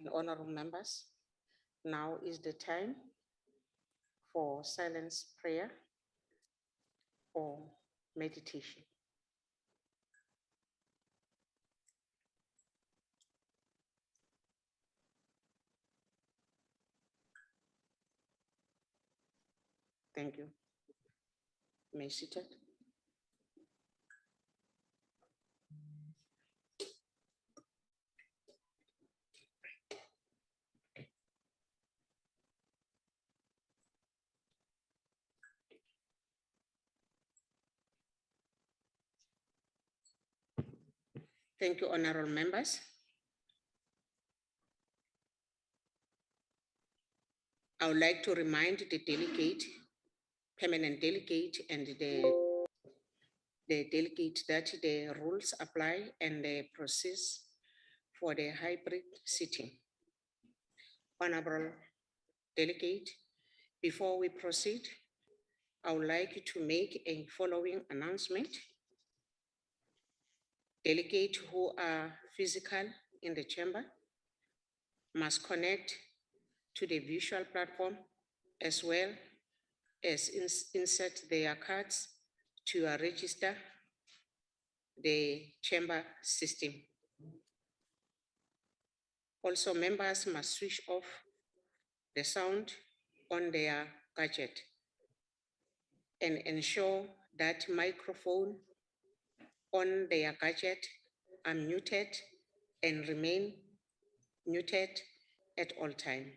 and honorable members, now is the time for silence prayer or meditation. Thank you. May you seated. Thank you, honorable members. I would like to remind the delegate, permanent delegate, and the delegate that the rules apply and the process for the hybrid sitting. Honorable delegate, before we proceed, I would like to make a following announcement. Delegates who are physical in the chamber must connect to the visual platform as well as insert their cards to register the chamber system. Also, members must switch off the sound on their gadget and ensure that microphone on their gadget are muted and remain muted at all times.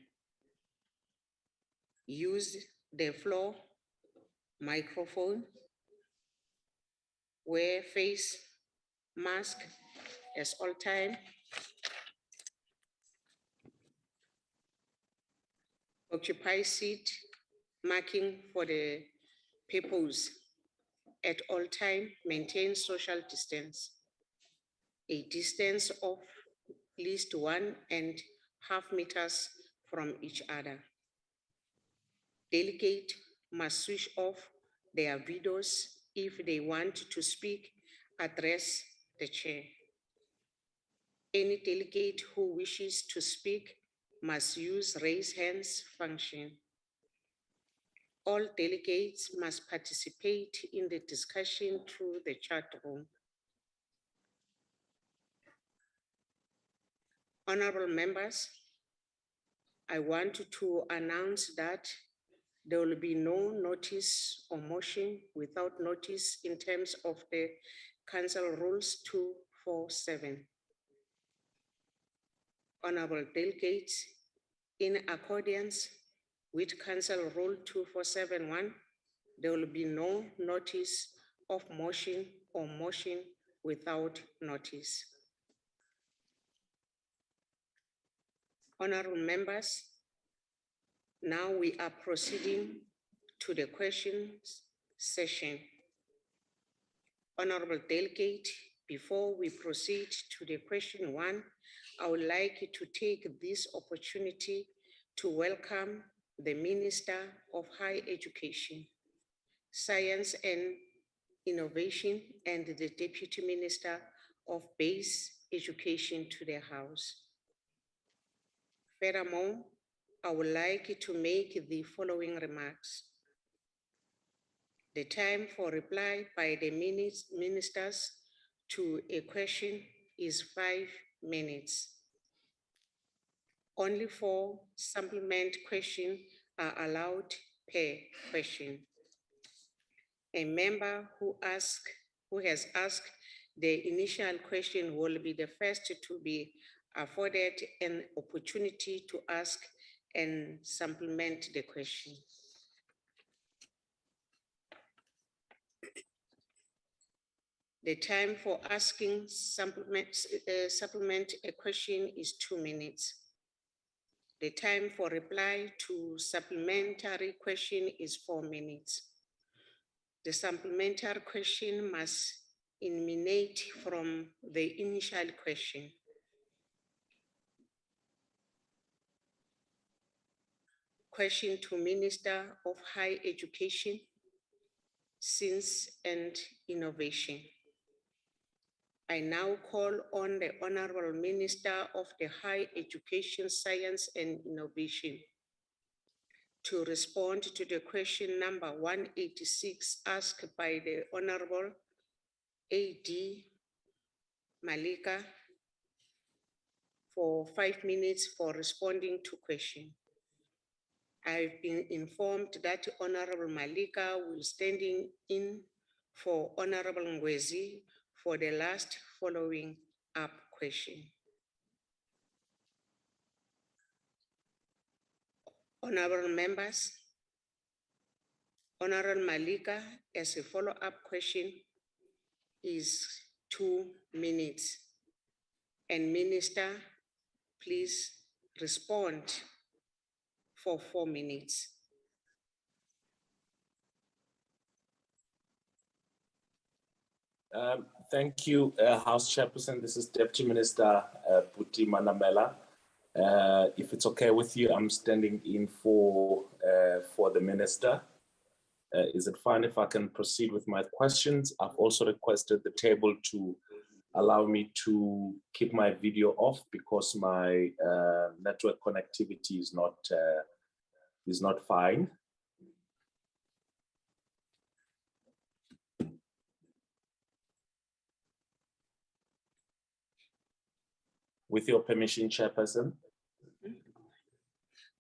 Use the floor microphone, wear face mask as all time, occupy seat marking for the purpose at all time, maintain social distance, a distance of at least 1.5 meters from each other. Delegate must switch off their videos if they want to speak, address the chair. Any delegate who wishes to speak must use raise hands function. All delegates must participate in the discussion through the chat room. Honorable members, I want to announce that there will be no notice or motion without notice in terms of the Council Rules 247. Honorable delegates, in accordance with Council Rule 2471, there will be no notice of motion or motion without notice. Honorable members, now we are proceeding to the questions session. Honorable delegate, before we proceed to the question one, I would like to take this opportunity to welcome the Minister of Higher Education, Science and Innovation, and the Deputy Minister of Base Education to the House. Furthermore, I would like to make the following remarks. The time for reply by the ministers to a question is 5 minutes. Only 4 supplement questions are allowed per question. A member who has asked the initial question will be the first to be afforded an opportunity to ask and supplement the question. The time for asking supplement a question is 2 minutes. The time for reply to supplementary question is 4 minutes. The supplementary question must emanate from the initial question. Question to Minister of Higher Education, Science and Innovation. I now call on the Honorable Minister of the Higher Education, Science and Innovation to respond to the question number 186 asked by the Honorable A.D. Malika for 5 minutes for responding to question. I've been informed that Honorable Malika will standing in for Honorable Ngwezi for the last following up question. Honorable members, Honorable Malika, as a follow-up question, is 2 minutes. And Minister, please respond for 4 minutes. Thank you, House Chairperson. This is Deputy Minister Puti Manamela. If it's okay with you, I'm standing in for the Minister. Is it fine if I can proceed with my questions? I've also requested the table to allow me to keep my video off because my network connectivity is not fine. With your permission, Chairperson.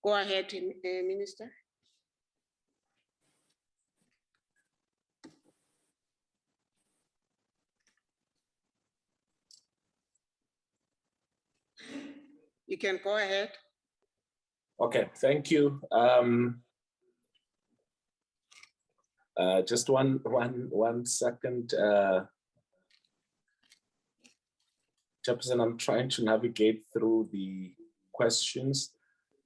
Go ahead, Minister. You can go ahead. Okay, thank you. Just one second. Chairperson, I'm trying to navigate through the questions.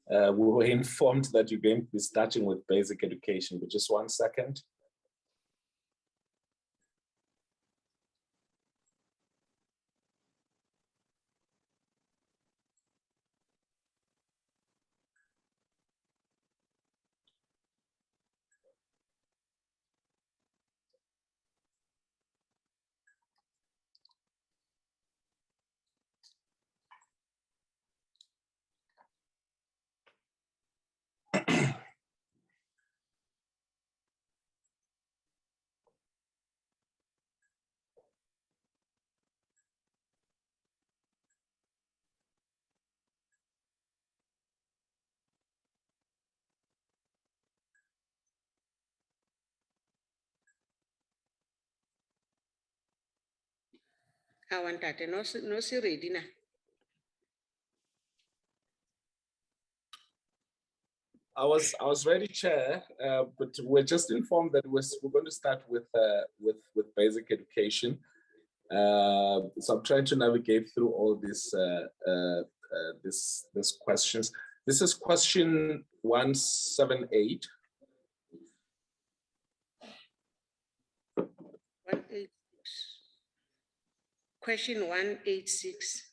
We were informed that you're going to be starting with basic education, but just 1 second. I want that. No, ready now. I was ready, Chair, but we're just informed that we're going to start with basic education. So I'm trying to navigate through all these this questions. This is question 178. 186. Question 186.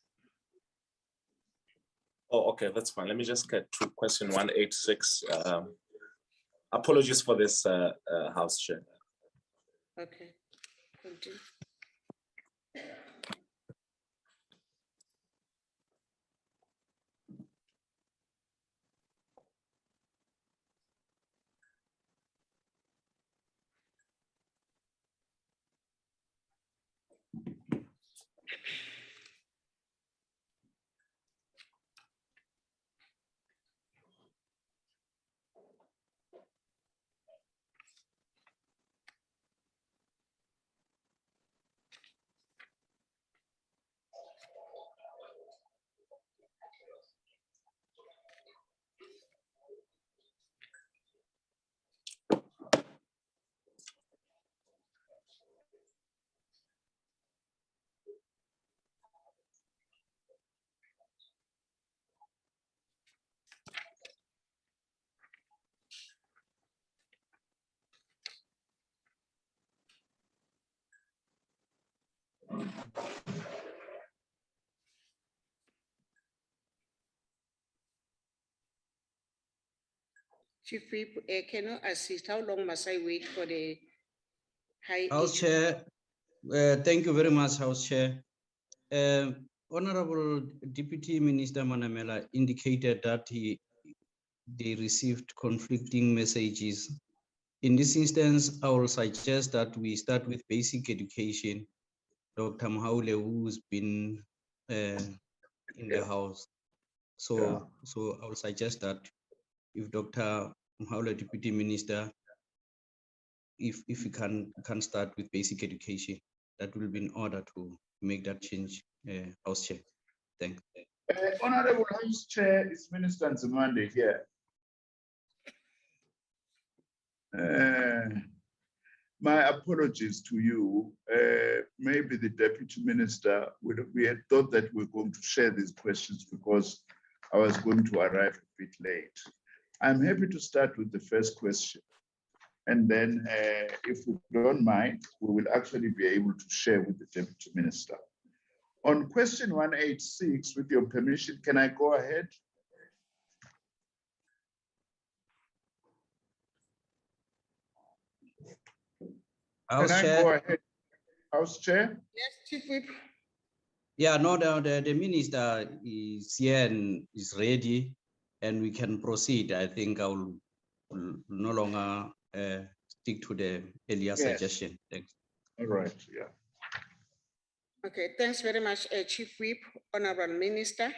Oh, okay, that's fine. Let me just get to question 186. Apologies for this, House Chair. Okay, continue. Chief Whip, can you assist? How long must I wait for the high House Chair? Thank you very much, House Chair. Honorable Deputy Minister Manamela indicated that they received conflicting messages. In this instance, I will suggest that we start with basic education. Dr. Mahaule, who's been in the house. So I will suggest that if Dr. Mahaule, Deputy Minister, if we can start with basic education, that will be in order to make that change, House Chair. Thanks. Honorable House Chair, is Minister Nzimande here? My apologies to you. Maybe the Deputy Minister, we had thought that we were going to share these questions because I was going to arrive a bit late. I'm happy to start with the first question. And then if we don't mind, we will actually be able to share with the Deputy Minister. On question 186, with your permission, can I go ahead? House Can Chair. I go ahead, House Chair? Yes, Chief Whip. Yeah, no, the minister is here and is ready, and we can proceed. I think I will no longer stick to the earlier suggestion. Thanks. All right, yeah. Okay, thanks very much, Chief Whip, Honorable Minister.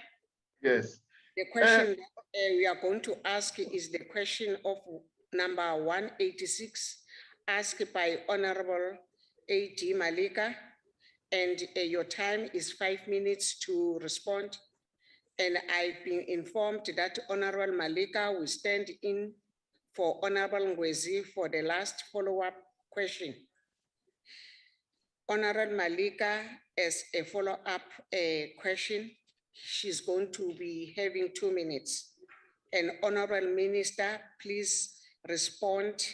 Yes. The question that we are going to ask is the question of number 186, asked by Honorable A.D. Malika, and your time is 5 minutes to respond. And I've been informed that Honorable Malika will stand in for Honorable Ngwezi for the last follow-up question. Honorable Malika, as a follow-up question, she's going to be having 2 minutes. And Honorable Minister, please respond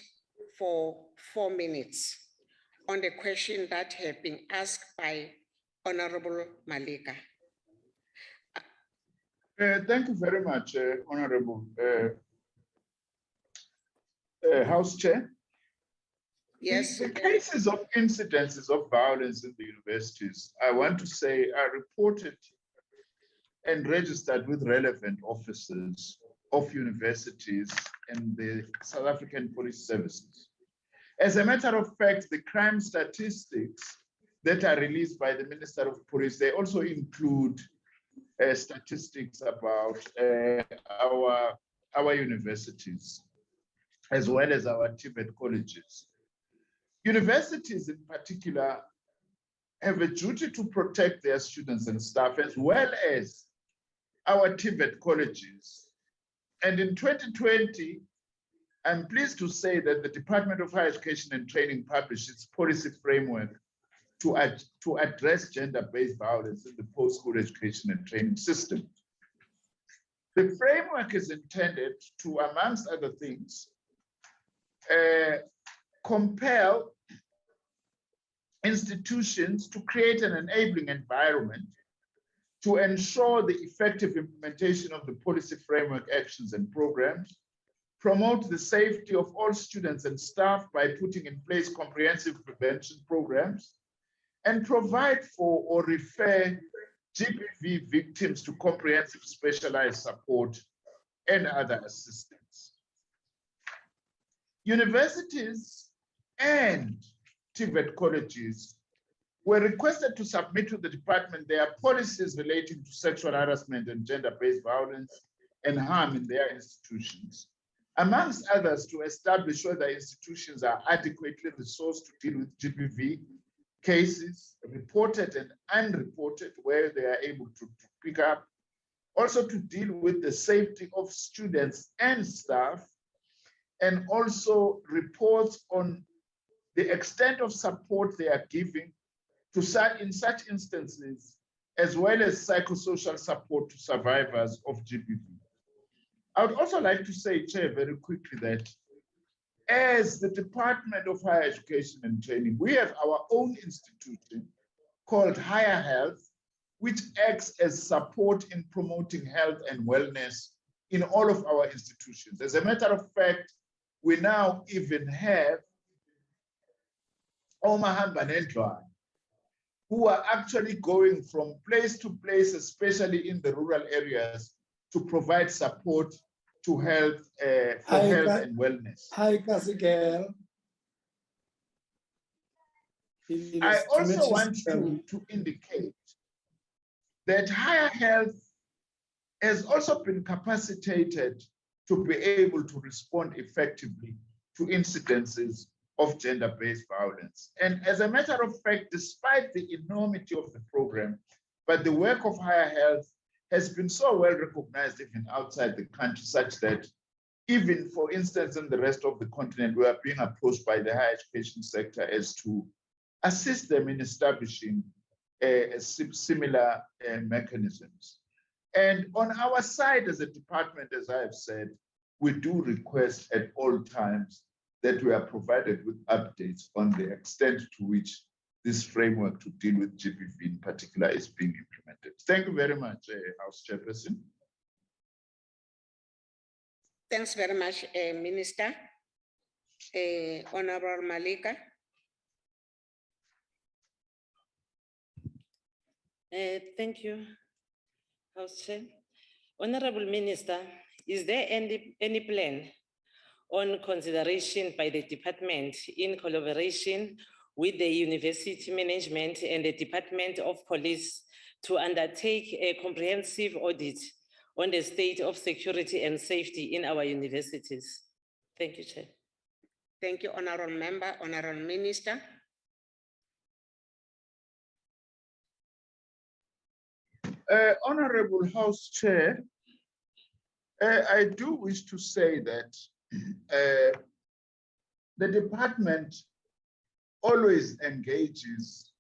for 4 minutes on the question that have been asked by Honorable Malika. Thank you very much, Honorable House Chair. Yes. The cases of incidences of violence in the universities, I want to say, are reported and registered with relevant officers of universities and the South African Police Services. As a matter of fact, the crime statistics that are released by the Minister of Police, they also include statistics about our universities, as well as our TVET colleges. Universities in particular have a duty to protect their students and staff, as well as our TVET colleges. And in 2020, I'm pleased to say that the Department of Higher Education and Training published its policy framework to address gender-based violence in the post-school education and training system. The framework is intended to, amongst other things, compel institutions to create an enabling environment to ensure the effective implementation of the policy framework actions and programs, promote the safety of all students and staff by putting in place comprehensive prevention programs, and provide for or refer GBV victims to comprehensive specialized support and other assistance. Universities and TVET colleges were requested to submit to the department their policies relating to sexual harassment and gender-based violence and harm in their institutions, amongst others, to establish whether institutions are adequately resourced to deal with GBV cases, reported and unreported, where they are able to pick up, also to deal with the safety of students and staff, and also reports on the extent of support they are giving to in such instances, as well as psychosocial support to survivors of GBV. I would also like to say, Chair, very quickly that as the Department of Higher Education and Training, we have our own institution called Higher Health, which acts as support in promoting health and wellness in all of our institutions. As a matter of fact, we now even have Omahamba Nendlwane, who are actually going from place to place, especially in the rural areas, to provide support to health, for health and wellness. Hi, Kasigel. I also want to indicate that higher health has also been capacitated to be able to respond effectively to incidences of gender-based violence. And as a matter of fact, despite the enormity of the program, but the work of higher health has been so well recognized even outside the country, such that even, for instance, in the rest of the continent, we are being approached by the higher education sector as to assist them in establishing similar mechanisms. And on our side as a department, as I have said, we do request at all times that we are provided with updates on the extent to which this framework to deal with GBV in particular is being implemented. Thank you very much, House Chairperson. Thanks very much, Minister. Honorable Malika. Thank you, House Chair. Honorable Minister, is there any plan on consideration by the department in collaboration with the university management and the Department of Police to undertake a comprehensive audit on the state of security and safety in our universities? Thank you, Chair. Thank you, Honorable Member. Honorable Minister. Honorable House Chair, I do wish to say that the department always engages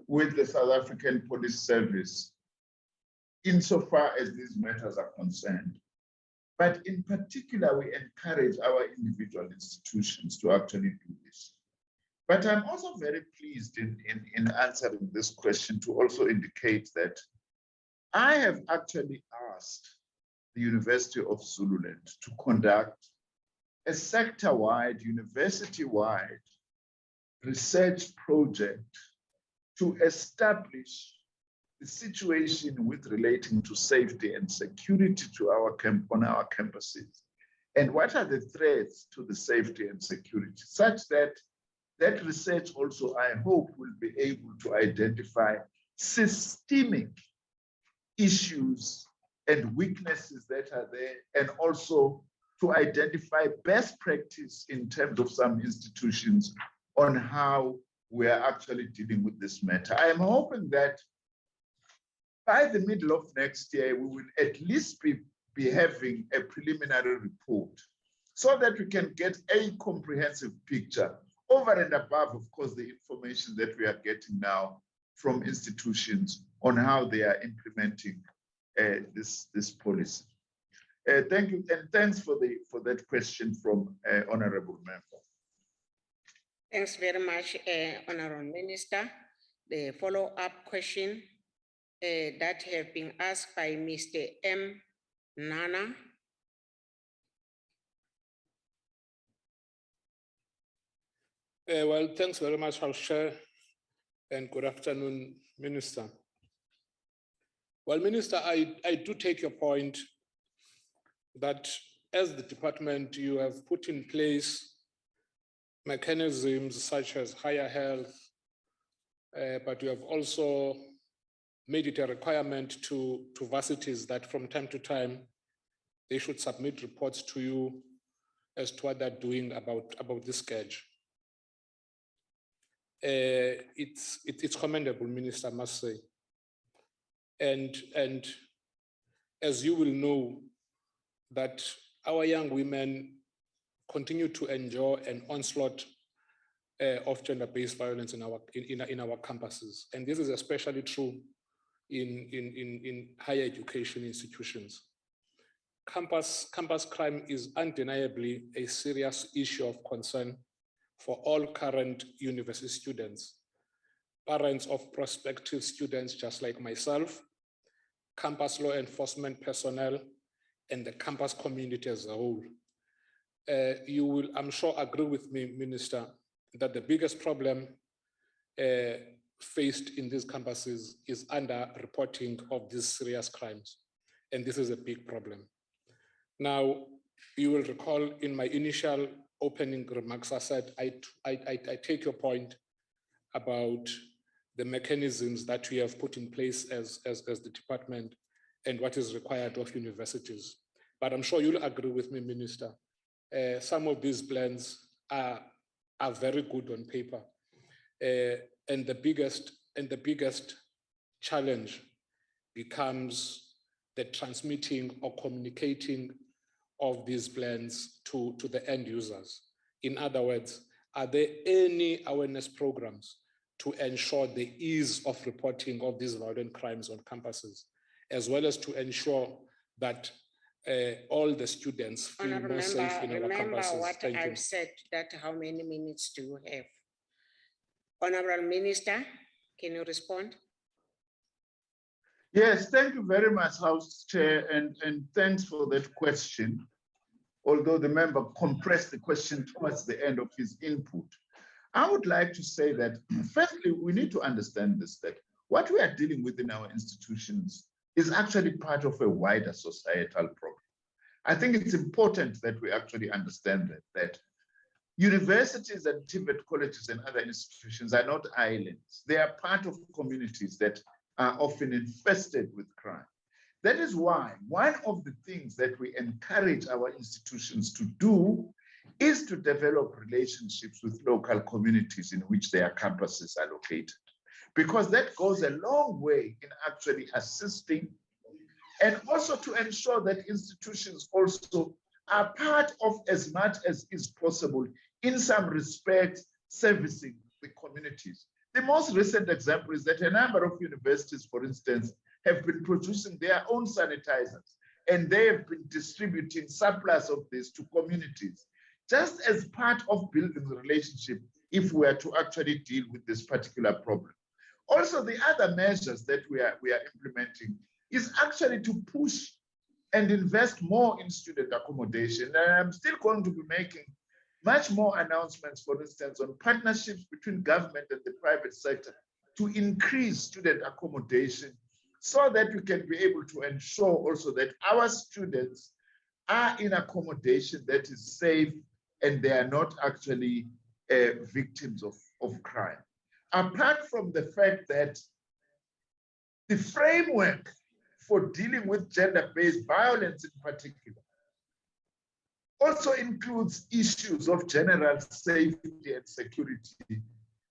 with the South African Police Service insofar as these matters are concerned. But in particular, we encourage our individual institutions to actually do this. But I'm also very pleased in answering this question to also indicate that I have actually asked the University of Zululand to conduct a sector-wide, university-wide research project to establish the situation with relating to safety and security to on our campuses. And what are the threats to the safety and security, such that that research also, I hope, will be able to identify systemic issues and weaknesses that are there, and also to identify best practice in terms of some institutions on how we are actually dealing with this matter. I am hoping that by the middle of next year, we will at least be having a preliminary report so that we can get a comprehensive picture over and above, of course, the information that we are getting now from institutions on how they are implementing this policy. Thank you, and thanks for that question from Honorable Member. Thanks very much, Honorable Minister. The follow-up question that have been asked by Mr. M. Nana. Well, thanks very much, House Chair, and good afternoon, Minister. Well, Minister, I do take your point that as the department, you have put in place mechanisms such as higher health, but you have also made it a requirement to varsities that from time to time, they should submit reports to you as to what they're doing about this scourge. It's commendable, Minister, I must say. And as you will know, that our young women continue to endure an onslaught of gender-based violence in our campuses, and this is especially true in higher education institutions. Campus crime is undeniably a serious issue of concern for all current university students, parents of prospective students just like myself, campus law enforcement personnel, and the campus community as a whole. You will, I'm sure, agree with me, Minister, that the biggest problem faced in these campuses is under-reporting of these serious crimes. And this is a big problem. Now, you will recall in my initial opening remarks, I said, I take your point about the mechanisms that we have put in place as the department and what is required of universities. But I'm sure you'll agree with me, Minister. Some of these plans are very good on paper. And the biggest challenge becomes the transmitting or communicating of these plans to the end users. In other words, are there any awareness programs to ensure the ease of reporting of these violent crimes on campuses, as well as to ensure that all the students feel more safe in our campuses? Remember what Thank you. I've said, that how many minutes do you have? Honorable Minister, can you respond? Yes, thank you very much, House Chair, and thanks for that question. Although the member compressed the question towards the end of his input, I would like to say that, firstly, we need to understand this, that what we are dealing with in our institutions is actually part of a wider societal problem. I think it's important that we actually understand that universities and TVET colleges and other institutions are not islands. They are part of communities that are often infested with crime. That is why one of the things that we encourage our institutions to do is to develop relationships with local communities in which their campuses are located, because that goes a long way in actually assisting and also to ensure that institutions also are part of, as much as is possible, in some respect, servicing the communities. The most recent example is that a number of universities, for instance, have been producing their own sanitizers, and they have been distributing surplus of this to communities, just as part of building the relationship if we are to actually deal with this particular problem. Also, the other measures that we are implementing is actually to push and invest more in student accommodation. And I'm still going to be making much more announcements, for instance, on partnerships between government and the private sector to increase student accommodation, so that we can be able to ensure also that our students are in accommodation that is safe and they are not actually victims of crime. Apart from the fact that the framework for dealing with gender-based violence in particular also includes issues of general safety and security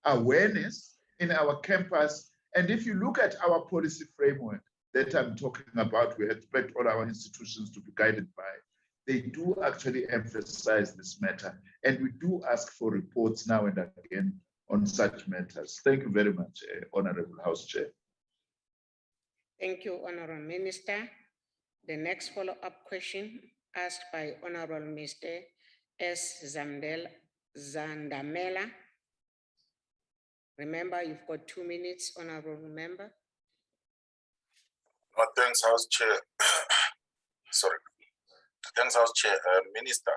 awareness in our campus. And if you look at our policy framework that I'm talking about, we expect all our institutions to be guided by, they do actually emphasize this matter. And we do ask for reports now and again on such matters. Thank you very much, Honorable House Chair. Thank you, Honorable Minister. The next follow-up question asked by Honorable Mr. S. Zandamela. Remember, you've got 2 minutes, Honorable Member. Thanks, House Chair. Sorry. Thanks, House Chair. Minister,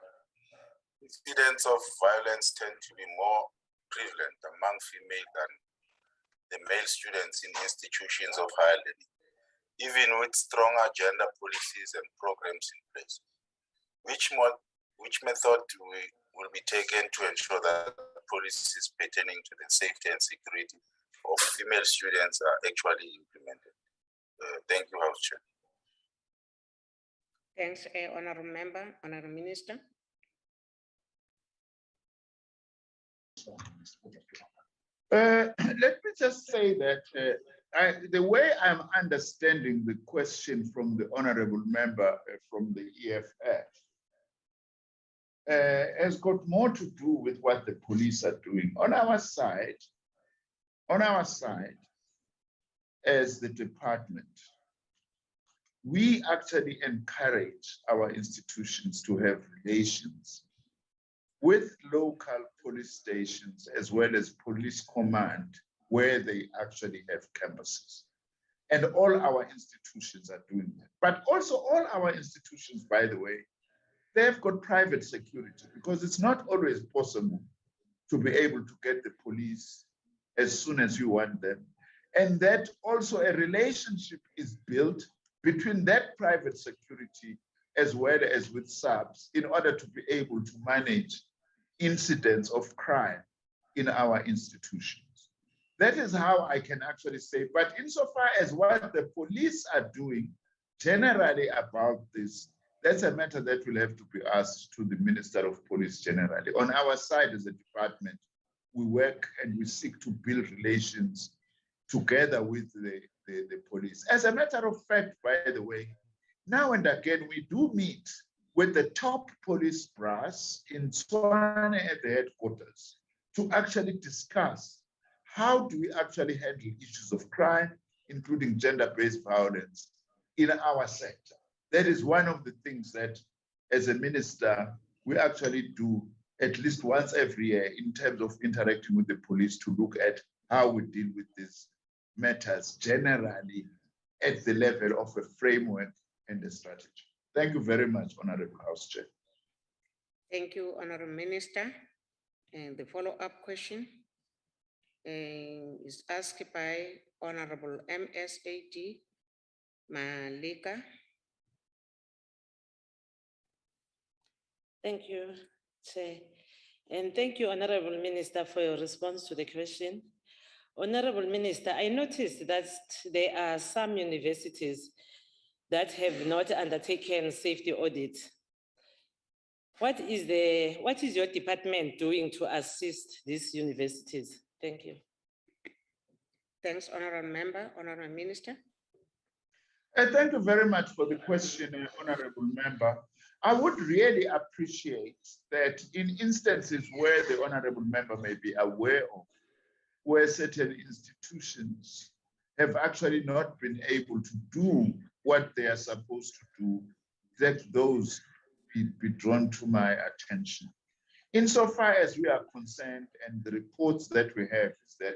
incidents of violence tend to be more prevalent among female than the male students in institutions of higher learning, even with stronger gender policies and programs in place. Which method will be taken to ensure that policies pertaining to the safety and security of female students are actually implemented? Thank you, House Chair. Thanks, Honorable Member. Honorable Minister. Let me just say that the way I'm understanding the question from the Honorable Member from the EFF has got more to do with what the police are doing. On our side, as the department, we actually encourage our institutions to have relations with local police stations as well as police command where they actually have campuses. And all our institutions are doing that. But also all our institutions, by the way, they've got private security, because it's not always possible to be able to get the police as soon as you want them. And that also a relationship is built between that private security as well as with SAPS in order to be able to manage incidents of crime in our institutions. That is how I can actually say, but insofar as what the police are doing generally about this, that's a matter that will have to be asked to the Minister of Police generally. On our side as a department, we work and we seek to build relations together with the police. As a matter of fact, by the way, now and again, we do meet with the top police brass in Tswane at the headquarters to actually discuss how do we actually handle issues of crime, including gender-based violence in our sector. That is one of the things that, as a minister, we actually do at least once every year in terms of interacting with the police to look at how we deal with these matters generally at the level of a framework and a strategy. Thank you very much, Honorable House Chair. Thank you, Honorable Minister. And the follow-up question is asked by Honorable MSAD Malika. Thank you, Chair. And thank you, Honorable Minister, for your response to the question. Honorable Minister, I noticed that there are some universities that have not undertaken safety audits. What is your department doing to assist these universities? Thank you. Thanks, Honorable Member. Honorable Minister. Thank you very much for the question, Honorable Member. I would really appreciate that in instances where the Honorable Member may be aware of, where certain institutions have actually not been able to do what they are supposed to do, that those be drawn to my attention. Insofar as we are concerned, and the reports that we have is that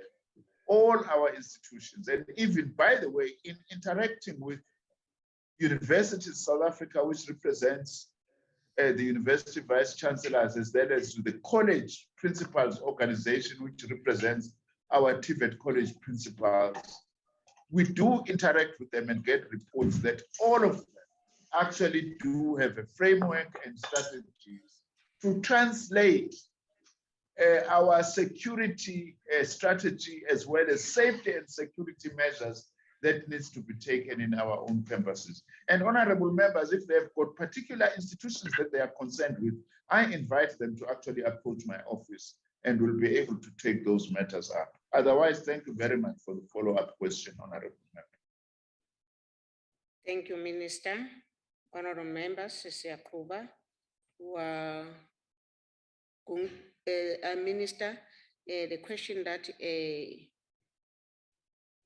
all our institutions, and even, by the way, in interacting with Universities South Africa, which represents the University Vice Chancellors, as well as the College Principals Organization, which represents our TVET College Principals, we do interact with them and get reports that all of them actually do have a framework and strategies to translate our security strategy as well as safety and security measures that needs to be taken in our own campuses. And honorable members, if they've got particular institutions that they are concerned with, I invite them to actually approach my office and we'll be able to take those matters up. Otherwise, thank you very much for the follow-up question, honorable member. Thank you, Minister. Honorable members, Siyakuba, Minister, the question that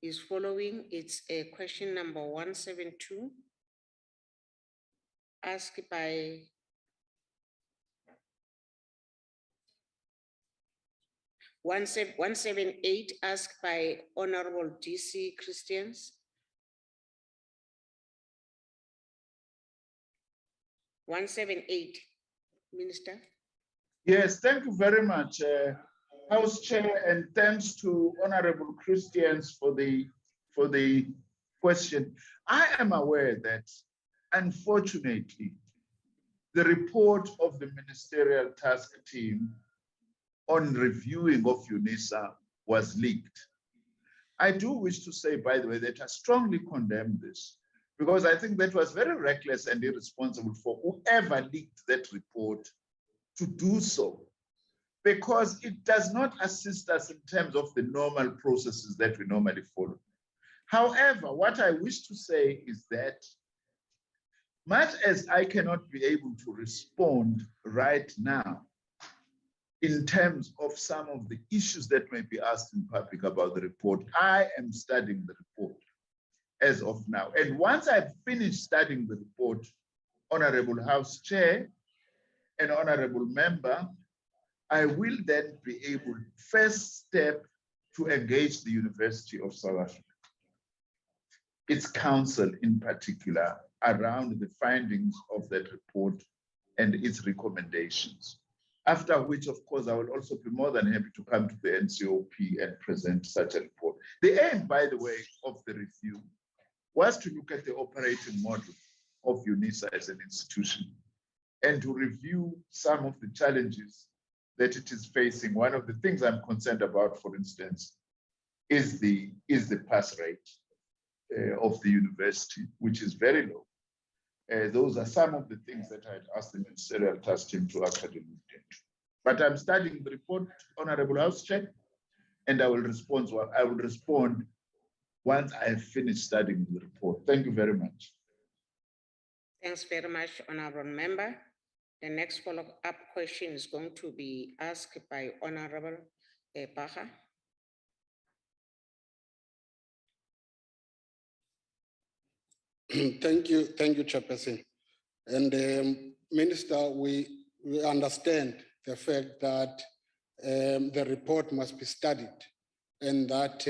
is following, it's question number 172, asked by One seven eight, asked by Honorable DC Christians. 178, Minister. Yes, thank you very much, House Chair, and thanks to Honorable Christians for the question. I am aware that, unfortunately, the report of the Ministerial Task Team on reviewing of UNISA was leaked. I do wish to say, by the way, that I strongly condemn this, because I think that was very reckless and irresponsible for whoever leaked that report to do so, because it does not assist us in terms of the normal processes that we normally follow. However, what I wish to say is that much as I cannot be able to respond right now in terms of some of the issues that may be asked in public about the report, I am studying the report as of now. And once I've finished studying the report, Honorable House Chair and Honorable Member, I will then be able, first step, to engage the University of South Africa, its council in particular, around the findings of that report and its recommendations. After which, of course, I will also be more than happy to come to the NCOP and present such a report. The aim, by the way, of the review was to look at the operating model of UNISA as an institution and to review some of the challenges that it is facing. One of the things I'm concerned about, for instance, is the pass rate of the university, which is very low. Those are some of the things that I'd asked the ministerial task team to actually look into. But I'm studying the report, Honorable House Chair, and I will respond once I have finished studying the report. Thank you very much. Thanks very much, Honorable Member. The next follow-up question is going to be asked by Honorable Baha. Thank you, Chairperson. And Minister, we understand the fact that the report must be studied and that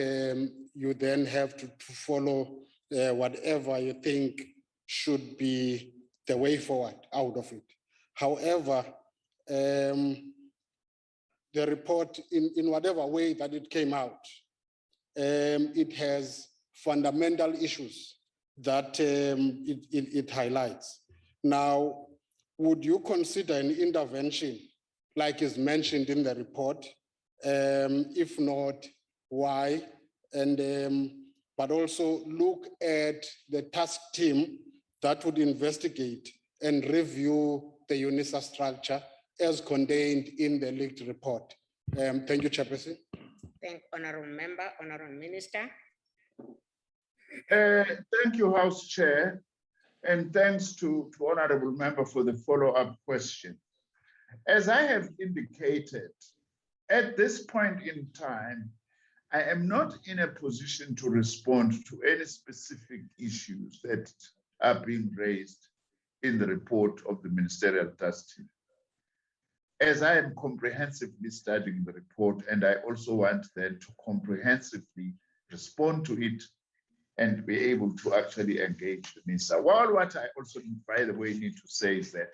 you then have to follow whatever you think should be the way forward out of it. However, the report, in whatever way that it came out, it has fundamental issues that it highlights. Now, would you consider an intervention like is mentioned in the report? If not, why? And but also look at the task team that would investigate and review the UNISA structure as contained in the leaked report. Thank you, Chairperson. Thank Honorable Member, Honorable Minister. Thank you, House Chair, and thanks to Honorable Member for the follow-up question. As I have indicated, at this point in time, I am not in a position to respond to any specific issues that are being raised in the report of the Ministerial Task Team. As I am comprehensively studying the report, and I also want then to comprehensively respond to it and be able to actually engage the minister. Well, what I also, by the way, need to say is that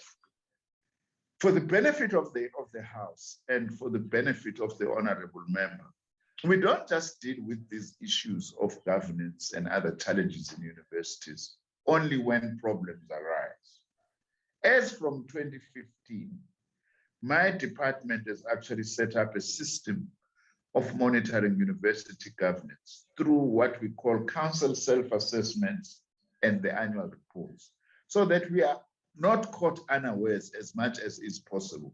for the benefit of the House and for the benefit of the honorable member, we don't just deal with these issues of governance and other challenges in universities only when problems arise. As from 2015, my department has actually set up a system of monitoring university governance through what we call council self-assessments and the annual reports, so that we are not caught unawares as much as is possible.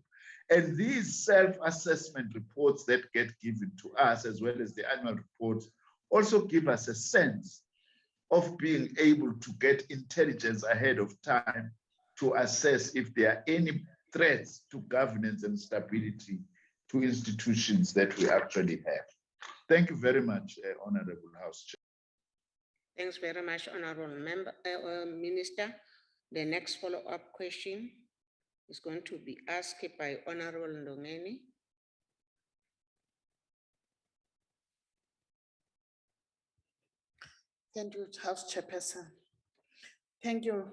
And these self-assessment reports that get given to us, as well as the annual reports, also give us a sense of being able to get intelligence ahead of time to assess if there are any threats to governance and stability to institutions that we actually have. Thank you very much, Honorable House Chair. Thanks very much, Honorable Member, Minister. The next follow-up question is going to be asked by Honorable Ndongeni. Thank you, House Chairperson. Thank you,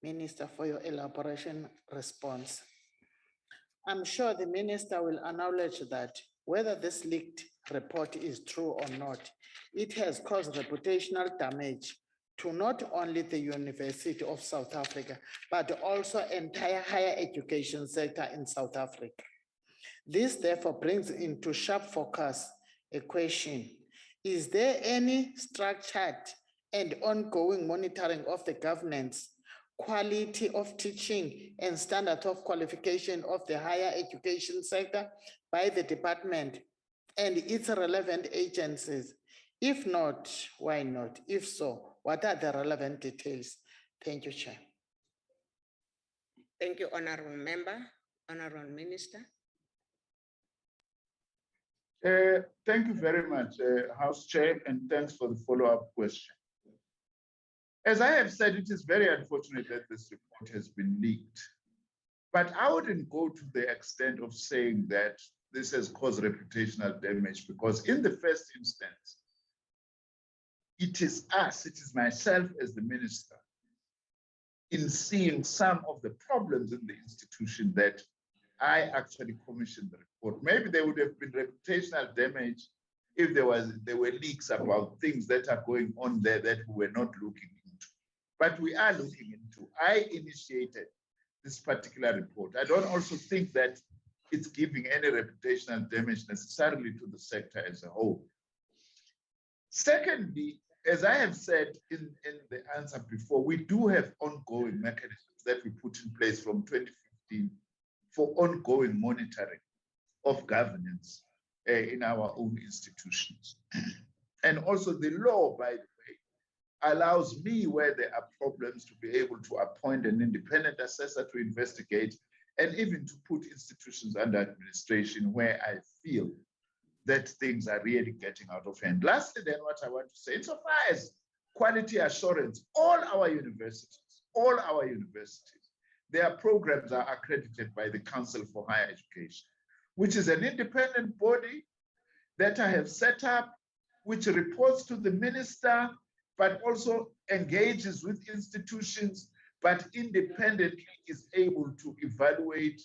Minister, for your elaboration response. I'm sure the Minister will acknowledge that whether this leaked report is true or not, it has caused reputational damage to not only the University of South Africa, but also entire higher education sector in South Africa. This therefore brings into sharp focus a question: is there any structured and ongoing monitoring of the governance, quality of teaching, and standard of qualification of the higher education sector by the department and its relevant agencies? If not, why not? If so, what are the relevant details? Thank you, Chair. Thank you, Honorable Member. Honorable Minister. Thank you very much, House Chair, and thanks for the follow-up question. As I have said, it is very unfortunate that this report has been leaked, but I wouldn't go to the extent of saying that this has caused reputational damage, because in the first instance, it is us, it is myself as the minister, in seeing some of the problems in the institution that I actually commissioned the report. Maybe there would have been reputational damage if there were leaks about things that are going on there that we were not looking into. But we are looking into. I initiated this particular report. I don't also think that it's giving any reputational damage necessarily to the sector as a whole. Secondly, as I have said in the answer before, we do have ongoing mechanisms that we put in place from 2015 for ongoing monitoring of governance in our own institutions. And also the law, by the way, allows me, where there are problems, to be able to appoint an independent assessor to investigate and even to put institutions under administration where I feel that things are really getting out of hand. Lastly, then, what I want to say, insofar as quality assurance, all our universities, their programs are accredited by the Council for Higher Education, which is an independent body that I have set up, which reports to the minister, but also engages with institutions, but independently is able to evaluate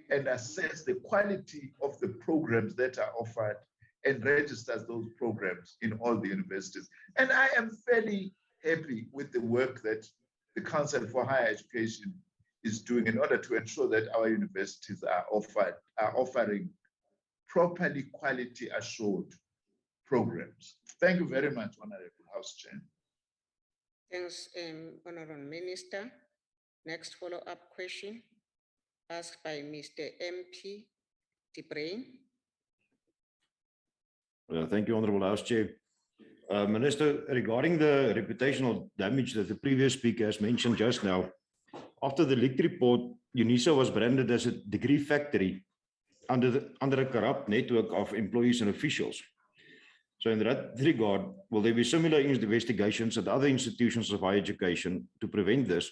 and assess the quality of the programs that are offered and registers those programs in all the universities. And I am fairly happy with the work that the Council for Higher Education is doing in order to ensure that our universities are offering properly quality assured programs. Thank you very much, Honorable House Chair. Thanks, Honorable Minister. Next follow-up question asked by Mr. MP DeBrain. Thank you, Honorable House Chair. Minister, regarding the reputational damage that the previous speaker has mentioned just now, after the leaked report, UNISA was branded as a degree factory under a corrupt network of employees and officials. So in that regard, will there be similar investigations at other institutions of higher education to prevent this?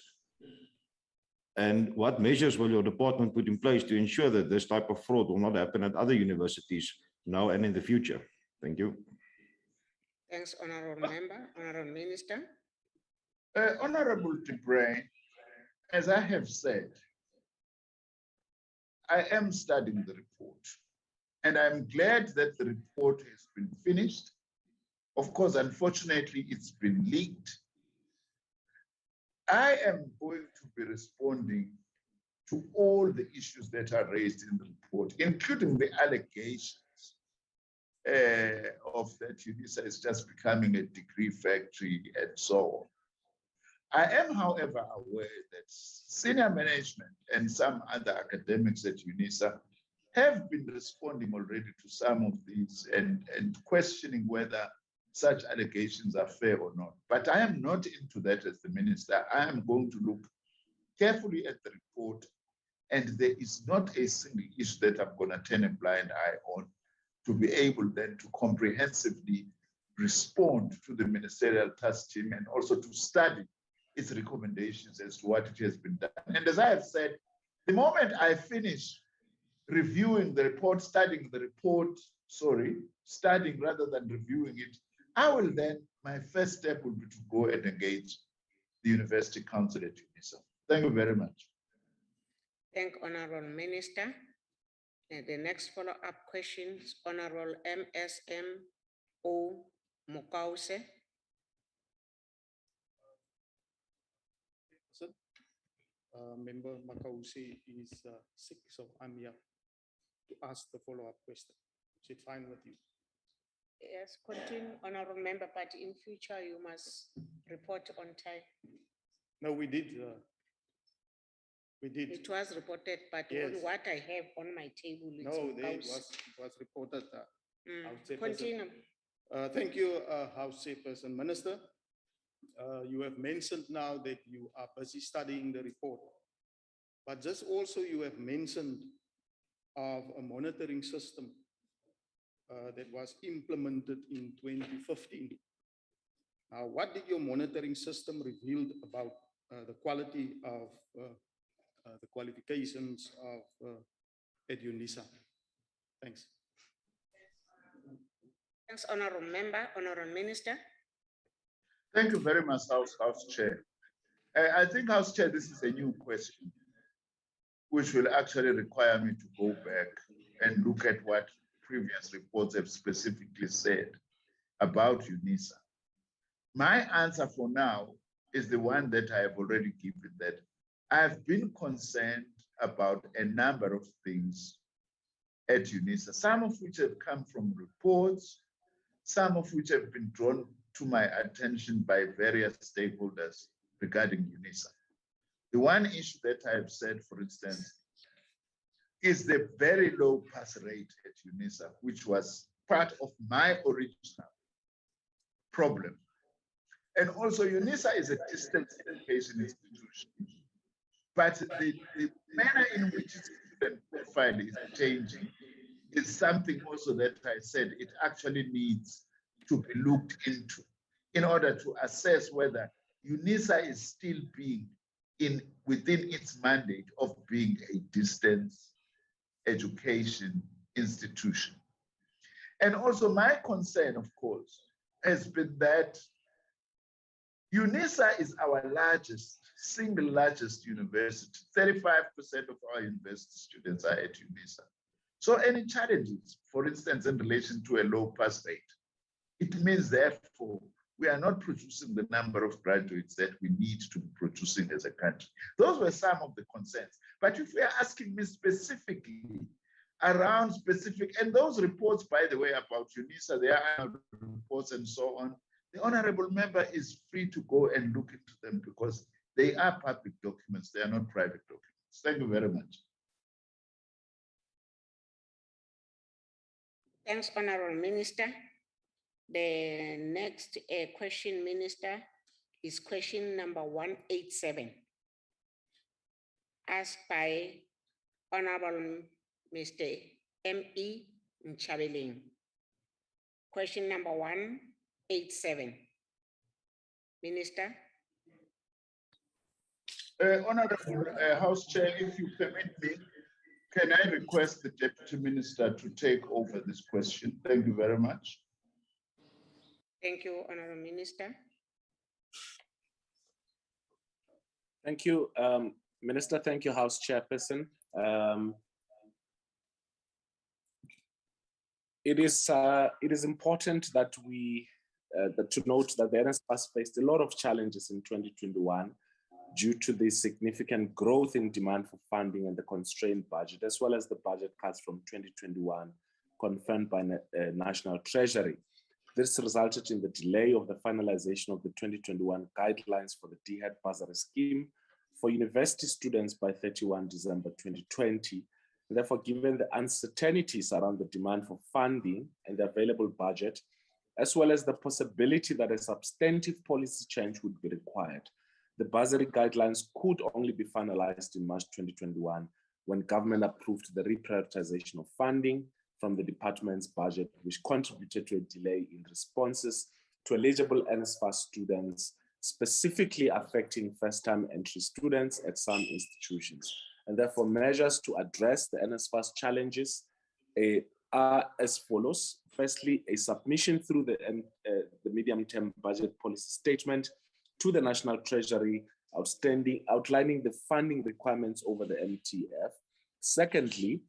And what measures will your department put in place to ensure that this type of fraud will not happen at other universities now and in the future? Thank you. Thanks, Honorable Member. Honorable Minister. Honorable DeBrain, as I have said, I am studying the report, and I'm glad that the report has been finished. Of course, unfortunately, it's been leaked. I am going to be responding to all the issues that are raised in the report, including the allegations of that UNISA is just becoming a degree factory and so on. I am, however, aware that senior management and some other academics at UNISA have been responding already to some of these and questioning whether such allegations are fair or not. But I am not into that as the minister. I am going to look carefully at the report, and there is not a single issue that I'm going to turn a blind eye on, to be able then to comprehensively respond to the ministerial task team and also to study its recommendations as to what it has been done. And as I have said, the moment I finish reviewing the report, studying rather than reviewing it, I will then, my first step will be to go and engage the University Council at UNISA. Thank you very much. Thank Honorable Minister. And the next follow-up question is Honorable MSMO Mokause. Member Makause is sick, so I'm here to ask the follow-up question. Is it fine with you? Yes, continue, Honorable Member, but in future you must report on time. No, we did. We did. It was reported, but Yes. on what I have on my table, it's No, it Mokause. was reported. House Chairperson. Continue. Thank you, House Chairperson. Minister, you have mentioned now that you are busy studying the report, but just also you have mentioned of a monitoring system that was implemented in 2015. What did your monitoring system reveal about the quality of the qualifications of at UNISA? Thanks. Thanks, Honorable Member. Honorable Minister. Thank you very much, House Chair. I think, House Chair, this is a new question. which will actually require me to go back and look at what previous reports have specifically said about UNISA. My answer for now is the one that I have already given, that I've been concerned about a number of things at UNISA, some of which have come from reports, some of which have been drawn to my attention by various stakeholders regarding UNISA. The one issue that I have said, for instance, is the very low pass rate at UNISA, which was part of my original problem. And also UNISA is a distance education institution, but the manner in which student profile is changing is something also that I said it actually needs to be looked into in order to assess whether UNISA is still being within its mandate of being a distance education institution. And also my concern, of course, has been that UNISA is our single largest university. 35% of our university students are at UNISA. So any challenges, for instance, in relation to a low pass rate, it means therefore we are not producing the number of graduates that we need to be producing as a country. Those were some of the concerns. But if you're asking me specifically around specific, and those reports, by the way, about UNISA, there are reports and so on, the honorable member is free to go and look into them because they are public documents, they are not private documents. Thank you very much. Thanks, Honorable Minister. The next question, Minister, is question number 187, asked by Honorable Mr. M.E. Nchabeling. Question number 187. Minister. Honorable House Chair, if you permit me, can I request the Deputy Minister to take over this question? Thank you very much. Thank you, Honorable Minister. Thank you, Minister. Thank you, House Chairperson. It is important that we to note that the NSFAS faced a lot of challenges in 2021 due to the significant growth in demand for funding and the constrained budget, as well as the budget cuts from 2021 confirmed by National Treasury. This resulted in the delay of the finalization of the 2021 guidelines for the DHET bursary scheme for university students by 31 December 2020. And therefore, given the uncertainties around the demand for funding and the available budget, as well as the possibility that a substantive policy change would be required, the bursary guidelines could only be finalized in March 2021 when government approved the reprioritization of funding from the department's budget, which contributed to a delay in responses to eligible NSFAS students, specifically affecting first-time entry students at some institutions. And therefore, measures to address the NSFAS challenges are as follows. Firstly, a submission through the medium-term budget policy statement to the National Treasury outlining the funding requirements over the MTF. Secondly,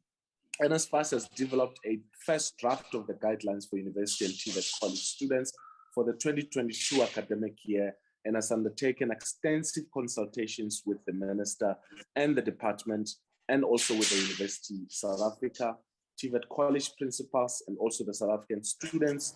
NSFAS has developed a first draft of the guidelines for university and TVET college students for the 2022 academic year and has undertaken extensive consultations with the minister and the department and also with the University of South Africa, TVET college principals, and also the South African students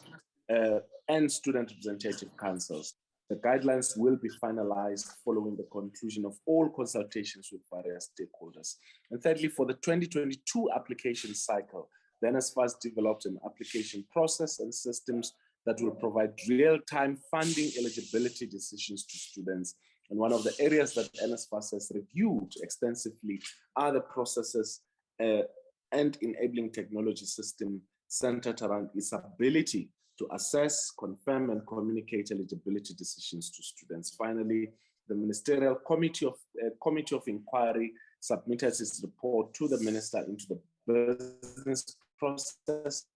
and student representative councils. The guidelines will be finalized following the conclusion of all consultations with various stakeholders. And thirdly, for the 2022 application cycle, the NSFAS developed an application process and systems that will provide real-time funding eligibility decisions to students. And one of the areas that NSFAS has reviewed extensively are the processes and enabling technology system centered around its ability to assess, confirm, and communicate eligibility decisions to students. Finally, the Ministerial Committee of Inquiry submitted its report to the Minister into the business process,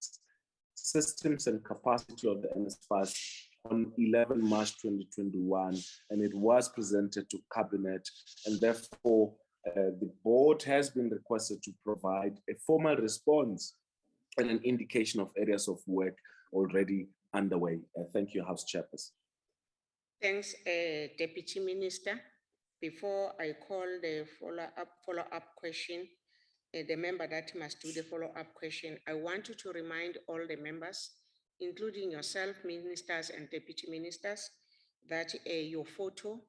systems, and capacity of the NSFAS on 11 March 2021, and it was presented to Cabinet, and therefore the board has been requested to provide a formal response and an indication of areas of work already underway. Thank you, House Chairperson. Thanks, Deputy Minister. Before I call the follow-up question, the member that must do the follow-up question, I want you to remind all the members, including yourself, ministers and deputy ministers, that your photo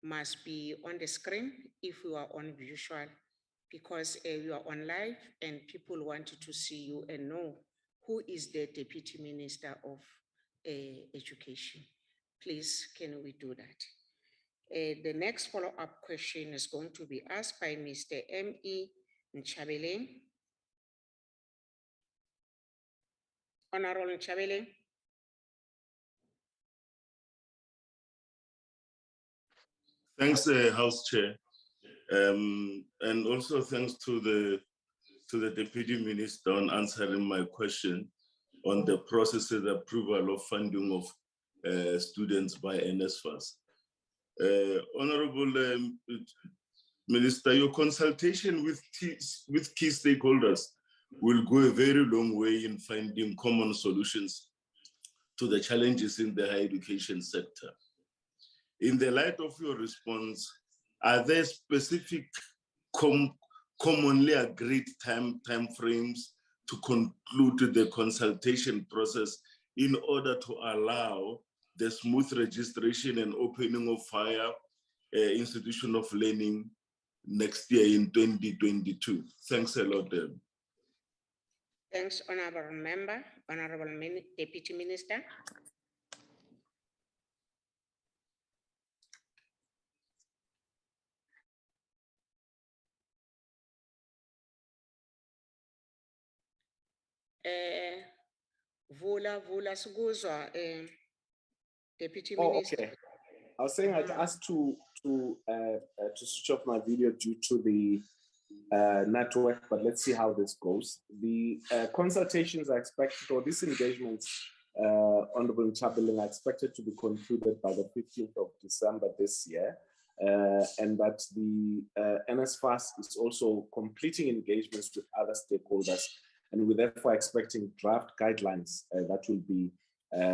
must be on the screen if you are on visual, because you are on live and people want to see you and know who is the Deputy Minister of Education. Please, can we do that? The next follow-up question is going to be asked by Mr. M.E. Nchabeleng. Honorable Nchabeleng. Thanks, House Chair. And also thanks to the Deputy Minister on answering my question on the process of approval of funding of students by NSFAS. Honorable Minister, your consultation with key stakeholders will go a very long way in finding common solutions to the challenges in the higher education sector. In the light of your response, are there specific commonly agreed time frames to conclude the consultation process in order to allow the smooth registration and opening of higher institution of learning next year in 2022? Thanks a lot. Thanks, Honorable Member, Honorable Deputy Minister. Vula Suguzwa, Deputy Minister. Okay. I was saying I'd asked to switch off my video due to the network, but let's see how this goes. The consultations are expected, or these engagements, Honorable Nchabeleng, are expected to be concluded by the 15th of December this year, and that the NSFAS is also completing engagements with other stakeholders, and we're therefore expecting draft guidelines that will be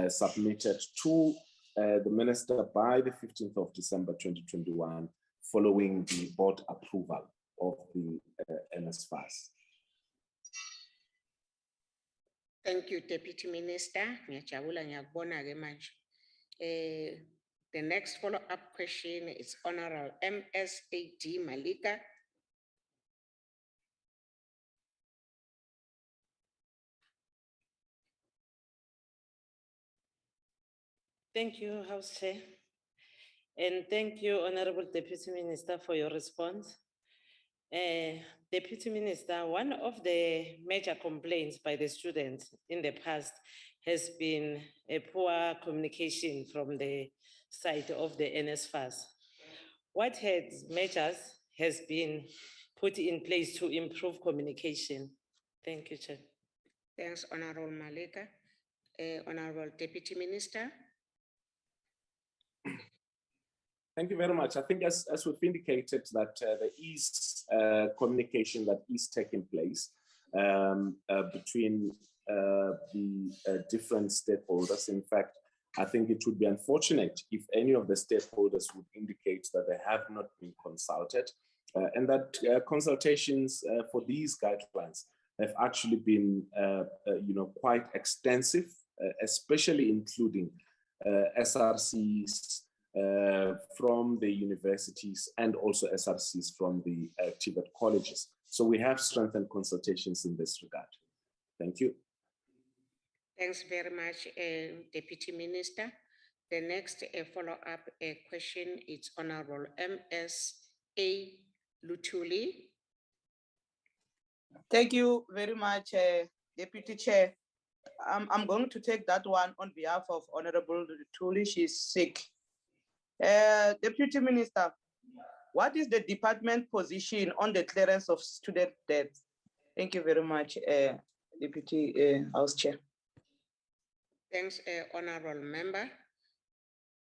submitted to the Minister by the 15th of December 2021, following the board approval of the NSFAS. Thank you, Deputy Minister. The next follow-up question is Honorable M.S.A.D. Malika. Thank you, House Chair. And thank you, Honorable Deputy Minister, for your response. Deputy Minister, one of the major complaints by the students in the past has been a poor communication from the side of the NSFAS. What measures has been put in place to improve communication? Thank you, Chair. Thanks, Honorable Malika. Honorable Deputy Minister. Thank you very much. I think as we've indicated that there is communication that is taking place between the different stakeholders. In fact, I think it would be unfortunate if any of the stakeholders would indicate that they have not been consulted, and that consultations for these guidelines have actually been quite extensive, especially including SRCs from the universities and also SRCs from the Tibet colleges. So we have strengthened consultations in this regard. Thank you. Thanks very much, Deputy Minister. The next follow-up question is Honorable M.S.A. Lutuli. Thank you very much, Deputy Chair. I'm going to take that one on behalf of Honorable Lutuli. She's sick. Deputy Minister, what is the department position on the clearance of student debt? Thank you very much, Deputy House Chair. Thanks, Honorable Member.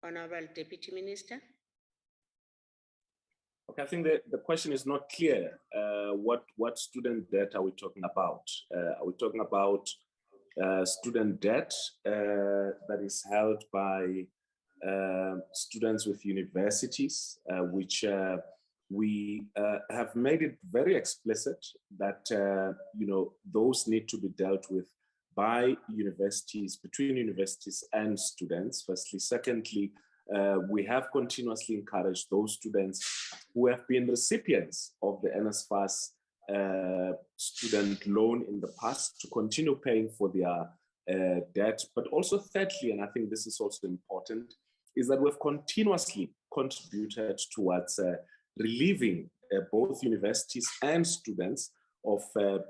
Honorable Deputy Minister. Okay, I think the question is not clear. What student debt are we talking about? Are we talking about student debt that is held by students with universities, which we have made it very explicit that those need to be dealt with by universities, between universities and students, firstly. Secondly, we have continuously encouraged those students who have been recipients of the NSFAS student loan in the past to continue paying for their debt. But also thirdly, and I think this is also important, is that we've continuously contributed towards relieving both universities and students of the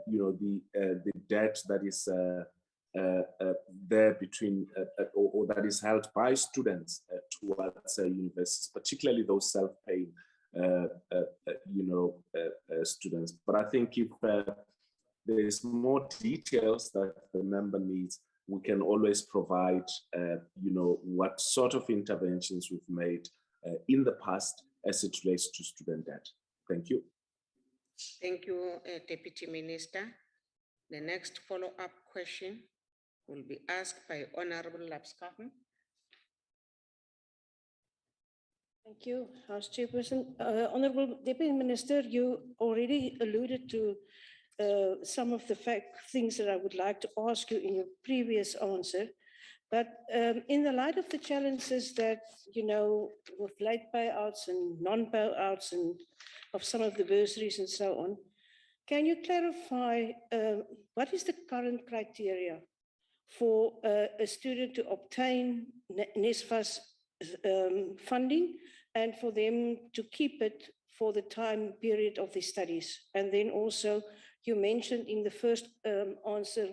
debt that is there between or that is held by students towards universities, particularly those self-paying students. But I think if there is more details that the member needs, we can always provide what sort of interventions we've made in the past as it relates to student debt. Thank you. Thank you, Deputy Minister. The next follow-up question will be asked by Honorable Lapskaven. Thank you, House Chairperson. Honorable Deputy Minister, you already alluded to some of the things that I would like to ask you in your previous answer. But in the light of the challenges that, with late payouts and non-payouts and of some of the bursaries and so on, can you clarify what is the current criteria for a student to obtain NSFAS funding and for them to keep it for the time period of their studies? And then also, you mentioned in the first answer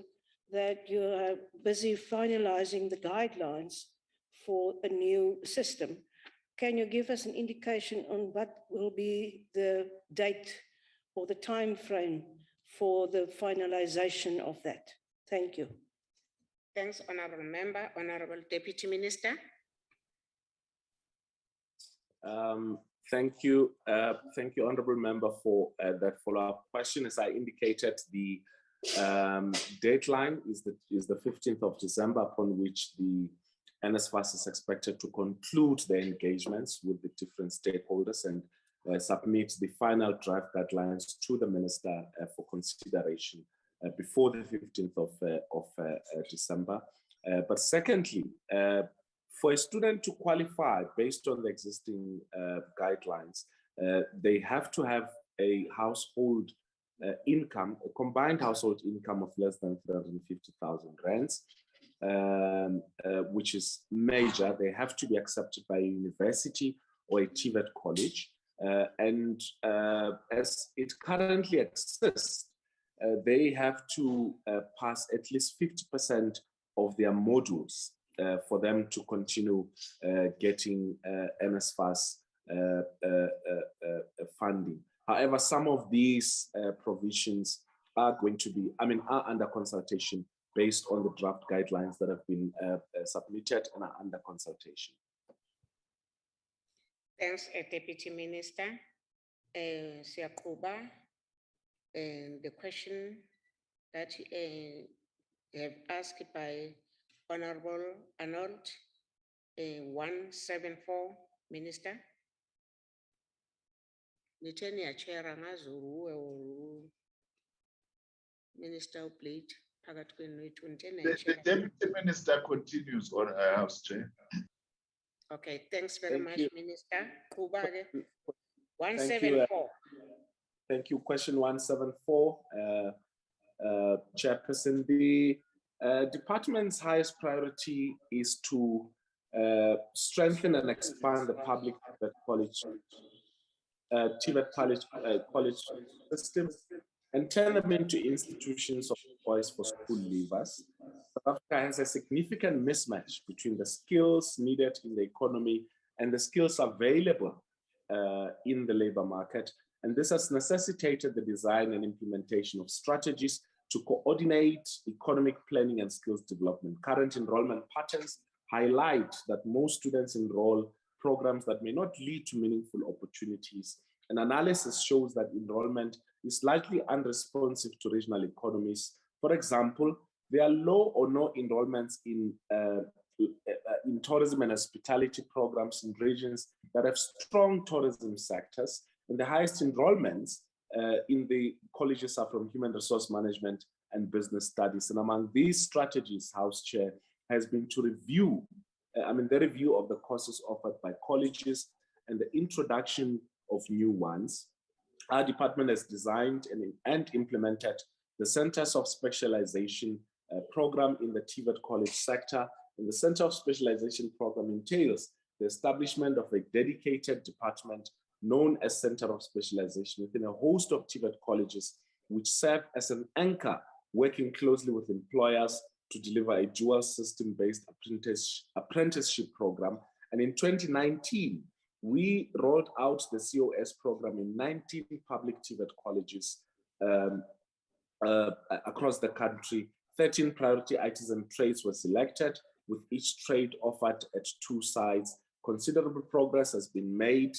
that you are busy finalizing the guidelines for a new system. Can you give us an indication on what will be the date or the time frame for the finalization of that? Thank you. Thanks, Honorable Member. Honorable Deputy Minister. Thank you, Honorable Member, for that follow-up question. As I indicated, the deadline is the 15th of December, upon which the NSFAS is expected to conclude their engagements with the different stakeholders and submit the final draft guidelines to the Minister for consideration before the 15th of December. But secondly, for a student to qualify based on the existing guidelines, they have to have a household income, a combined household income of less than 350,000 rands, which is major. They have to be accepted by a university or a TVET college. And as it currently exists, they have to pass at least 50% of their modules for them to continue getting NSFAS funding. However, some of these provisions are going to be, are under consultation based on the draft guidelines that have been submitted and are under consultation. Thanks, Deputy Minister. Siyakuba, the question that you have asked by Honorable Arnold, 174, Minister. Niteni ya chair ngazuru Minister played. The Deputy Minister continues on House Chair. Okay, thanks very much, Minister. Kuba, Thank 174. Thank you. Question 174, Chairperson. The department's highest priority is to strengthen and expand the public college, TVET college system and turn them into institutions of choice for school leavers. South Africa has a significant mismatch between the skills needed in the economy and the skills available in the labor market. And this has necessitated the design and implementation of strategies to coordinate economic planning and skills development. Current enrollment patterns highlight that most students enroll programs that may not lead to meaningful opportunities An analysis shows that enrollment is largely unresponsive to regional economies. For example, there are low or no enrollments in tourism and hospitality programs in regions that have strong tourism sectors, and the highest enrollments in the colleges are from human resource management and business studies. And among these strategies, House Chair, has been to review, the review of the courses offered by colleges and the introduction of new ones. Our department has designed and implemented the Centers of Specialization program in the TVET college sector. And the Center of Specialization program entails the establishment of a dedicated department known as Center of Specialization within a host of TVET colleges, which serve as an anchor, working closely with employers to deliver a dual system-based apprenticeship program. And in 2019, we rolled out the COS program in 19 public TVET colleges across the country. 13 priority ITs and trades were selected, with each trade offered at 2 sites. Considerable progress has been made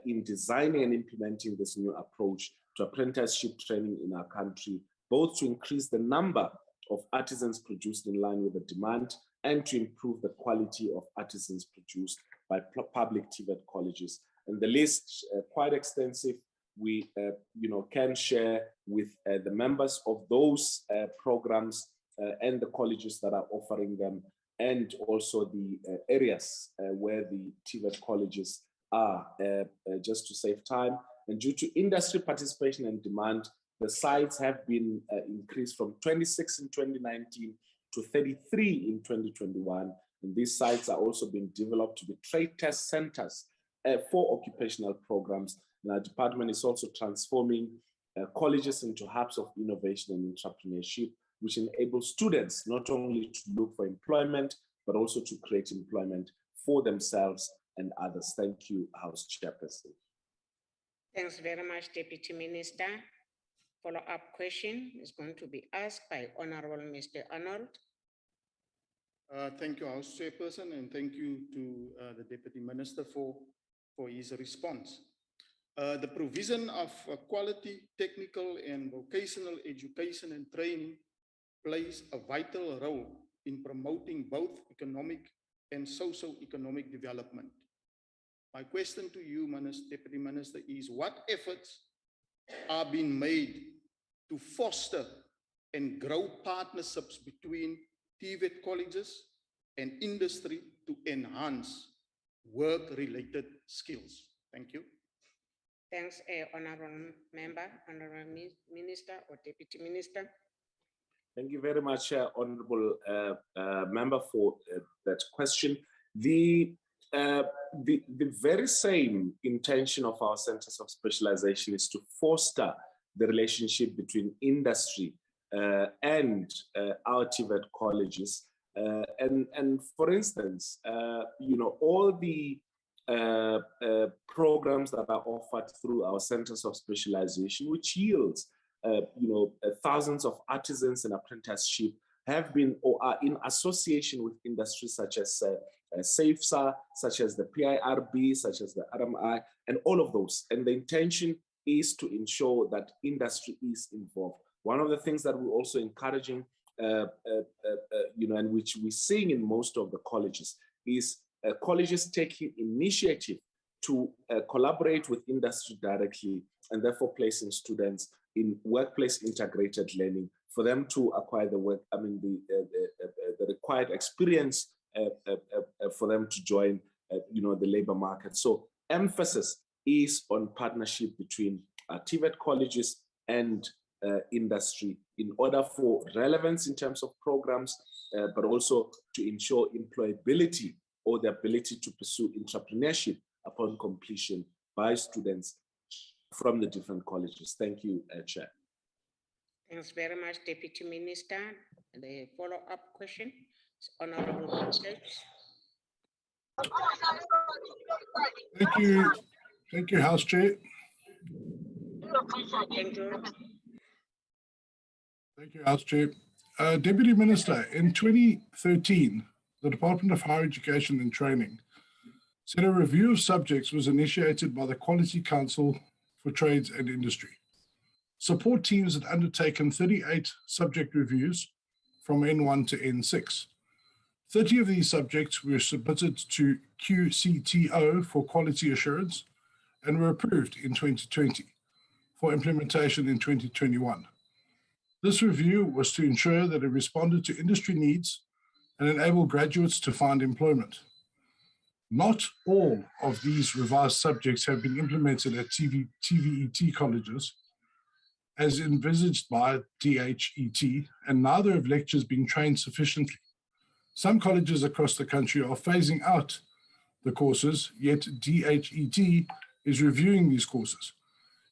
in designing and implementing this new approach to apprenticeship training in our country, both to increase the number of artisans produced in line with the demand and to improve the quality of artisans produced by public TVET colleges. And the list, quite extensive, we can share with the members of those programs and the colleges that are offering them, and also the areas where the TVET colleges are, just to save time. And due to industry participation and demand, the sites have been increased from 26 in 2019 to 33 in 2021. And these sites are also being developed to be trade test centers for occupational programs. And our department is also transforming colleges into hubs of innovation and entrepreneurship, which enables students not only to look for employment, but also to create employment for themselves and others. Thank you, House Chairperson. Thanks very much, Deputy Minister. Follow-up question is going to be asked by Honorable Mr. Arnold. Thank you, House Chairperson, and thank you to the Deputy Minister for his response. The provision of quality technical and vocational education and training plays a vital role in promoting both economic and socio-economic development. My question to you, Deputy Minister, is what efforts are being made to foster and grow partnerships between TVET colleges and industry to enhance work-related skills? Thank you. Thanks, Honorable Member, Honorable Minister or Deputy Minister. Thank you very much, Honorable Member, for that question. The very same intention of our Centers of Specialization is to foster the relationship between industry and our TVET colleges. And for instance, all the programs that are offered through our Centers of Specialization, which yields thousands of artisans and apprenticeship, have been or are in association with industries such as SAFSA, such as the PIRB, such as the RMI, and all of those. And the intention is to ensure that industry is involved. One of the things that we're also encouraging, and which we're seeing in most of the colleges, is colleges taking initiative to collaborate with industry directly, and therefore placing students in workplace integrated learning for them to acquire the required experience for them to join, the labor market. So emphasis is on partnership between TVET colleges and industry in order for relevance in terms of programs, but also to ensure employability or the ability to pursue entrepreneurship upon completion by students from the different colleges. Thank you, Chair. Thanks very much, Deputy Minister. The follow-up question is Honorable Minister. Thank you. Thank you, House Chair. Thank you. Thank you, House Chair. Deputy Minister, in 2013, the Department of Higher Education and Training said a review of subjects was initiated by the Quality Council for trades and industry. Support teams had undertaken 38 subject reviews from N1 to N6. 30 of these subjects were submitted to QCTO for quality assurance and were approved in 2020 for implementation in 2021. This review was to ensure that it responded to industry needs and enable graduates to find employment. Not all of these revised subjects have been implemented at TVET colleges as envisaged by DHET, and neither have lecturers been trained sufficiently. Some colleges across the country are phasing out the courses, yet DHET is reviewing these courses.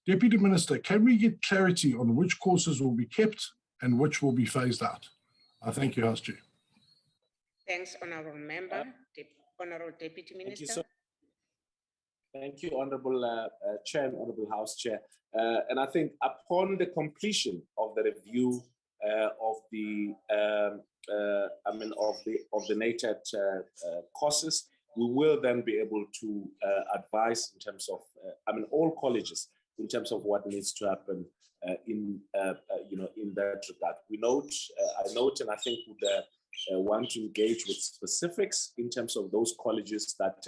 Deputy Minister, can we get clarity on which courses will be kept and which will be phased out? I thank you, House Chair. Thanks, Honourable Member. Honourable Deputy Minister. Thank you, Honourable Chair and Honourable House Chair. And I think upon the completion of the review of the NATED courses, we will then be able to advise in terms of all colleges in terms of what needs to happen in that regard. I note, and I think would want to engage with specifics in terms of those colleges that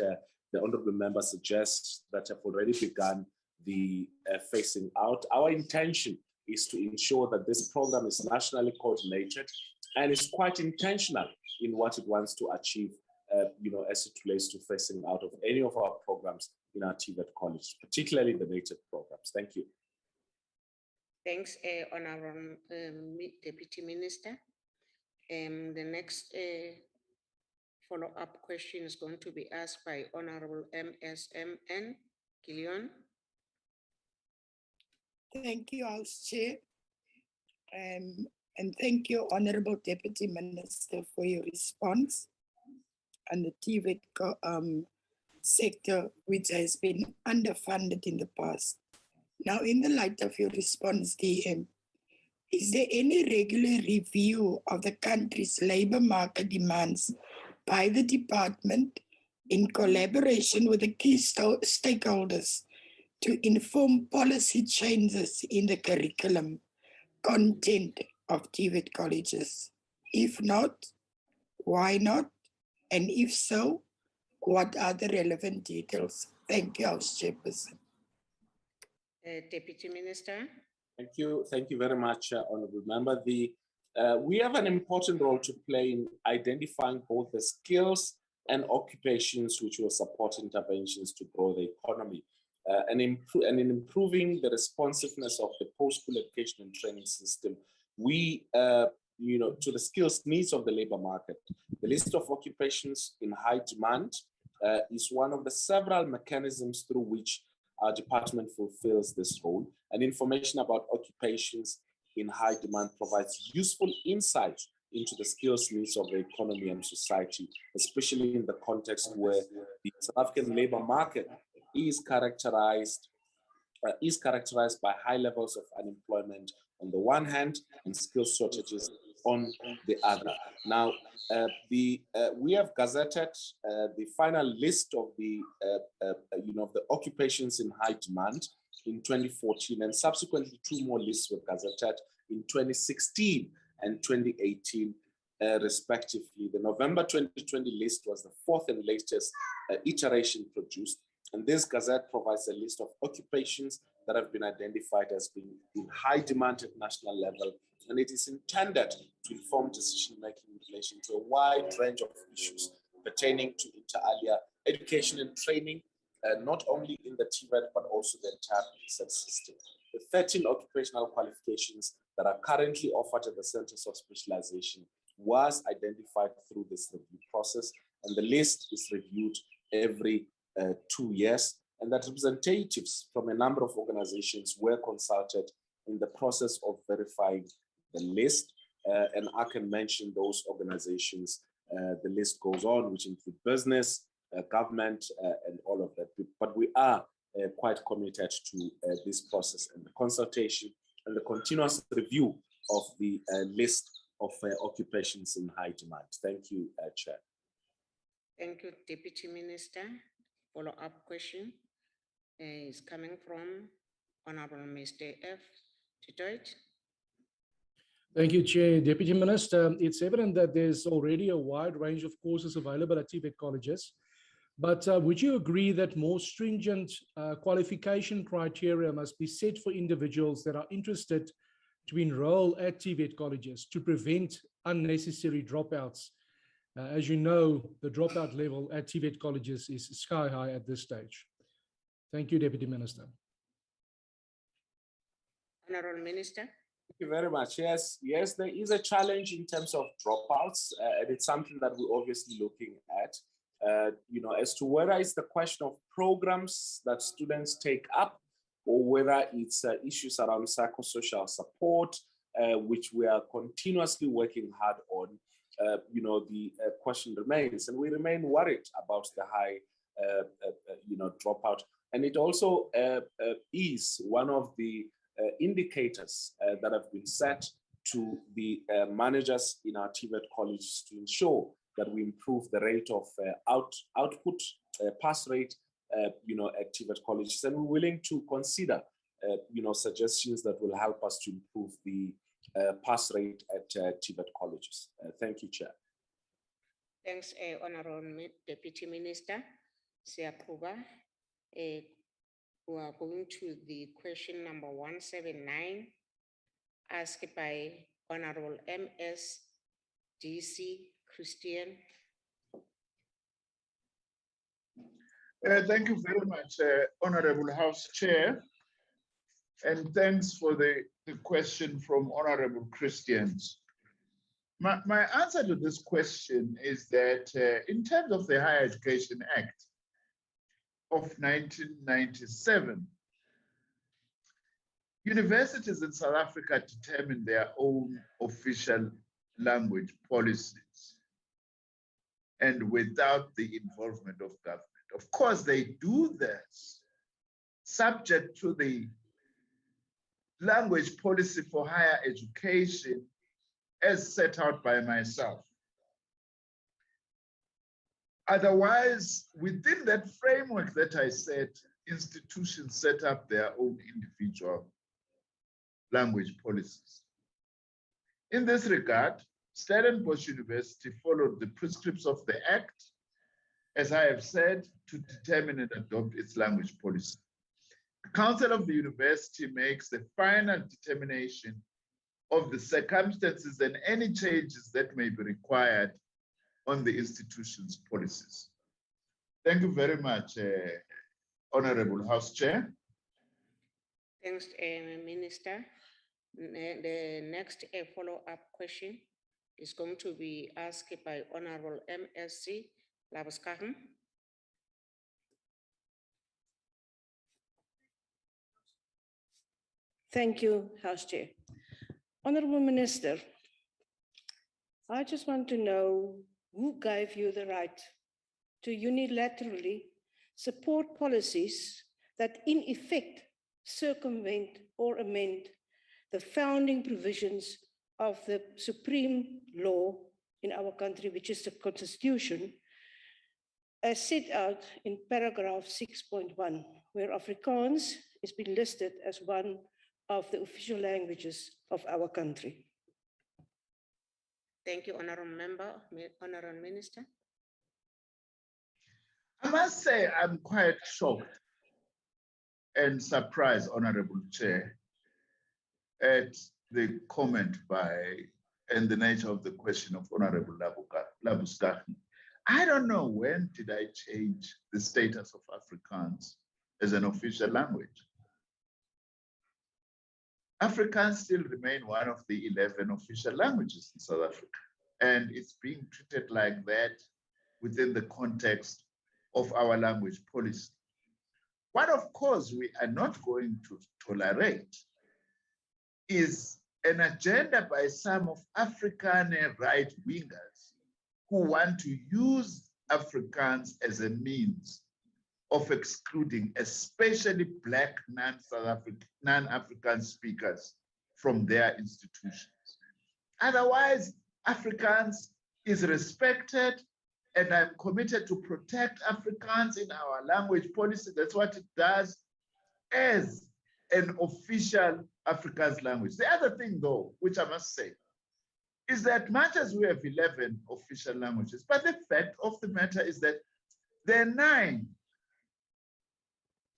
the Honourable Member suggests that have already begun the phasing out. Our intention is to ensure that this program is nationally coordinated and is quite intentional in what it wants to achieve, as it relates to phasing out of any of our programs in our TVET college, particularly the native programs. Thank you. Thanks, Honourable Deputy Minister. The next follow-up question is going to be asked by Honourable MSMN Gillion. Thank you, House Chair. And thank you, Honourable Deputy Minister, for your response on the TVET sector, which has been underfunded in the past. Now, in the light of your response, DM, is there any regular review of the country's labour market demands by the department in collaboration with the key stakeholders to inform policy changes in the curriculum content of TVET colleges? If not, why not? And if so, what are the relevant details? Thank you, House Chairperson. Deputy Minister. Thank you very much, Honourable Member. We have an important role to play in identifying both the skills and occupations which will support interventions to grow the economy and in improving the responsiveness of the post-school education and training system. We, to the skills needs of the labour market. The list of occupations in high demand is one of the several mechanisms through which our department fulfills this role, and information about occupations in high demand provides useful insight into the skills needs of the economy and society, especially in the context where the South African labour market is characterized by high levels of unemployment on the one hand and skill shortages on the other. Now, we have gazetted the final list of the the occupations in high demand in 2014, and subsequently 2 more lists were gazetted in 2016 and 2018, respectively. The November 2020 list was the 4th and latest iteration produced, and this gazette provides a list of occupations that have been identified as being in high demand at national level, and it is intended to inform decision-making in relation to a wide range of issues pertaining to inter alia education and training, not only in the TVET, but also the entire PSET system. The 13 occupational qualifications that are currently offered at the Centers of Specialization was identified through this review process, and the list is reviewed every 2 years, and that representatives from a number of organizations were consulted in the process of verifying the list, and I can mention those organizations. The list goes on, which include business, government, and all of that. But we are quite committed to this process and the consultation and the continuous review of the list of occupations in high demand. Thank you, Chair. Thank you, Deputy Minister. Follow-up question is coming from Honorable Mr. F. Titoit. Thank you, Chair. Deputy Minister, it's evident that there's already a wide range of courses available at TVET colleges, but would you agree that more stringent qualification criteria must be set for individuals that are interested to enroll at TVET colleges to prevent unnecessary dropouts? As you know, the dropout level at TVET colleges is sky high at this stage. Thank you, Deputy Minister. Honorable Minister. Thank you very much. Yes, there is a challenge in terms of dropouts, and it's something that we're obviously looking at. As to whether it's the question of programs that students take up, or whether it's issues around psychosocial support, which we are continuously working hard on. The question remains, and we remain worried about the high, dropout. And it also is one of the indicators that have been set to the managers in our TVET colleges to ensure that we improve the rate of output, pass rate, at TVET colleges. And we're willing to consider, suggestions that will help us to improve the pass rate at TVET colleges. Thank you, Chair. Thanks, Honorable Deputy Minister. Siyakuba. We are going to the question number 179, asked by Honorable M.S. D.C. Christian. Thank you very much, Honorable House Chair. And thanks for the question from Honorable Christians. My answer to this question is that in terms of the Higher Education Act of 1997, universities in South Africa determine their own official language policies and without the involvement of government. Of course, they do this subject to the language policy for higher education as set out by myself. Otherwise, within that framework that I said, institutions set up their own individual language policies. In this regard, Stellenbosch University followed the prescriptions of the Act, as I have said, to determine and adopt its language policy. The Council of the University makes the final determination of the circumstances and any changes that may be required on the institution's policies. Thank you very much, Honorable House Chair. Thanks, Minister. The next follow-up question is going to be asked by Honorable MSc Labuskaghn. Thank you, House Chair. Honorable Minister, I just want to know who gave you the right to unilaterally support policies that in effect circumvent or amend the founding provisions of the supreme law in our country, which is the Constitution, as set out in paragraph 6.1, where Afrikaans has been listed as one of the official languages of our country. Thank you, Honorable Member, Honorable Minister. I must say I'm quite shocked and surprised, Honorable Chair, at the comment by and the nature of the question of Honorable Labuskaghn. I don't know when did I change the status of Afrikaans as an official language. Afrikaans still remain one of the 11 official languages in South Africa, and it's being treated like that within the context of our language policy. What, of course, we are not going to tolerate is an agenda by some of African right-wingers who want to use Afrikaans as a means of excluding especially Black non-African speakers from their institutions. Otherwise, Afrikaans is respected, and I'm committed to protect Afrikaans in our language policy. That's what it does, as an official Afrikaans language. The other thing, though, which I must say, is that much as we have 11 official languages, but the fact of the matter is that there are 9,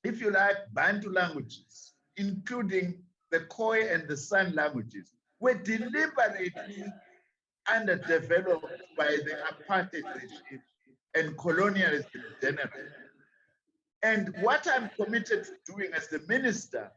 if you like, Bantu languages, including the Khoi and the San languages, were deliberately underdeveloped by the apartheid regime and colonialism in general. And what I'm committed to doing as the minister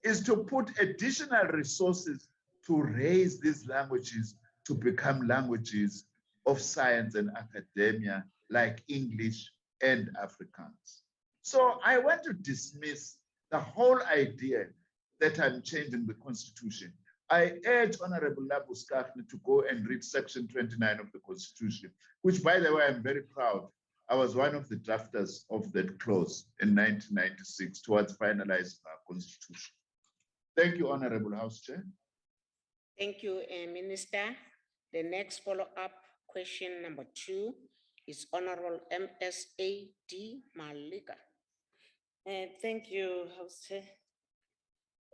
is to put additional resources to raise these languages to become languages of science and academia like English and Afrikaans. So I want to dismiss the whole idea that I'm changing the constitution. I urge Honorable Labu Skafni to go and read section 29 of the constitution, which, by the way, I'm very proud. I was one of the drafters of that clause in 1996 towards finalizing our constitution. Thank you, Honorable House Chair. Thank you, Minister. The next follow-up question number 2 is Honorable MSAD Malika. Thank you, House Chair.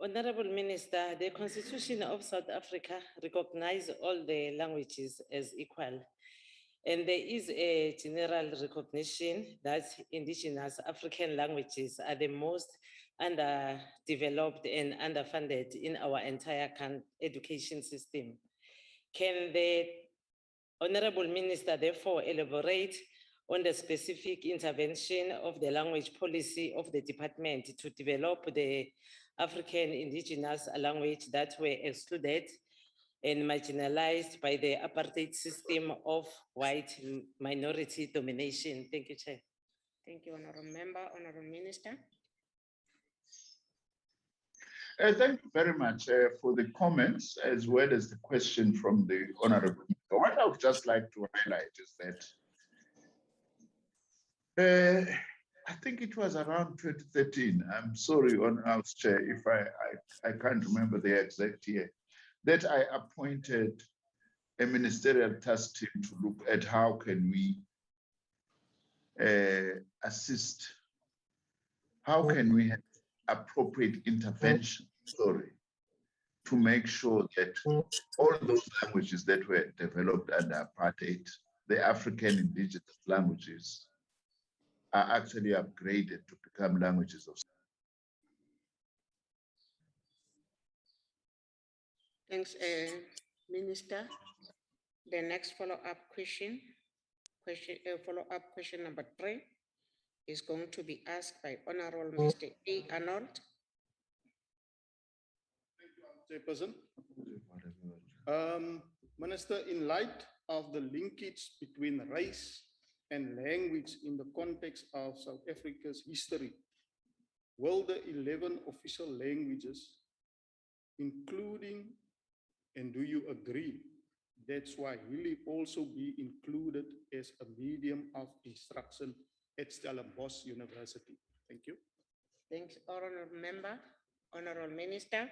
Honorable Minister, the Constitution of South Africa recognizes all the languages as equal. And there is a general recognition that indigenous African languages are the most underdeveloped and underfunded in our entire education system. Can the Honorable Minister therefore elaborate on the specific intervention of the language policy of the department to develop the African indigenous language that were excluded and marginalized by the apartheid system of white minority domination? Thank you, Chair. Thank you, Honorable Member. Honorable Minister. Thank you very much for the comments as well as the question from the Honorable. What I would just like to highlight is that I think it was around 2013. I'm sorry, on House Chair, if I can't remember the exact year, that I appointed a ministerial task team to look at how can we assist, how can we have appropriate intervention, to make sure that all those languages that were developed under apartheid, the African indigenous languages, are actually upgraded to become languages of. Thanks, Minister. The next follow-up question number 3 is going to be asked by Honorable Mr. A. Arnold. Chairperson. Minister, in light of the linkage between race and language in the context of South Africa's history, will the 11 official languages, including, and do you agree, that Swahili also be included as a medium of instruction at Stellenbosch University? Thank you. Thanks, Honorable Member. Honorable Minister.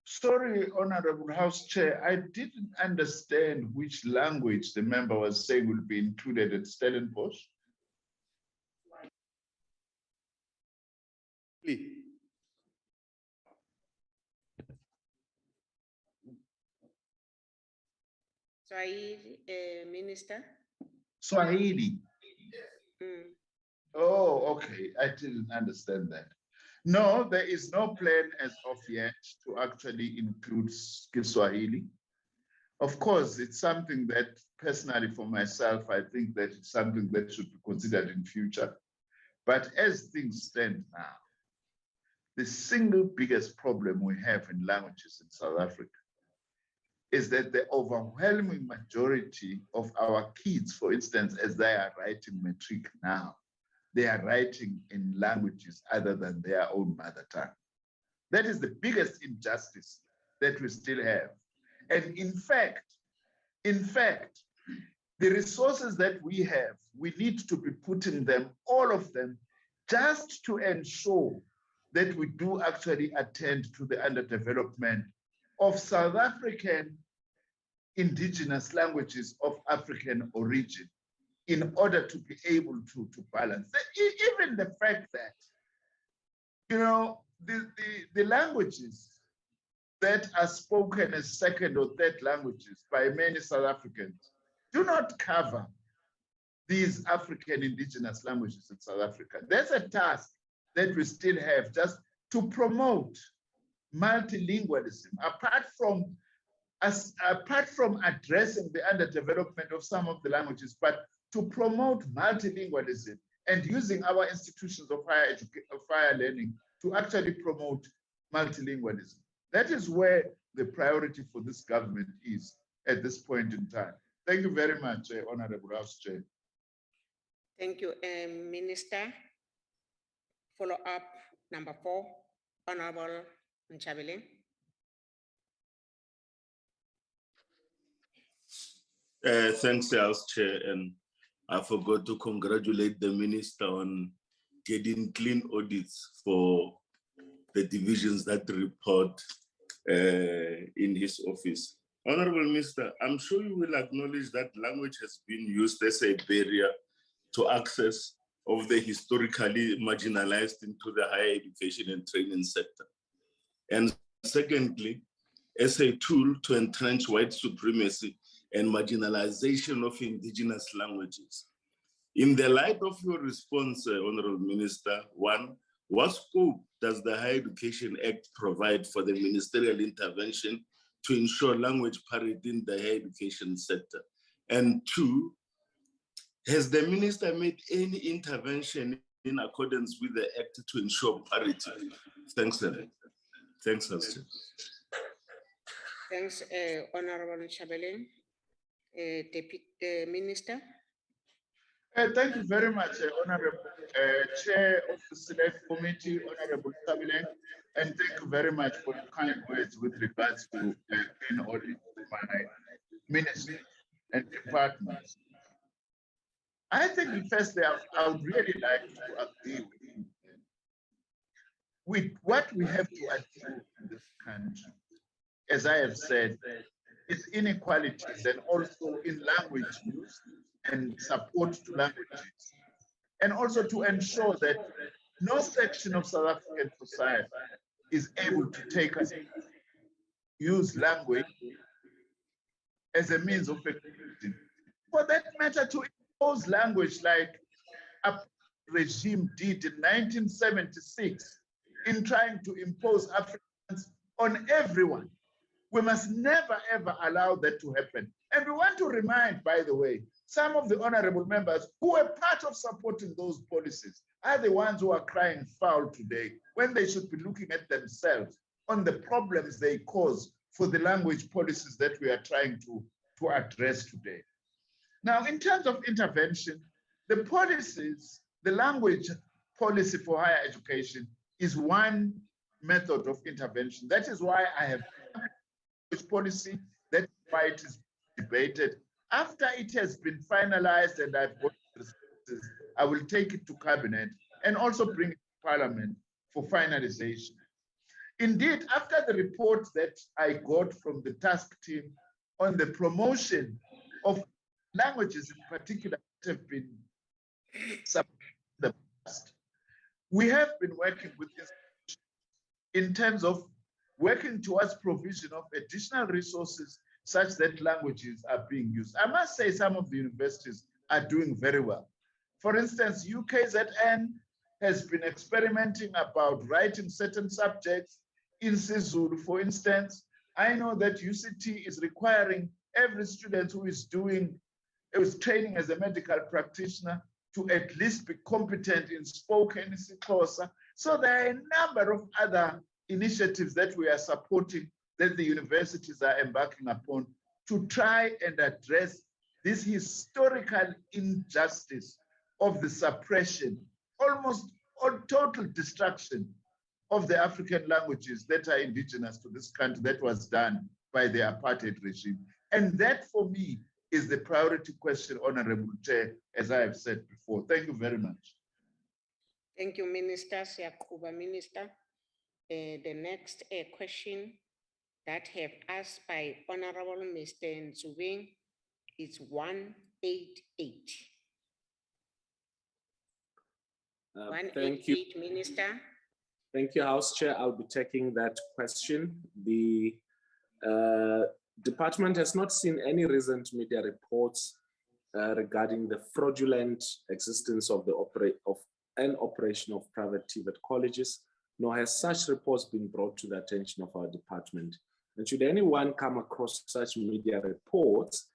Sorry, Honorable House Chair, I didn't understand which language the member was saying will be included at Stellenbosch. Swahili, Minister. Swahili. Oh, okay. I didn't understand that. No, there is no plan as of yet to actually include Kiswahili. Of course, it's something that personally for myself, I think that it's something that should be considered in future. But as things stand now, the single biggest problem we have in languages in South Africa is that the overwhelming majority of our kids, for instance, as they are writing matric now, they are writing in languages other than their own mother tongue. That is the biggest injustice that we still have. And in fact, the resources that we have, we need to be putting them, all of them, just to ensure that we do actually attend to the underdevelopment of South African indigenous languages of African origin, in order to be able to balance. Even the fact that, the languages that are spoken as second or third languages by many South Africans do not cover these African indigenous languages in South Africa. There's a task that we still have just to promote multilingualism, apart from addressing the underdevelopment of some of the languages, but to promote multilingualism and using our institutions of higher learning to actually promote multilingualism. That is where the priority for this government is at this point in time. Thank you very much, Honorable House Chair. Thank you, Minister. Follow up number 4, Honorable Nchabele. Thanks, House Chair, and I forgot to congratulate the Minister on getting clean audits for the divisions that report in his office. Honorable Minister, I'm sure you will acknowledge that language has been used as a barrier to access of the historically marginalized into the higher education and training sector. And secondly, as a tool to entrench white supremacy and marginalization of indigenous languages. In the light of your response, Honorable Minister, 1, what scope does the Higher Education Act provide for the ministerial intervention to ensure language parity in the higher education sector? And 2, has the minister made any intervention in accordance with the act to ensure parity? Thanks, sir. Thanks, House. Thanks, Honorable Chabelin. Deputy Minister. Thank you very much, Honorable Chair of the Select Committee, Honorable Chabelin, and thank you very much for the kind words with regards to in audit my ministry and departments. I think, firstly, I would really like to agree with what we have to achieve in this country. As I have said, is inequalities and also in language use and support to languages, and also to ensure that no section of South African society is able to take us use language as a means of exclusion. For that matter, to impose language like a regime did in 1976 in trying to impose Africans on everyone. We must never, ever allow that to happen. And we want to remind, by the way, some of the honorable members who were part of supporting those policies are the ones who are crying foul today when they should be looking at themselves on the problems they cause for the language policies that we are trying to address today. Now, in terms of intervention, the policies, the language policy for higher education is one method of intervention. That is why I have policy, that's why it is debated. After it has been finalized and I've got resources, I will take it to cabinet and also bring it to parliament for finalization. Indeed, after the report that I got from the task team on the promotion of languages in particular that have been in the past, we have been working with this in terms of working towards provision of additional resources such that languages are being used. I must say some of the universities are doing very well. For instance, UKZN has been experimenting about writing certain subjects in isiZulu, for instance. I know that UCT is requiring every student who is training as a medical practitioner to at least be competent in spoken isiXhosa. So there are a number of other initiatives that we are supporting that the universities are embarking upon to try and address this historical injustice of the suppression, almost or total destruction of the African languages that are indigenous to this country that was done by the apartheid regime. And that for me is the priority question, Honorable Chair, as I have said before. Thank you very much. Thank you, Minister Siyakuba, Minister. The next question that have asked by Honorable Mr. Nzubeng is 188. Thank you. 188, Minister. Thank you, House Chair. I'll be taking that question. The department has not seen any recent media reports regarding the fraudulent existence of an operation of private TVET colleges, nor has such reports been brought to the attention of our department. And should anyone come across such media reports,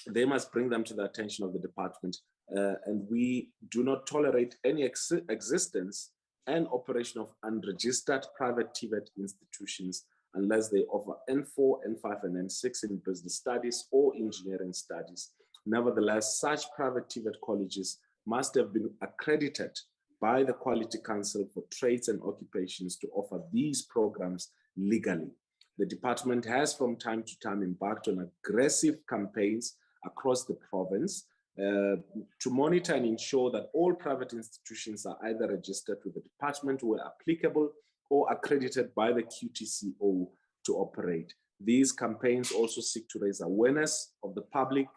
they must bring them to the attention of the department. And we do not tolerate any existence and operation of unregistered private TVET institutions unless they offer N4, N5, and N6 in business studies or engineering studies. Nevertheless, such private TVET colleges must have been accredited by the Quality Council for Trades and Occupations to offer these programs legally. The department has from time to time embarked on aggressive campaigns across the province to monitor and ensure that all private institutions are either registered with the department where applicable or accredited by the QTCO to operate. These campaigns also seek to raise awareness of the public,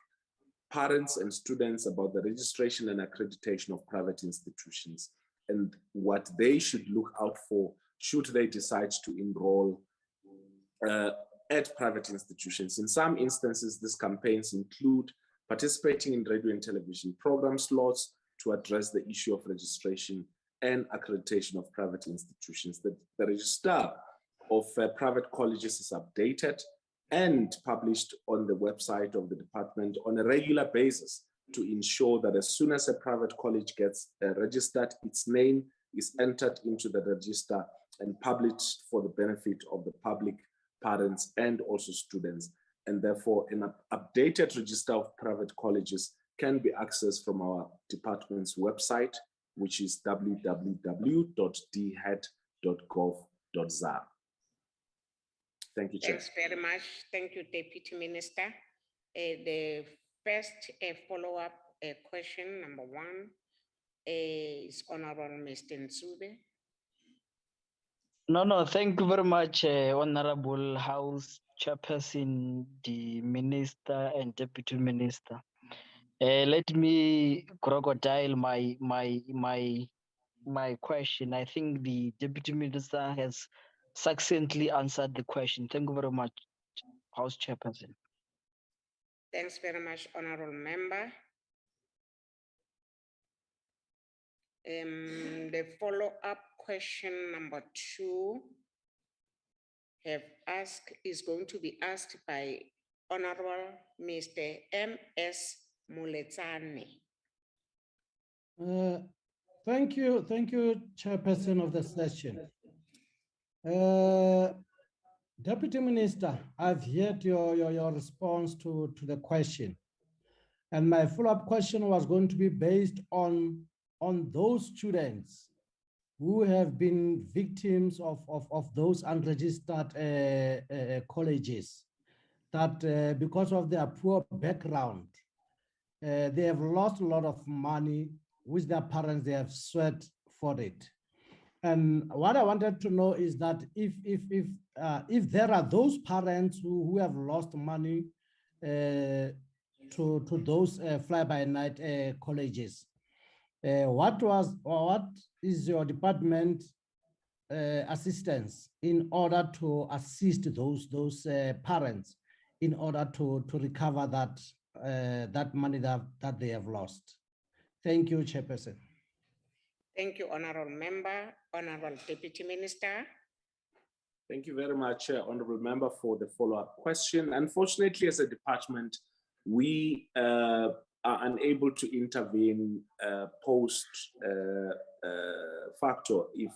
parents and students about the registration and accreditation of private institutions and what they should look out for should they decide to enroll at private institutions. In some instances, these campaigns include participating in radio and television program slots to address the issue of registration and accreditation of private institutions. The register of private colleges is updated and published on the website of the department on a regular basis to ensure that as soon as a private college gets registered, its name is entered into the register and published for the benefit of the public, parents, and also students. And therefore, an updated register of private colleges can be accessed from our department's website, which is www.dhet.gov.za. Thank you, Chair. Thanks very much. Thank you, Deputy Minister. The first follow-up question, number one, is Honorable Mr. Nsube. No, thank you very much, Honorable House Chairperson, the Minister and Deputy Minister. Let me crocodile my question. I think the Deputy Minister has succinctly answered the question. Thank you very much, House Chairperson. Thanks very much, Honorable Member. The follow-up question number two is going to be asked by Honorable Mr. M.S. Muletsane. Thank you, Chairperson of the session. Deputy Minister, I've heard your response to the question. And my follow-up question was going to be based on those students who have been victims of those unregistered colleges, that because of their poor background, they have lost a lot of money with their parents, they have sweat for it. And what I wanted to know is that if there are those parents who have lost money to those fly-by-night colleges, what is your department assistance in order to assist those parents in order to recover that money that they have lost? Thank you, Chairperson. Thank you, Honorable Member. Honorable Deputy Minister. Thank you very much, Honorable Member, for the follow-up question. Unfortunately, as a department, we are unable to intervene post facto if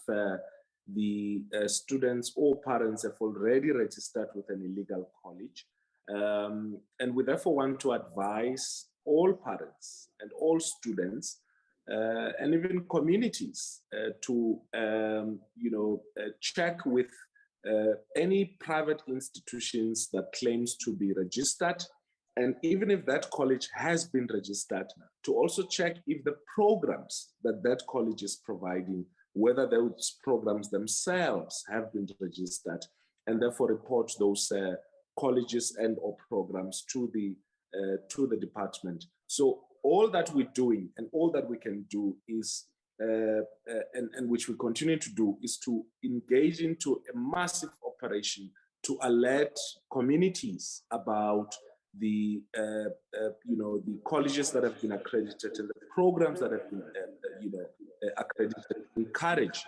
the students or parents have already registered with an illegal college. And we therefore want to advise all parents and all students and even communities to check with any private institutions that claims to be registered, and even if that college has been registered, to also check if the programs that college is providing, whether those programs themselves have been registered, and therefore report those colleges and or programs to the department. So all that we're doing and all that we can do is and which we continue to do, is to engage into a massive operation to alert communities about the the colleges that have been accredited and the programs that have been accredited. Encourage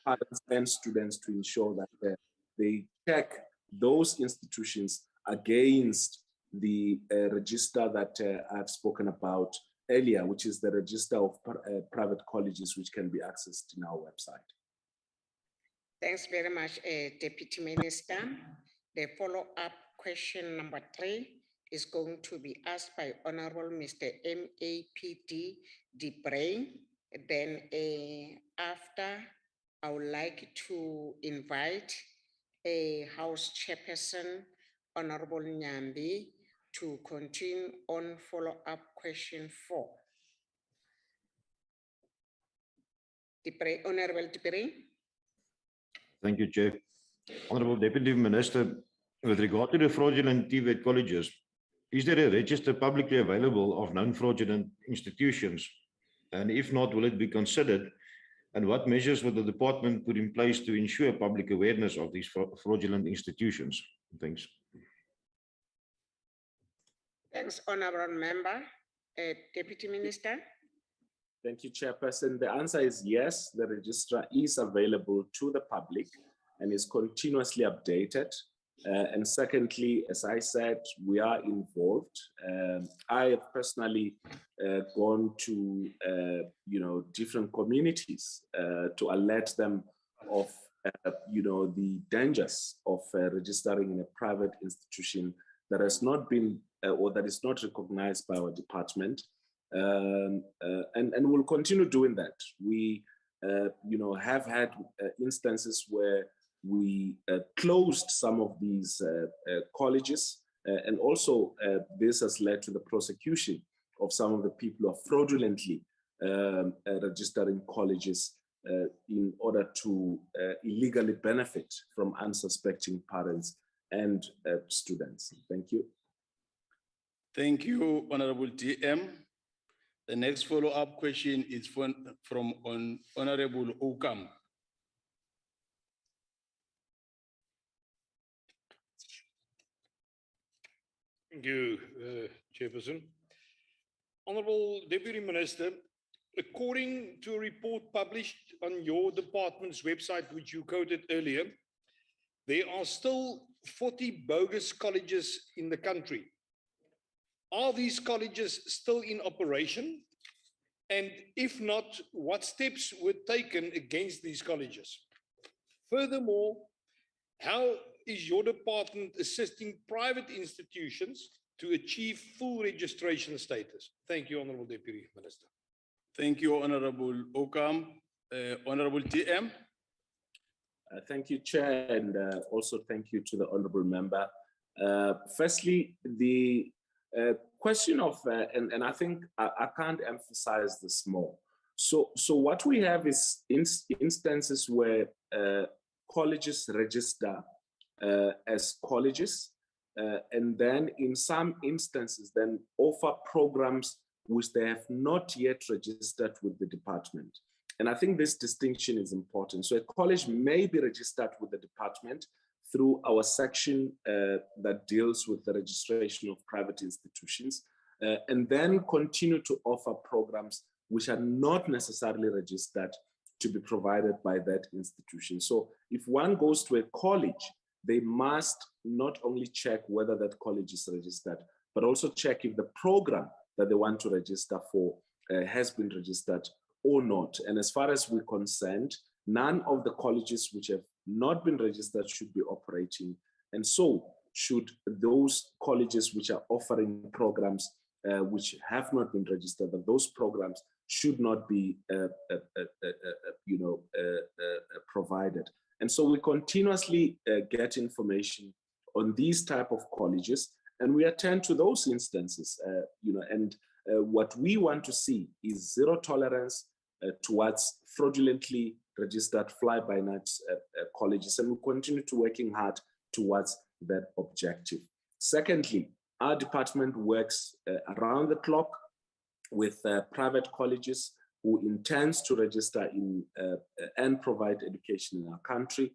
parents and students to ensure that they check those institutions against the register that I've spoken about earlier, which is the register of private colleges, which can be accessed in our website. Thanks very much, Deputy Minister. The follow-up question number 3 is going to be asked by Honorable Mr. MAPD Debrain. Then after, I would like to invite a House Chairperson, Honorable Nyambi, to continue on follow-up question 4. Honorable Debrain. Thank you, Chair. Honorable Deputy Minister, with regard to the fraudulent TVET colleges, is there a register publicly available of known fraudulent institutions? And if not, will it be considered? And what measures will the department put in place to ensure public awareness of these fraudulent institutions? Thanks. Thanks, Honorable Member. Deputy Minister. Thank you, Chairperson. The answer is yes, the register is available to the public and is continuously updated. And secondly, as I said, we are involved. I have personally gone to different communities to alert them of the dangers of registering in a private institution that has not been or that is not recognized by our department. And we'll continue doing that. We have had instances where we closed some of these colleges, and also this has led to the prosecution of some of the people who are fraudulently registering colleges in order to illegally benefit from unsuspecting parents and students. Thank you. Thank you, Honorable DM. The next follow-up question is from Honorable Okam. Thank you, Chairperson. Honorable Deputy Minister, according to a report published on your department's website, which you quoted earlier, there are still 40 bogus colleges in the country. Are these colleges still in operation? And if not, what steps were taken against these colleges? Furthermore, how is your department assisting private institutions to achieve full registration status? Thank you, Honorable Deputy Minister. Thank you, Honorable Okam. Honorable TM. Thank you, Chair, and also thank you to the Honorable Member. Firstly, the question of, and I think I can't emphasize this more. So what we have is instances where colleges register as colleges, and then in some instances then offer programs which they have not yet registered with the department. And I think this distinction is important. So a college may be registered with the department through our section that deals with the registration of private institutions, and then continue to offer programs which are not necessarily registered to be provided by that institution. So if one goes to a college, they must not only check whether that college is registered, but also check if the program that they want to register for has been registered or not. And as far as we're concerned, none of the colleges which have not been registered should be operating. And so should those colleges which are offering programs which have not been registered, that those programs should not be provided. And so we continuously get information on these type of colleges, and we attend to those instances, what we want to see is zero tolerance towards fraudulently registered fly-by-night colleges, and we continue to working hard towards that objective. Secondly, our department works around the clock with private colleges who intends to register in and provide education in our country,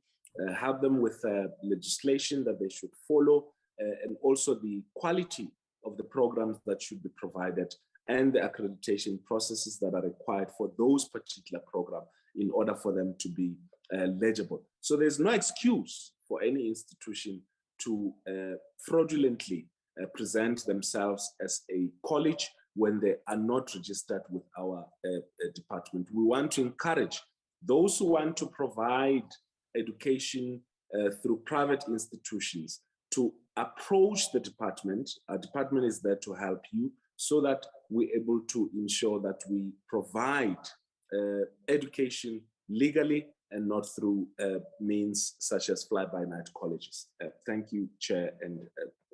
help them with legislation that they should follow, and also the quality of the programs that should be provided and the accreditation processes that are required for those particular programs in order for them to be legible. So there's no excuse for any institution to fraudulently present themselves as a college when they are not registered with our department. We want to encourage those who want to provide education through private institutions to approach the department. Our department is there to help you so that we're able to ensure that we provide education legally and not through means such as fly-by-night colleges. Thank you, Chair and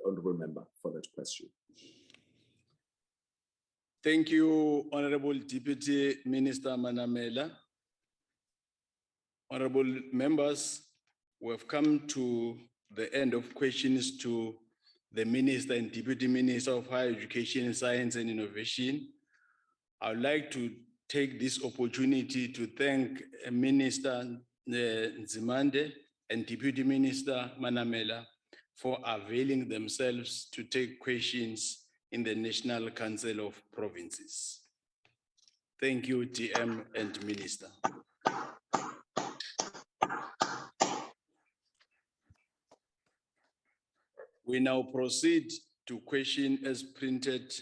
Honourable Member, for that question. Thank you, Honorable Deputy Minister Manamela. Honorable members, we have come to the end of questions to the Minister and Deputy Minister of Higher Education, Science and Innovation. I would like to take this opportunity to thank Minister Nzimande and Deputy Minister Manamela for availing themselves to take questions in the National Council of Provinces. Thank you, TM and Minister. We now proceed to question as printed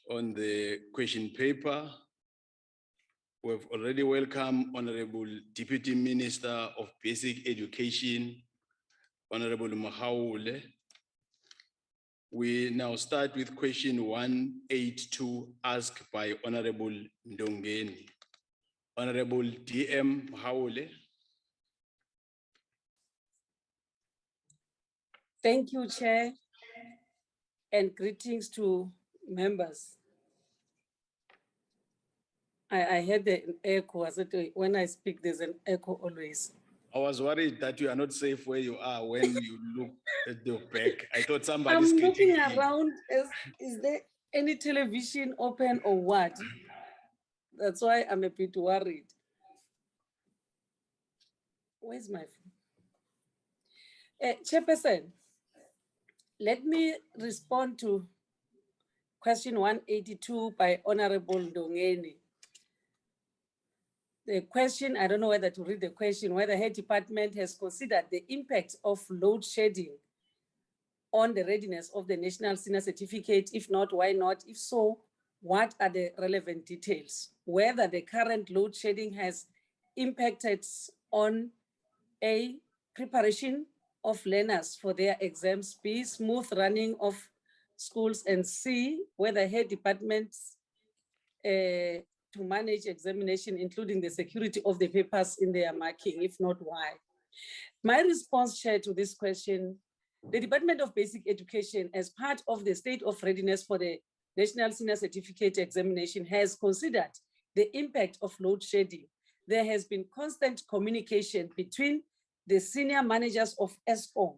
on the question paper. We've already welcomed Honorable Deputy Minister of Basic Education, Honorable Mahaule. We now start with question 182 asked by Honorable Ndongeni. Honorable DM Mahaule. Thank you, Chair, and greetings to members. I heard the echo. I said, when I speak, there's an echo always. I was worried that you are not safe where you are when you look at the back. I thought somebody's I'm looking getting in. around. Is there any television open or what? That's why I'm a bit worried. Where's my phone? Chairperson, let me respond to question 182 by Honorable Ndongeni. The question, I don't know whether to read the question, whether her department has considered the impact of load shedding on the readiness of the National Senior Certificate. If not, why not? If so, what are the relevant details? Whether the current load shedding has impacted on A, preparation of learners for their exams, B, smooth running of schools, and C, whether her departments to manage examination, including the security of the papers in their marking, if not, why? My response, Chair, to this question, the Department of Basic Education, as part of the state of readiness for the National Senior Certificate Examination, has considered the impact of load shedding. There has been constant communication between the senior managers of ESCOM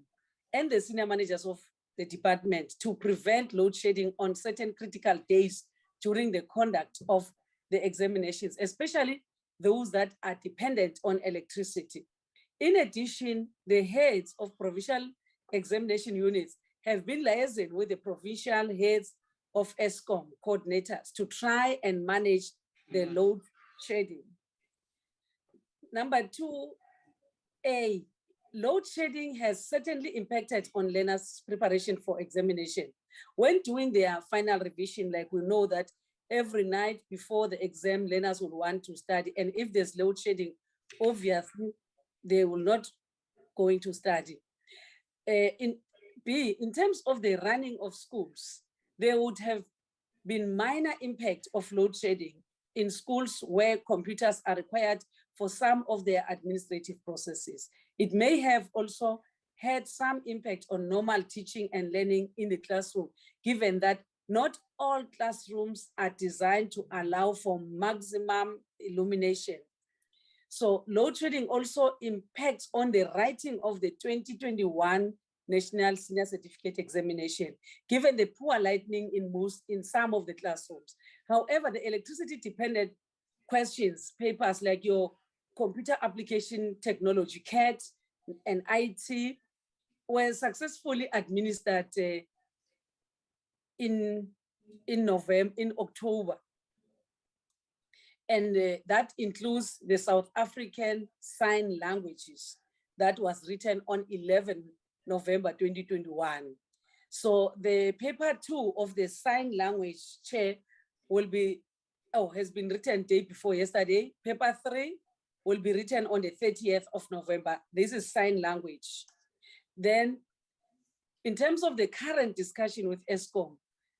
and the senior managers of the department to prevent load shedding on certain critical days during the conduct of the examinations, especially those that are dependent on electricity. In addition, the heads of provincial examination units have been liaising with the provincial heads of ESCOM coordinators to try and manage the load shedding. Number 2A, load shedding has certainly impacted on learners' preparation for examination. When doing their final revision, like we know that every night before the exam, learners will want to study. And if there's load shedding, obviously, they will not going to study. In terms of the running of schools, there would have been minor impact of load shedding in schools where computers are required for some of their administrative processes. It may have also had some impact on normal teaching and learning in the classroom, given that not all classrooms are designed to allow for maximum illumination. So load shedding also impacts on the writing of the 2021 national senior certificate examination, given the poor lighting in some of the classrooms. However, the electricity dependent questions, papers like your computer application technology, CAT and IT, were successfully administered in October. And that includes the South African sign languages that was written on 11 November 2021. So the paper 2 of the sign language, Chair, has been written day before yesterday. Paper 3 will be written on the 30th of November. This is sign language. Then, in terms of the current discussion with ESCOM,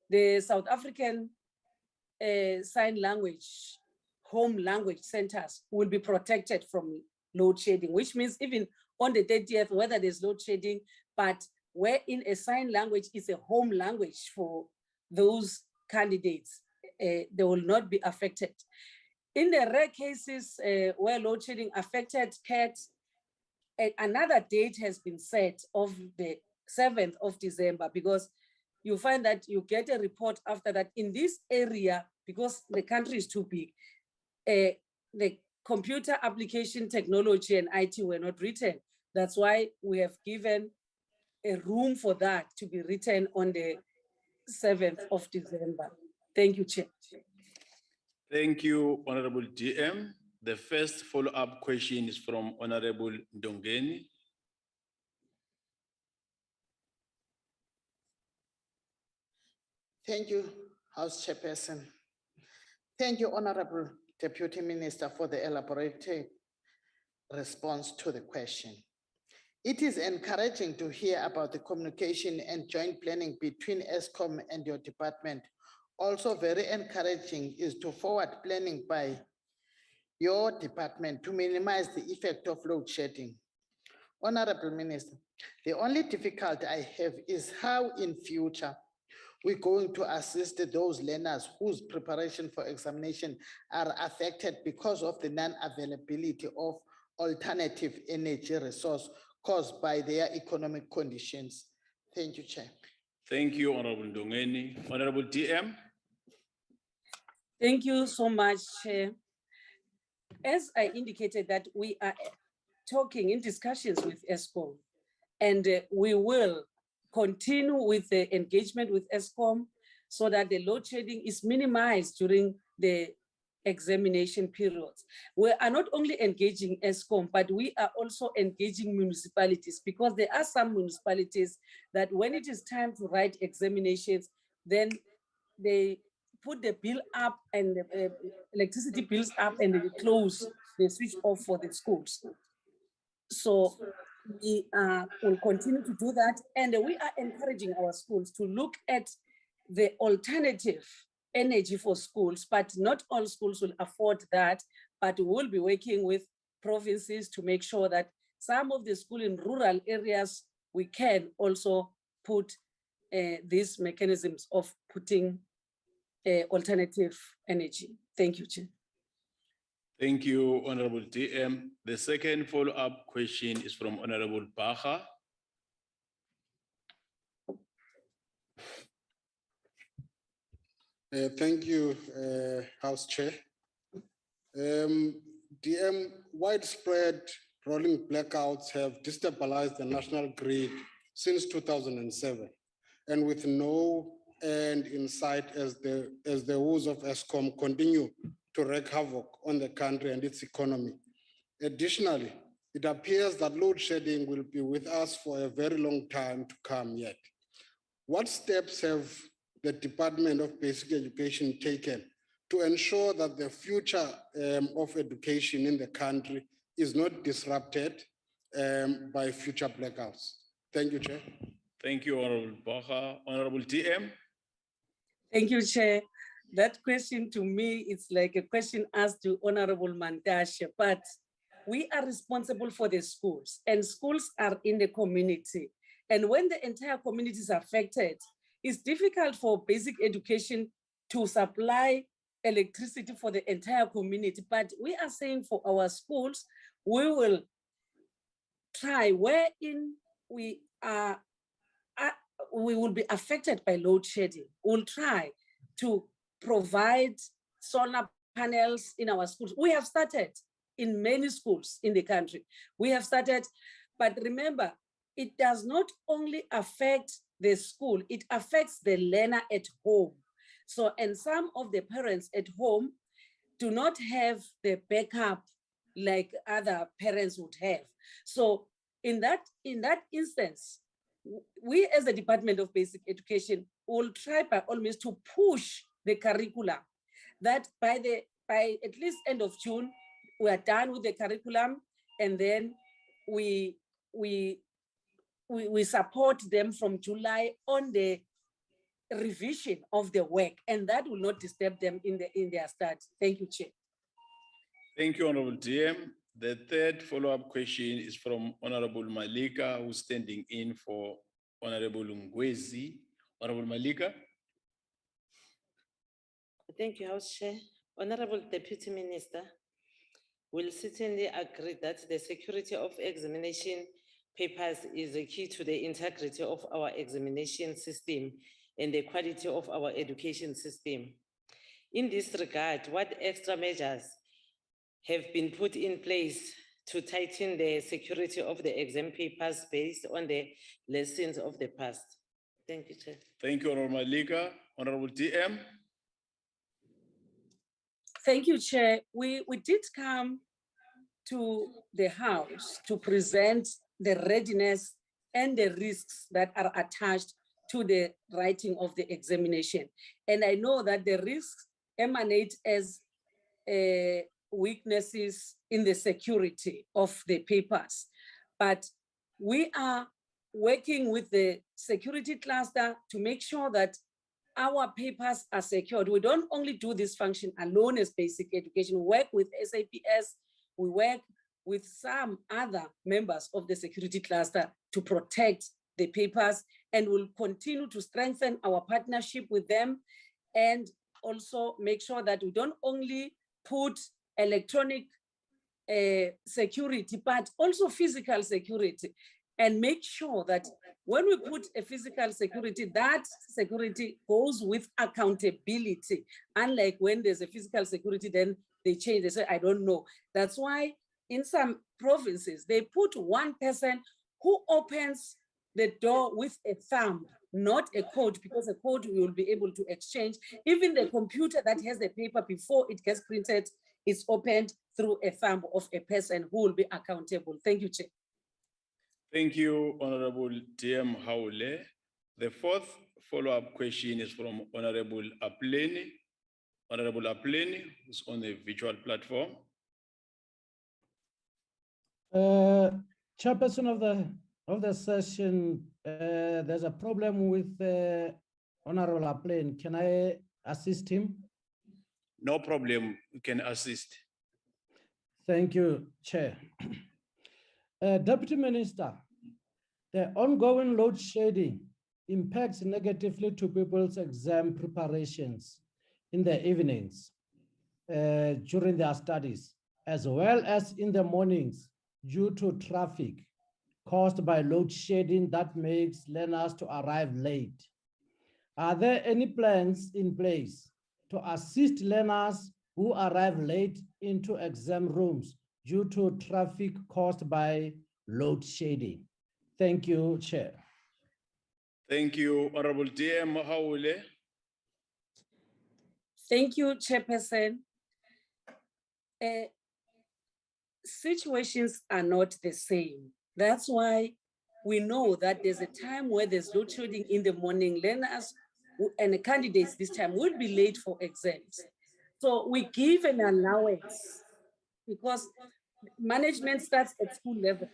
the South African sign language, home language centers will be protected from load shedding, which means even on the 30th, whether there's load shedding, but wherein a sign language is a home language for those candidates, they will not be affected. In the rare cases where load shedding affected CAT, another date has been set of the 7th of December, because you find that you get a report after that in this area, because the country is too big, the computer application technology and IT were not written. That's why we have given a room for that to be written on the 7th of December. Thank you, Chair. Thank you, Honorable DM. The first follow-up question is from Honorable Ndongeni. Thank you, House Chairperson. Thank you, Honorable Deputy Minister, for the elaborated response to the question. It is encouraging to hear about the communication and joint planning between ESCOM and your department. Also very encouraging is to forward planning by your department to minimize the effect of load shedding. Honorable Minister, the only difficulty I have is how in future we're going to assist those learners whose preparation for examination are affected because of the non-availability of alternative energy resource caused by their economic conditions. Thank you, Chair. Thank you, Honorable Ndongeni. Honorable DM. Thank you so much, Chair. As I indicated that we are talking in discussions with ESCOM, and we will continue with the engagement with ESCOM so that the load shedding is minimized during the examination periods. We are not only engaging ESCOM, but we are also engaging municipalities, because there are some municipalities that when it is time to write examinations, then they put the bill up and the electricity bills up and they close, they switch off for the schools. So we will continue to do that. And we are encouraging our schools to look at the alternative energy for schools, but not all schools will afford that, but we will be working with provinces to make sure that some of the schools in rural areas, we can also put these mechanisms of putting alternative energy. Thank you, Chair. Thank you, Honorable DM. The second follow-up question is from Honorable Baha. Thank you, House Chair. DM, widespread rolling blackouts have destabilized the national grid since 2007, and with no end in sight as the woes of ESCOM continue to wreak havoc on the country and its economy. Additionally, it appears that load shedding will be with us for a very long time to come yet. What steps have the Department of Basic Education taken to ensure that the future of education in the country is not disrupted by future blackouts? Thank you, Chair. Thank you, Honorable Baha. Honorable DM. Thank you, Chair. That question to me, it's like a question asked to Honorable Mantashe, but we are responsible for the schools, and schools are in the community. And when the entire community is affected, it's difficult for basic education to supply electricity for the entire community. But we are saying for our schools, we will try wherein we are we will be affected by load shedding. We'll try to provide solar panels in our schools. We have started in many schools in the country. We have started, but remember, it does not only affect the school, it affects the learner at home. So, and some of the parents at home do not have the backup like other parents would have. So in that instance, we as the Department of Basic Education will try by all means to push the curriculum that by at least end of June, we are done with the curriculum, and then we support them from July on the revision of the work, and that will not disturb them in their study. Thank you, Chair. Thank you, Honorable DM. The third follow-up question is from Honorable Malika, who's standing in for Honorable Ngwezi. Honorable Malika. Thank you, House Chair. Honorable Deputy Minister, will certainly agree that the security of examination papers is the key to the integrity of our examination system and the quality of our education system. In this regard, what extra measures have been put in place to tighten the security of the exam papers based on the lessons of the past? Thank you, Chair. Thank you, Honorable Malika. Honorable DM. Thank you, Chair. We did come to the House to present the readiness and the risks that are attached to the writing of the examination. And I know that the risks emanate as weaknesses in the security of the papers. But we are working with the security cluster to make sure that our papers are secured. We don't only do this function alone as basic education. We work with SAPS, we work with some other members of the security cluster to protect the papers, and we'll continue to strengthen our partnership with them and also make sure that we don't only put electronic security, but also physical security, and make sure that when we put a physical security, that security goes with accountability. Unlike when there's a physical security, then they change, they say, I don't know. That's why in some provinces, they put one person who opens the door with a thumb, not a code, because a code we will be able to exchange. Even the computer that has the paper before it gets printed is opened through a thumb of a person who will be accountable. Thank you, Chair. Thank you, Honorable DM Haule. The fourth follow-up question is from Honorable Apleni. Honorable Apleni, who's on the virtual platform. Chairperson of the session, there's a problem with Honorable Apleni. Can I assist him? No problem, you can assist. Thank you, Chair. Deputy Minister, the ongoing load shedding impacts negatively to people's exam preparations in the evenings during their studies, as well as in the mornings due to traffic caused by load shedding that makes learners to arrive late. Are there any plans in place to assist learners who arrive late into exam rooms due to traffic caused by load shedding? Thank you, Chair. Thank you, Honorable DM Haule. Thank you, Chairperson. Situations are not the same. That's why we know that there's a time where there's load shedding in the morning. Learners and the candidates this time will be late for exams. So we give an allowance because management starts at school level.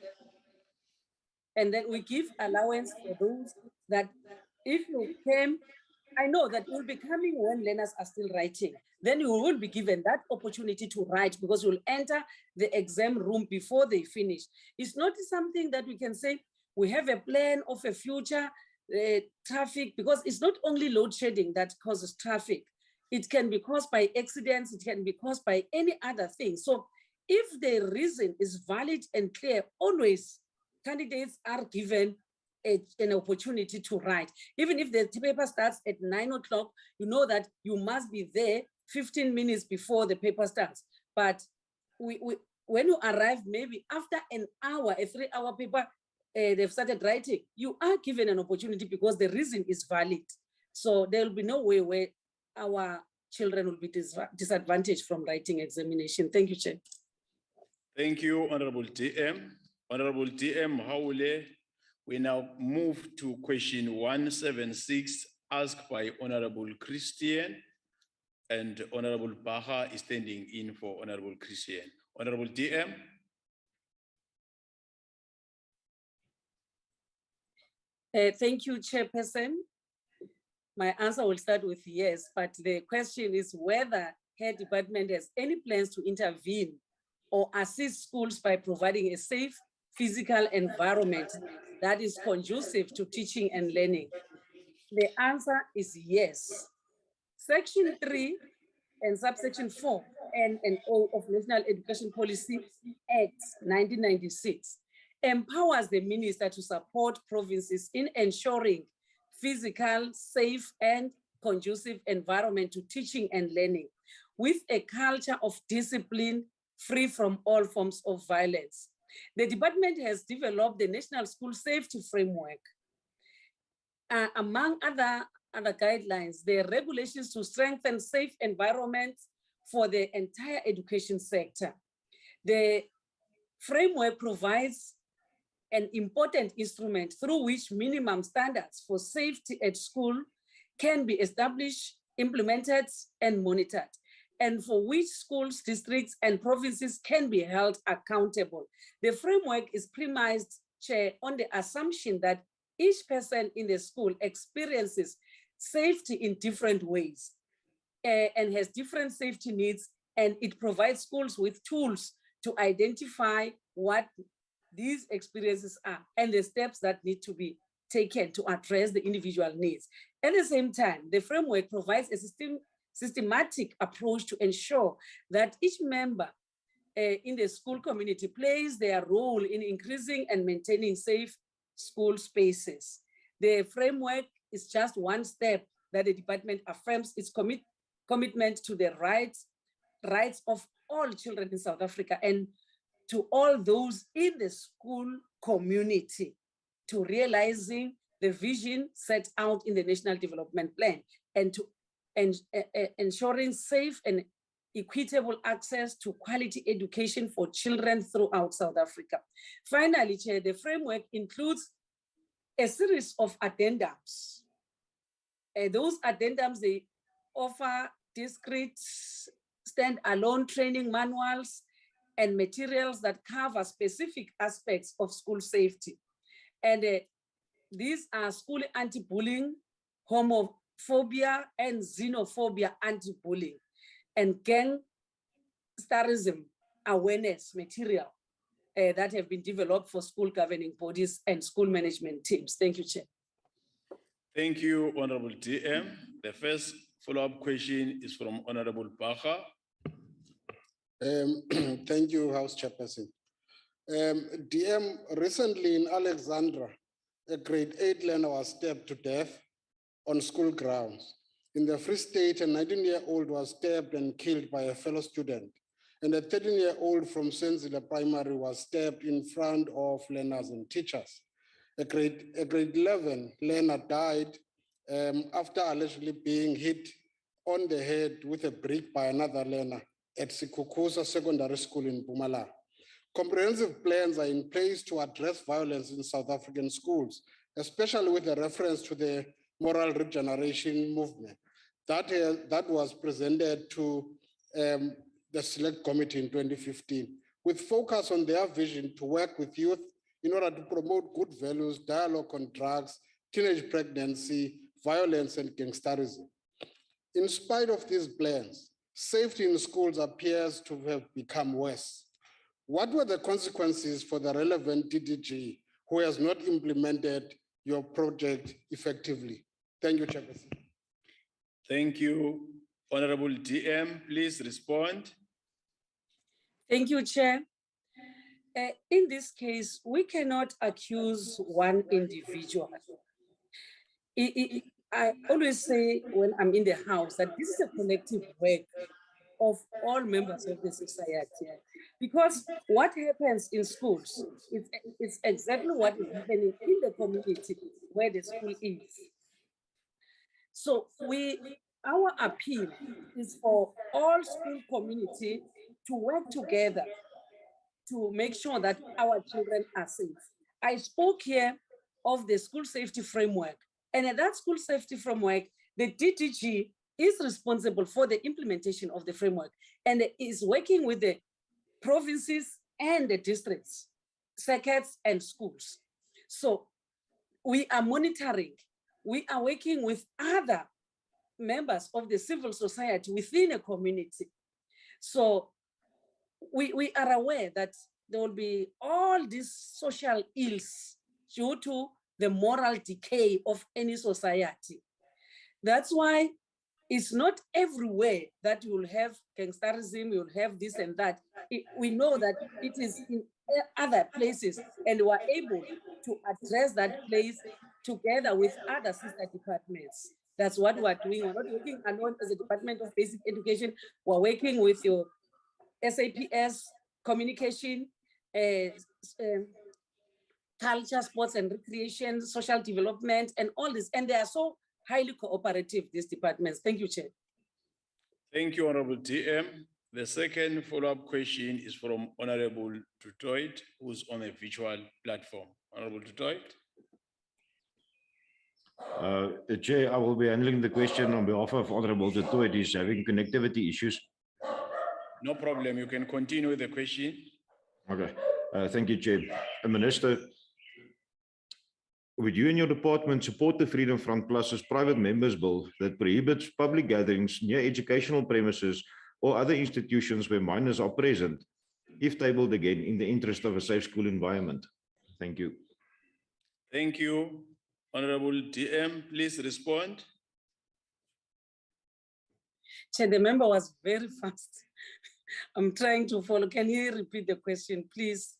And then we give allowance for those that if you came, I know that you'll be coming when learners are still writing. Then you will be given that opportunity to write because you'll enter the exam room before they finish. It's not something that we can say we have a plan of a future traffic, because it's not only load shedding that causes traffic. It can be caused by accidents. It can be caused by any other thing. So if the reason is valid and clear, always candidates are given an opportunity to write. Even if the paper starts at 9 o'clock, you know that you must be there 15 minutes before the paper starts. But when you arrive, maybe after an hour, a 3-hour paper, they've started writing, you are given an opportunity because the reason is valid. So there will be no way where our children will be disadvantaged from writing examination. Thank you, Chair. Thank you, Honorable DM. Honorable DM Haule, we now move to question 176 asked by Honorable Christian, and Honorable Baha is standing in for Honorable Christian. Honorable DM. Thank you, Chairperson. My answer will start with yes, but the question is whether her department has any plans to intervene or assist schools by providing a safe physical environment that is conducive to teaching and learning. The answer is yes. Section 3 and subsection 4 N and O of National Education Policy Act 1996 empowers the minister to support provinces in ensuring physical, safe, and conducive environment to teaching and learning with a culture of discipline free from all forms of violence. The department has developed the National School Safety Framework. Among other guidelines, the regulations to strengthen safe environments for the entire education sector. The framework provides an important instrument through which minimum standards for safety at school can be established, implemented, and monitored, and for which schools, districts, and provinces can be held accountable. The framework is premised, Chair, on the assumption that each person in the school experiences safety in different ways and has different safety needs, and it provides schools with tools to identify what these experiences are and the steps that need to be taken to address the individual needs. At the same time, the framework provides a systematic approach to ensure that each member in the school community plays their role in increasing and maintaining safe school spaces. The framework is just one step that the department affirms its commitment to the rights of all children in South Africa and to all those in the school community, to realizing the vision set out in the National Development Plan and to ensuring safe and equitable access to quality education for children throughout South Africa. Finally, Chair, the framework includes a series of addendums. Those addendums, they offer discrete standalone training manuals and materials that cover specific aspects of school safety. And these are school anti-bullying, homophobia, and xenophobia anti-bullying, and gangsterism awareness material that have been developed for school governing bodies and school management teams. Thank you, Chair. Thank you, Honorable DM. The first follow-up question is from Honorable Baha. Thank you, House Chairperson. DM, recently in Alexandra, a grade 8 learner was stabbed to death on school grounds. In the Free State, a 19-year-old was stabbed and killed by a fellow student. And a 13-year-old from Senzile Primary was stabbed in front of learners and teachers. A grade 11 learner died after allegedly being hit on the head with a brick by another learner at Sikukusa Secondary School in Mpumalanga. Comprehensive plans are in place to address violence in South African schools, especially with a reference to the moral regeneration movement that was presented to the Select Committee in 2015, with focus on their vision to work with youth in order to promote good values, dialogue on drugs, teenage pregnancy, violence, and gangsterism. In spite of these plans, safety in schools appears to have become worse. What were the consequences for the relevant DDG who has not implemented your project effectively? Thank you, Chairperson. Thank you. Honorable DM, please respond. Thank you, Chair. in this case, we cannot accuse one individual. I always say when I'm in the house that this is a collective work of all members of the society. Because what happens in schools, it's exactly what is happening in the community where the school is. So our appeal is for all school community to work together to make sure that our children are safe. I spoke here of the school safety framework, and in that school safety framework, the DDG is responsible for the implementation of the framework and is working with the provinces and the districts, circuits and schools. So we are monitoring, we are working with other members of the civil society within a community. So we are aware that there will be all these social ills due to the moral decay of any society. That's why it's not everywhere that you will have gangsterism, you'll have this and that. We know that it is in other places, and we're able to address that place together with other sister departments. That's what we're doing. We're not working alone as a Department of Basic Education. We're working with your SAPS, communication, culture, sports and recreation, social development, and all this. And they are so highly cooperative, these departments. Thank you, Chair. Thank you, Honorable DM. The second follow-up question is from Honorable Tutoit, who's on a virtual platform. Honorable Tutoit. Chair, I will be handling the question on behalf of Honorable Tutoit. He's having connectivity issues. No problem. You can continue with the question. Okay. Thank you, Chair. Minister, would you and your department support the Freedom Front Plus's private members bill that prohibits public gatherings near educational premises or other institutions where minors are present, if tabled again in the interest of a safe school environment? Thank you. Thank you. Honorable DM, please respond. Chair, the member was very fast. I'm trying to follow. Can you repeat the question, please?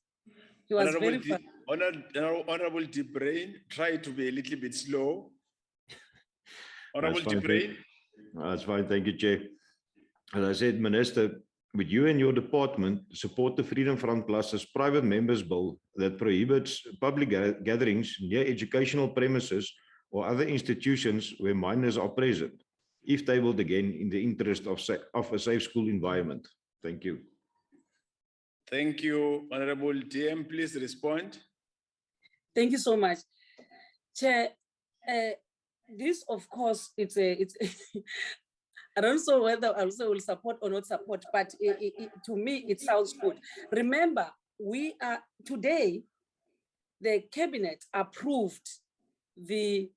He was very fast. Honorable De Brain, try to be a little bit slow. Honorable De Brain. That's fine. Thank you, Chair. As I said, Minister, would you and your department support the Freedom Front Plus's private members bill that prohibits public gatherings near educational premises or other institutions where minors are present, if tabled again in the interest of a safe school environment? Thank you. Thank you, Honorable DM. Please respond. Thank you so much. Chair, this, of course, it's I don't know whether I also will support or not support, but to me, it sounds good. Remember, we are today, the cabinet approved the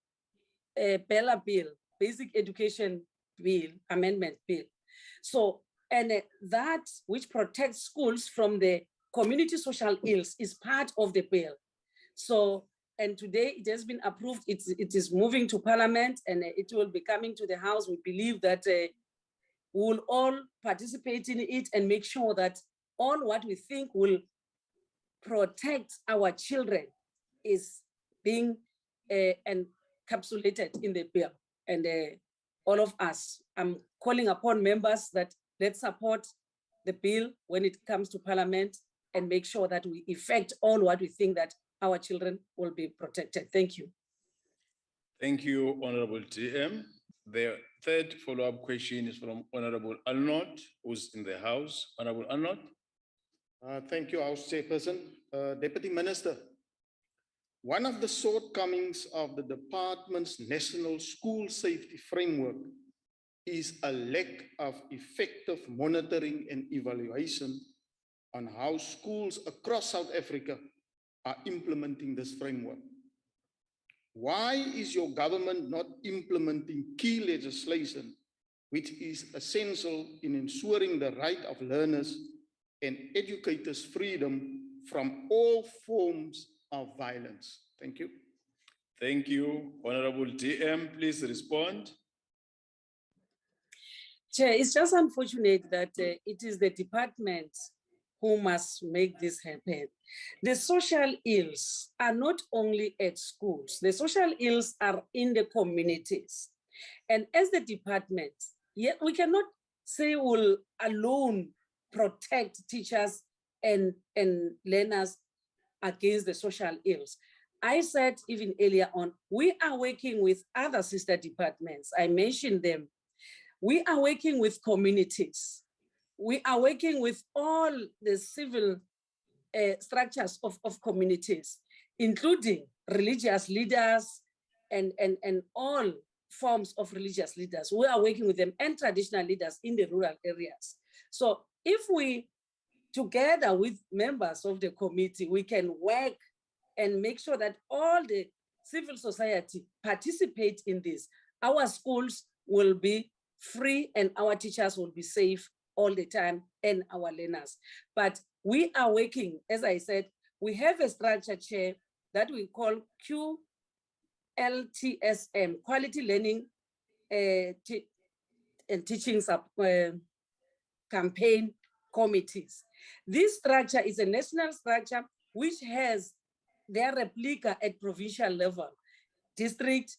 Bella bill, Basic Education Bill, Amendment Bill. So, and that which protects schools from the community social ills is part of the bill. So, and today it has been approved. It is moving to Parliament and it will be coming to the House. We believe that we will all participate in it and make sure that all what we think will protect our children is being encapsulated in the bill. And all of us, I'm calling upon members that let's support the bill when it comes to Parliament and make sure that we effect all what we think that our children will be protected. Thank you. Thank you, Honorable TM. The third follow-up question is from Honorable Arnold, who's in the House. Honorable Arnold. Thank you, House Chairperson. Deputy Minister, one of the shortcomings of the department's National School Safety Framework is a lack of effective monitoring and evaluation on how schools across South Africa are implementing this framework. Why is your government not implementing key legislation which is essential in ensuring the right of learners and educators' freedom from all forms of violence? Thank you. Thank you. Honorable DM, please respond. Chair, it's just unfortunate that it is the department who must make this happen. The social ills are not only at schools, the social ills are in the communities. And as the department, yet we cannot say we'll alone protect teachers and learners against the social ills. I said even earlier on, we are working with other sister departments. I mentioned them. We are working with communities. We are working with all the civil structures of communities, including religious leaders and all forms of religious leaders. We are working with them and traditional leaders in the rural areas. So if we, together with members of the committee, we can work and make sure that all the civil society participate in this, our schools will be free and our teachers will be safe all the time and our learners. But we are working, as I said, we have a structure chair that we call QLTSM, Quality Learning and Teaching Campaign Committees. This structure is a national structure which has their replica at provincial level, district,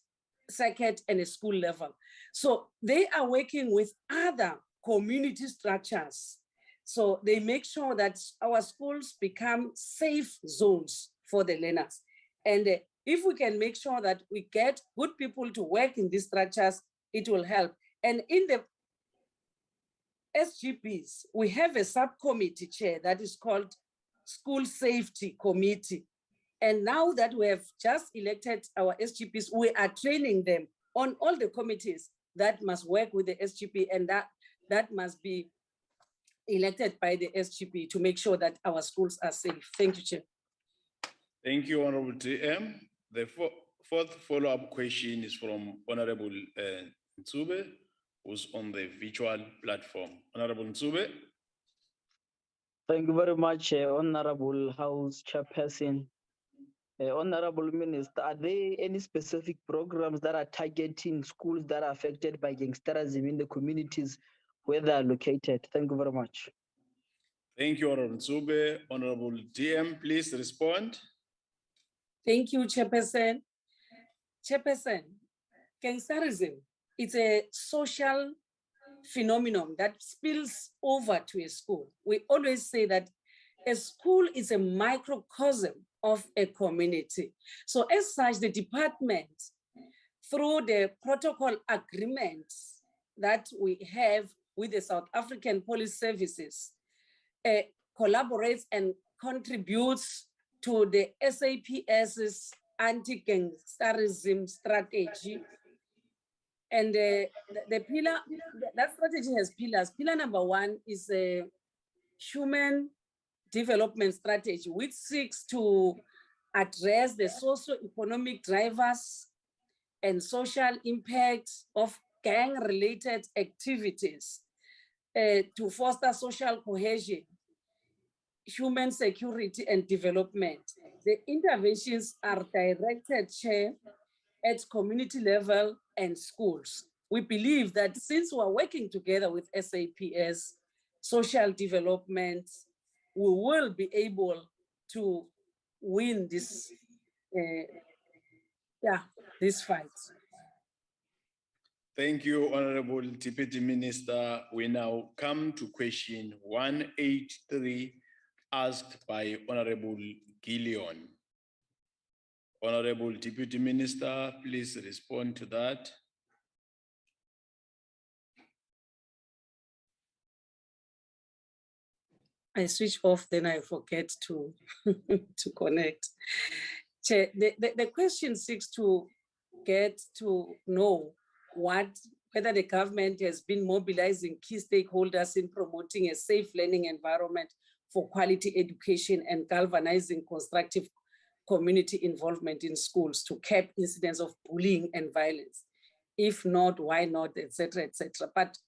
circuit, and a school level. So they are working with other community structures. So they make sure that our schools become safe zones for the learners. And if we can make sure that we get good people to work in these structures, it will help. And in the SGPs, we have a subcommittee chair that is called School Safety Committee. And now that we have just elected our SGPs, we are training them on all the committees that must work with the SGP, and that must be elected by the SGP to make sure that our schools are safe. Thank you, Chair. Thank you, Honorable TM. The fourth follow-up question is from Honorable Nsube, who's on the virtual platform. Honorable Nsube. Thank you very much, Honorable House Chairperson. Honorable Minister, are there any specific programs that are targeting schools that are affected by gangsterism in the communities where they are located? Thank you very much. Thank you, Honorable Nsube. Honorable DM, please respond. Thank you, Chairperson. Chairperson, gangsterism is a social phenomenon that spills over to a school. We always say that a school is a microcosm of a community. So as such, the department, through the protocol agreements that we have with the South African Police Services, collaborates and contributes to the SAPS's anti-gangsterism strategy. And the pillar, that strategy has pillars. Pillar number one is a human development strategy, which seeks to address the socio-economic drivers and social impacts of gang-related activities to foster social cohesion, human security, and development. The interventions are directed, Chair, at community level and schools. We believe that since we're working together with SAPS, social development, we will be able to win this, this fight. Thank you, Honorable Deputy Minister. We now come to question 183, asked by Honorable Gillion. Honorable Deputy Minister, please respond to that. I switch off, then I forget to, to connect. Chair, the question seeks to get to know whether the government has been mobilizing key stakeholders in promoting a safe learning environment for quality education and galvanizing constructive community involvement in schools to cap incidents of bullying and violence. If not, why not, etc., etc. But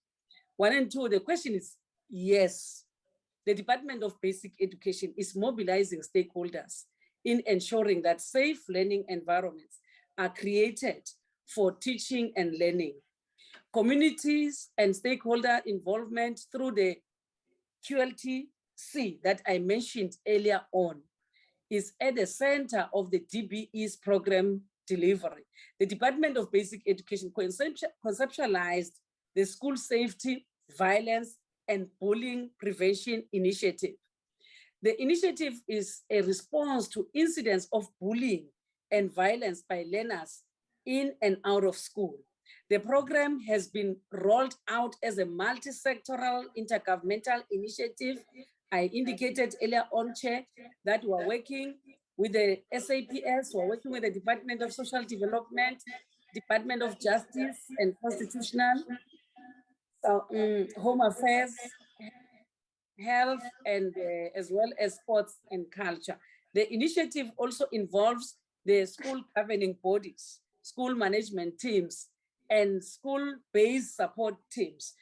1 and 2, the question is yes. The Department of Basic Education is mobilizing stakeholders in ensuring that safe learning environments are created for teaching and learning. Communities and stakeholder involvement through the QLT C that I mentioned earlier on is at the center of the DBE's program delivery. The Department of Basic Education conceptualized the School Safety, Violence, and Bullying Prevention Initiative. The initiative is a response to incidents of bullying and violence by learners in and out of school. The program has been rolled out as a multi-sectoral intergovernmental initiative. I indicated earlier on, Chair, that we're working with the SAPS, we're working with the Department of Social Development, Department of Justice and Constitutional, Home Affairs, Health, and as well as Sports and Culture. The initiative also involves the school governing bodies, school management teams, and school-based support teams.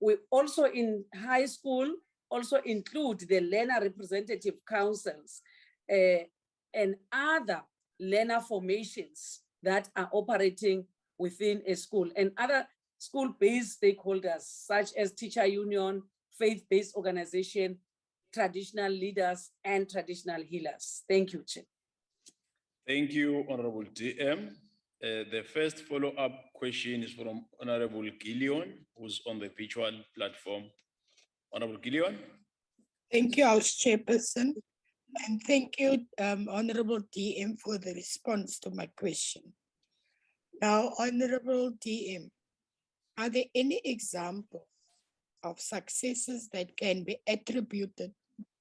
We also in high school also include the learner representative councils and other learner formations that are operating within a school, and other school-based stakeholders such as teacher union, faith-based organization, traditional leaders, and traditional healers. Thank you, Chair. Thank you, Honorable DM. The first follow-up question is from Honorable Gillion, who's on the virtual platform. Honorable Gillion. Thank you, House Chairperson. And thank you, Honorable DM, for the response to my question. Now, Honorable DM, are there any examples of successes that can be attributed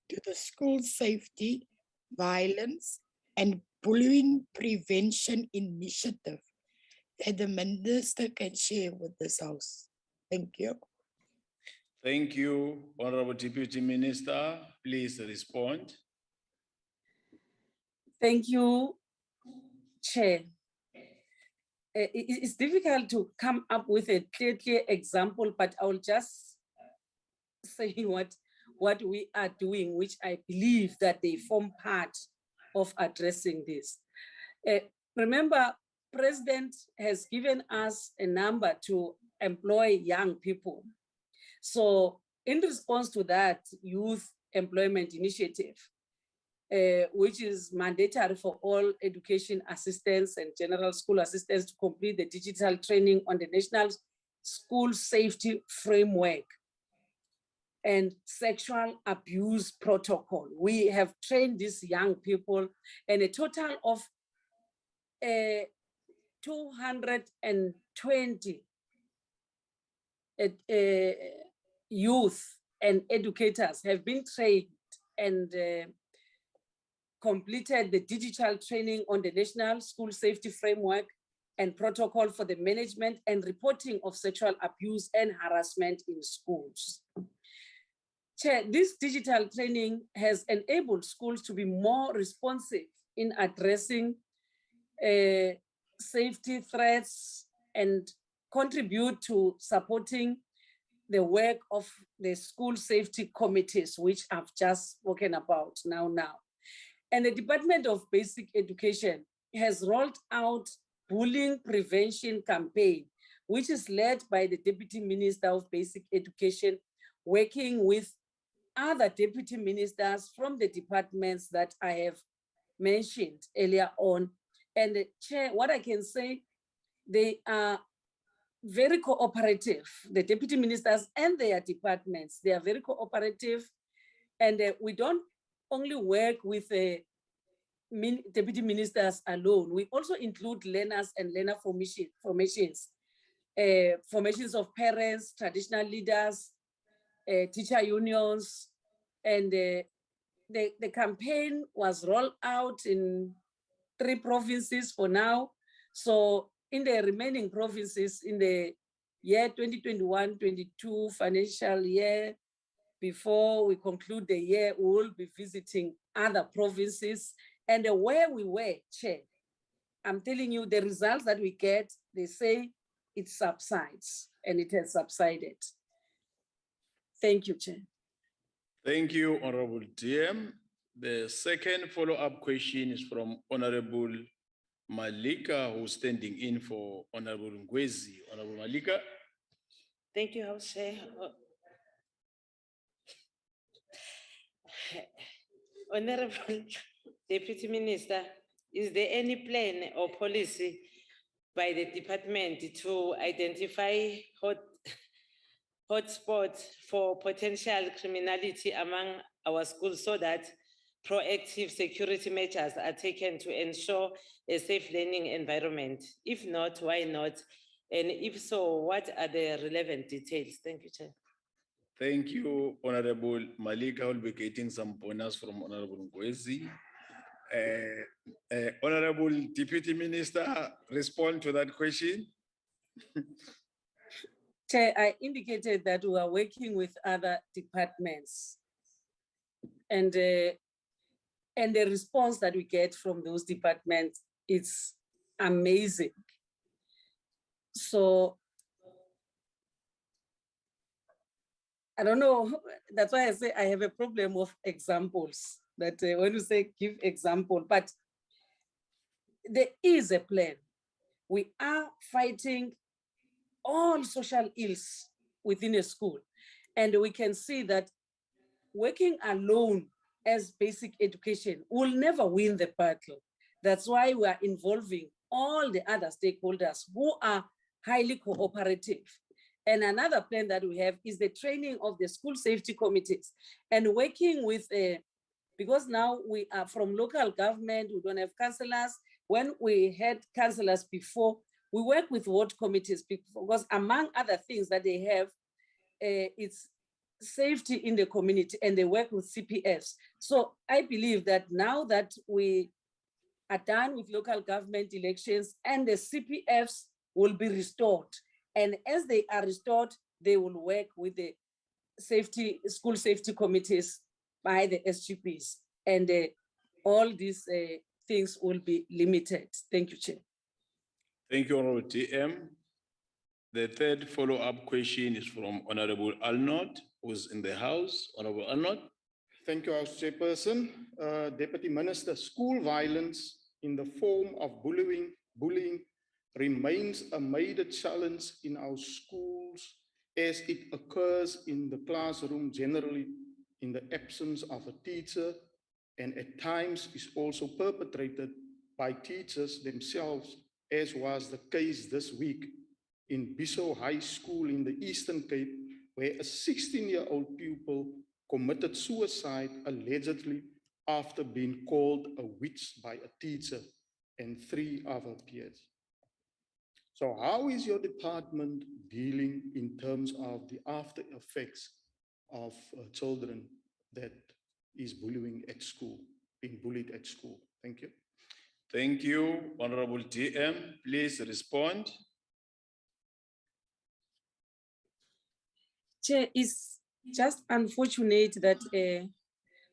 to the school safety, violence, and bullying prevention initiative that the Minister can share with this House? Thank you. Thank you, Honorable Deputy Minister. Please respond. Thank you, Chair. It's difficult to come up with a clear example, but I will just say what we are doing, which I believe that they form part of addressing this. Remember, President has given us a number to employ young people. So in response to that youth employment initiative, which is mandatory for all education assistants and general school assistants to complete the digital training on the National School Safety Framework and Sexual Abuse Protocol. We have trained these young people, and a total of 220 youth and educators have been trained and completed the digital training on the National School Safety Framework and Protocol for the management and reporting of sexual abuse and harassment in schools. Chair, this digital training has enabled schools to be more responsive in addressing safety threats and contribute to supporting the work of the school safety committees, which I've just spoken about now. And the Department of Basic Education has rolled out bullying prevention campaign, which is led by the Deputy Minister of Basic Education, working with other deputy ministers from the departments that I have mentioned earlier on. And Chair, what I can say, they are very cooperative, the deputy ministers and their departments, they are very cooperative. And we don't only work with deputy ministers alone. We also include learners and learner formations of parents, traditional leaders, teacher unions, and the campaign was rolled out in 3 provinces for now. So in the remaining provinces in the year 2021-22 financial year, before we conclude the year, we will be visiting other provinces. And where we were, Chair, I'm telling you, the results that we get, they say it subsides, and it has subsided. Thank you, Chair. Thank you, Honorable DM. The second follow-up question is from Honorable Malika, who's standing in for Honorable Ngwezi. Honorable Malika. Thank you, House Chair. Honorable Deputy Minister, is there any plan or policy by the department to identify hotspots for potential criminality among our schools so that proactive security measures are taken to ensure a safe learning environment? If not, why not? And if so, what are the relevant details? Thank you, Chair. Thank you, Honorable Malika. I will be getting some bonus from Honorable Ngwezi. Honorable Deputy Minister, respond to that question. Chair, I indicated that we are working with other departments, and the response that we get from those departments is amazing. So I don't know, that's why I say I have a problem of examples, that when you say give example, but there is a plan. We are fighting all social ills within a school. And we can see that working alone as basic education will never win the battle. That's why we are involving all the other stakeholders who are highly cooperative. And another plan that we have is the training of the school safety committees and working with, because now we are from local government, we don't have councillors. When we had councillors before, we work with ward committees because among other things that they have, it's safety in the community, and they work with CPFs. So I believe that now that we are done with local government elections and the CPFs will be restored. And as they are restored, they will work with the school safety committees by the SGPs, and all these things will be limited. Thank you, Chair. Thank you, Honorable TM. The third follow-up question is from Honorable Arnold, who's in the House. Honorable Arnold. Thank you, House Chairperson. Deputy Minister, school violence in the form of bullying remains a major challenge in our schools as it occurs in the classroom generally in the absence of a teacher, and at times is also perpetrated by teachers themselves, as was the case this week in Bissau High School in the Eastern Cape, where a 16-year-old pupil committed suicide allegedly after being called a witch by a teacher and 3 other peers. So how is your department dealing in terms of the after effects of children that is bullying at school, being bullied at school? Thank you. Thank you, Honorable TM. Please respond. Chair, it's just unfortunate that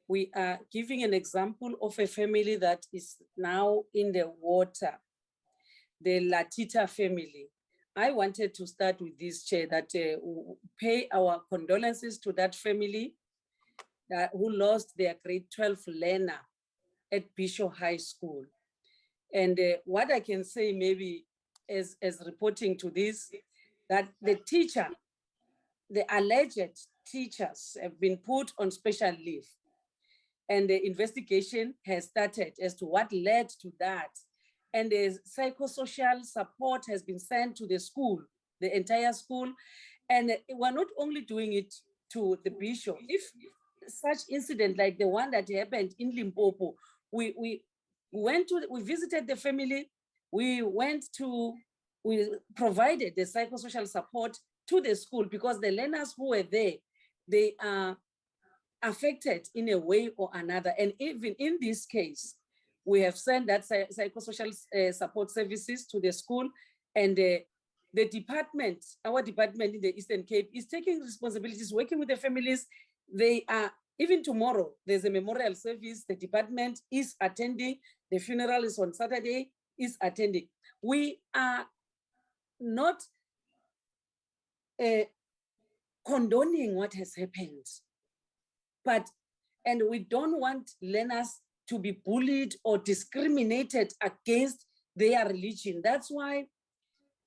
we are giving an example of a family that is now in the water, the Latita family. I wanted to start with this, Chair, that pay our condolences to that family who lost their grade 12 learner at Bishop High School. And what I can say maybe as reporting to this, that the teacher, the alleged teachers have been put on special leave, and the investigation has started as to what led to that. And the psychosocial support has been sent to the school, the entire school. And we're not only doing it to the bishop. If such incident like the one that happened in Limpopo, we visited the family, we provided the psychosocial support to the school, because the learners who were there, they are affected in a way or another. And even in this case, we have sent that psychosocial support services to the school, and the department, our department in the Eastern Cape, is taking responsibilities, working with the families. They are, even tomorrow, there's a memorial service, the department is attending, the funeral is on Saturday, is attending. We are not condoning what has happened, and we don't want learners to be bullied or discriminated against their religion. That's why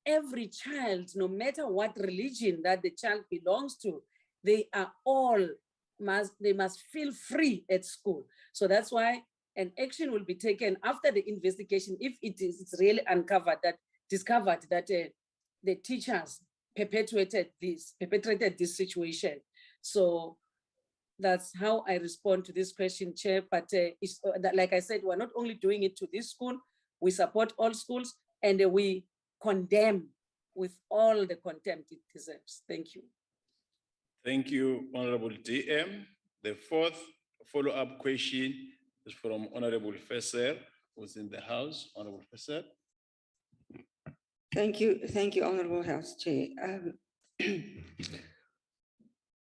every child, no matter what religion that the child belongs to, they are all they must feel free at school. So that's why an action will be taken after the investigation if it's really discovered that the teachers perpetrated this situation. So that's how I respond to this question, Chair. But like I said, we're not only doing it to this school, we support all schools and we condemn with all the contempt it deserves. Thank you. Thank you, Honorable DM. The fourth follow-up question is from Honorable Fesser, who's in the House. Honorable Fesser. Thank you, Honourable House Chair.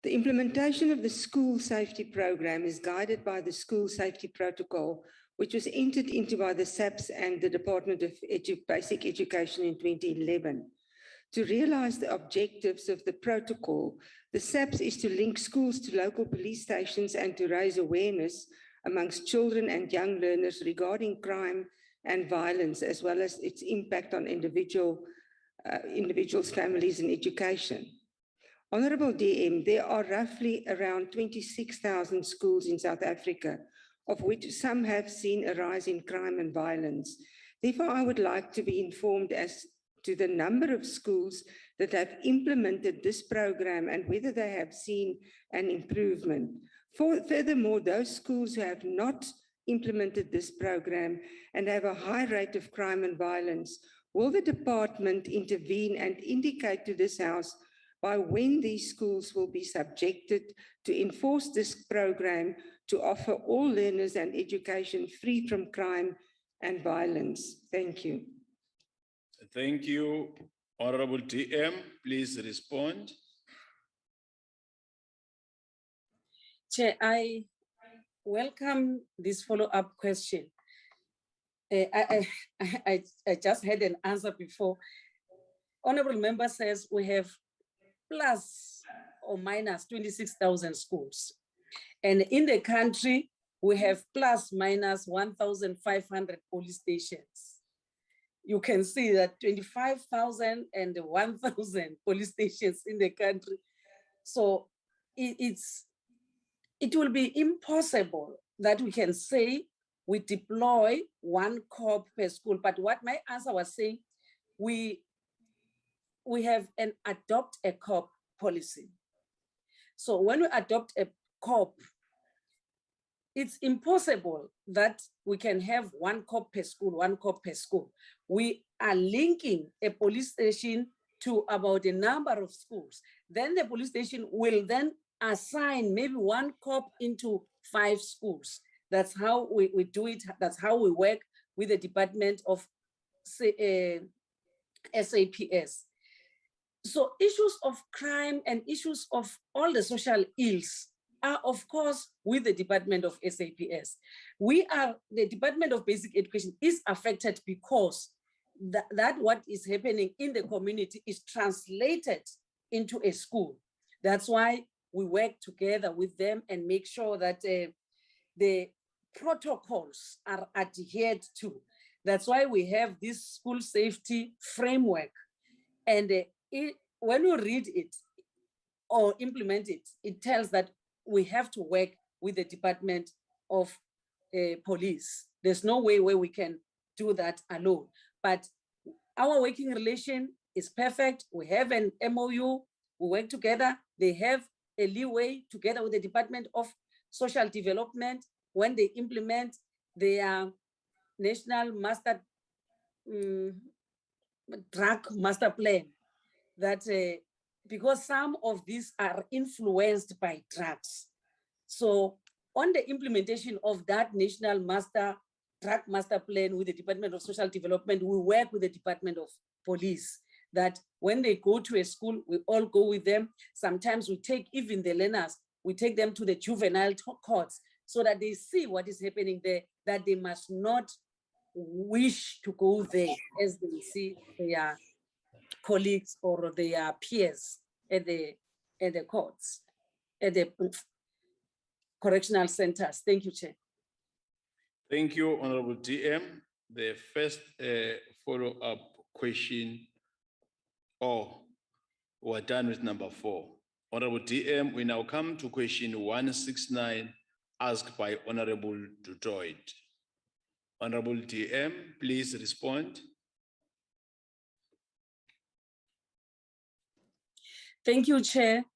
The implementation of the school safety program is guided by the school safety protocol, which was entered into by the SAPS and the Department of Basic Education in 2011. To realise the objectives of the protocol, the SAPS is to link schools to local police stations and to raise awareness amongst children and young learners regarding crime and violence, as well as its impact on individuals, families and education. Honourable DM, there are roughly around 26,000 schools in South Africa, of which some have seen a rise in crime and violence. Therefore, I would like to be informed as to the number of schools that have implemented this program and whether they have seen an improvement. Furthermore, those schools who have not implemented this program and have a high rate of crime and violence, will the department intervene and indicate to this House by when these schools will be subjected to enforce this program to offer all learners an education free from crime and violence? Thank you. Thank you, Honorable DM. Please respond. Chair, I welcome this follow-up question. I just had an answer before. Honorable member says we have plus or minus 26,000 schools. And in the country, we have plus minus 1,500 police stations. You can see that 25,000 and 1,000 police stations in the country. So it will be impossible that we can say we deploy one cop per school. But what my answer was saying, we have an adopt a cop policy. So when we adopt a cop, it's impossible that we can have one cop per school, We are linking a police station to about a number of schools. Then the police station will then assign maybe one cop into 5 schools. That's how we do it. That's how we work with the Department of SAPS. So issues of crime and issues of all the social ills are, of course, with the Department of SAPS. The Department of Basic Education is affected because that what is happening in the community is translated into a school. That's why we work together with them and make sure that the protocols are adhered to. That's why we have this school safety framework. And when you read it or implement it, it tells that we have to work with the Department of Police. There's no way where we can do that alone. But our working relation is perfect. We have an MOU, we work together. They have a leeway together with the Department of Social Development when they implement their national drug master plan, that because some of these are influenced by drugs. So on the implementation of that national drug master plan with the Department of Social Development, we work with the Department of Police, that when they go to a school, we all go with them. Sometimes we take even the learners, we take them to the juvenile courts so that they see what is happening there, that they must not wish to go there as they see their colleagues or their peers at the courts, at the correctional centers. Thank you, Chair. Thank you, Honorable DM. The first follow-up question, we're done with number 4. Honorable DM, we now come to question 169 asked by Honorable Dutoit. Honorable DM, please respond. Thank you, Chair.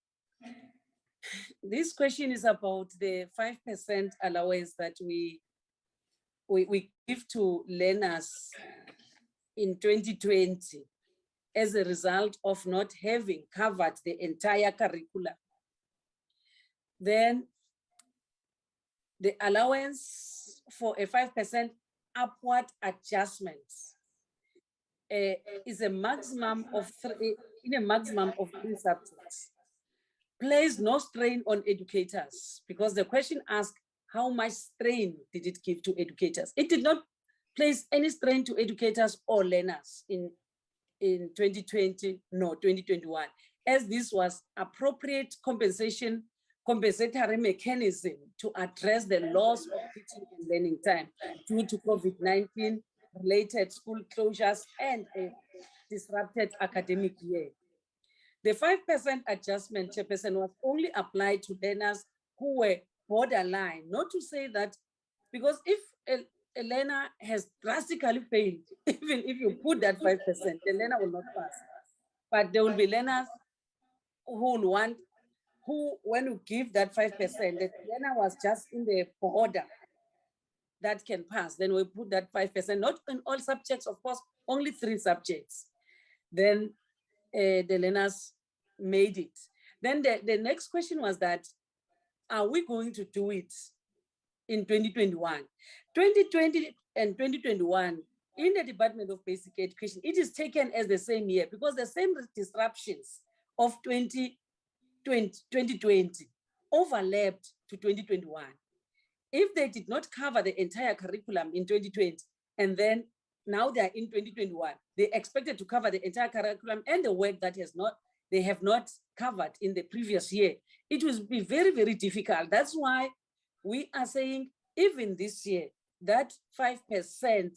This question is about the 5% allowance that we give to learners in 2020 as a result of not having covered the entire curriculum. Then the allowance for a 5% upward adjustment is a maximum of three subjects. Place no strain on educators, because the question asked how much strain did it give to educators? It did not place any strain to educators or learners in 2020, no, 2021, as this was appropriate compensatory mechanism to address the loss of teaching and learning time due to COVID-19 related school closures and a disrupted academic year. The 5% adjustment, Chairperson, was only applied to learners who were borderline, not to say that, because if a learner has drastically failed, even if you put that 5%, the learner will not pass. But there will be learners who will want, when you give that 5%, the learner was just in the border that can pass, then we put that 5%, not in all subjects, of course, only 3 subjects. Then the learners made it. Then the next question was that, are we going to do it in 2021? 2020 and 2021, in the Department of Basic Education, it is taken as the same year because the same disruptions of 2020 overlapped to 2021. If they did not cover the entire curriculum in 2020, and then now they are in 2021, they expected to cover the entire curriculum and the work that they have not covered in the previous year, it will be very, very difficult. That's why we are saying, even this year, that 5%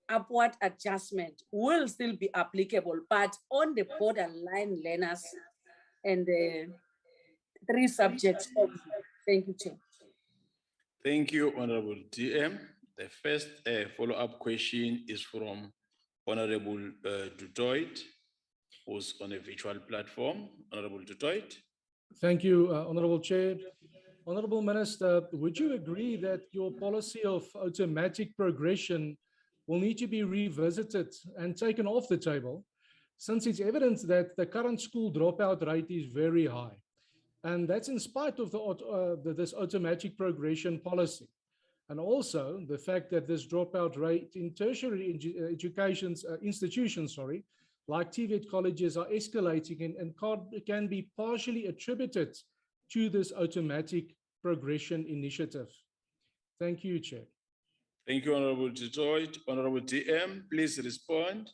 upward adjustment will still be applicable, but on the borderline learners and 3 subjects only. Thank you, Chair. Thank you, Honorable DM. The first follow-up question is from Honorable Dutoit, who's on a virtual platform. Honorable Dutoit. Thank you, Honorable Chair. Honorable Minister, would you agree that your policy of automatic progression will need to be revisited and taken off the table, since it's evident that the current school dropout rate is very high? And that's in spite of this automatic progression policy. And also the fact that this dropout rate in tertiary institutions, like TVET colleges, are escalating and can be partially attributed to this automatic progression initiative. Thank you, Chair. Thank you, Honorable Dutoit. Honorable DM, please respond.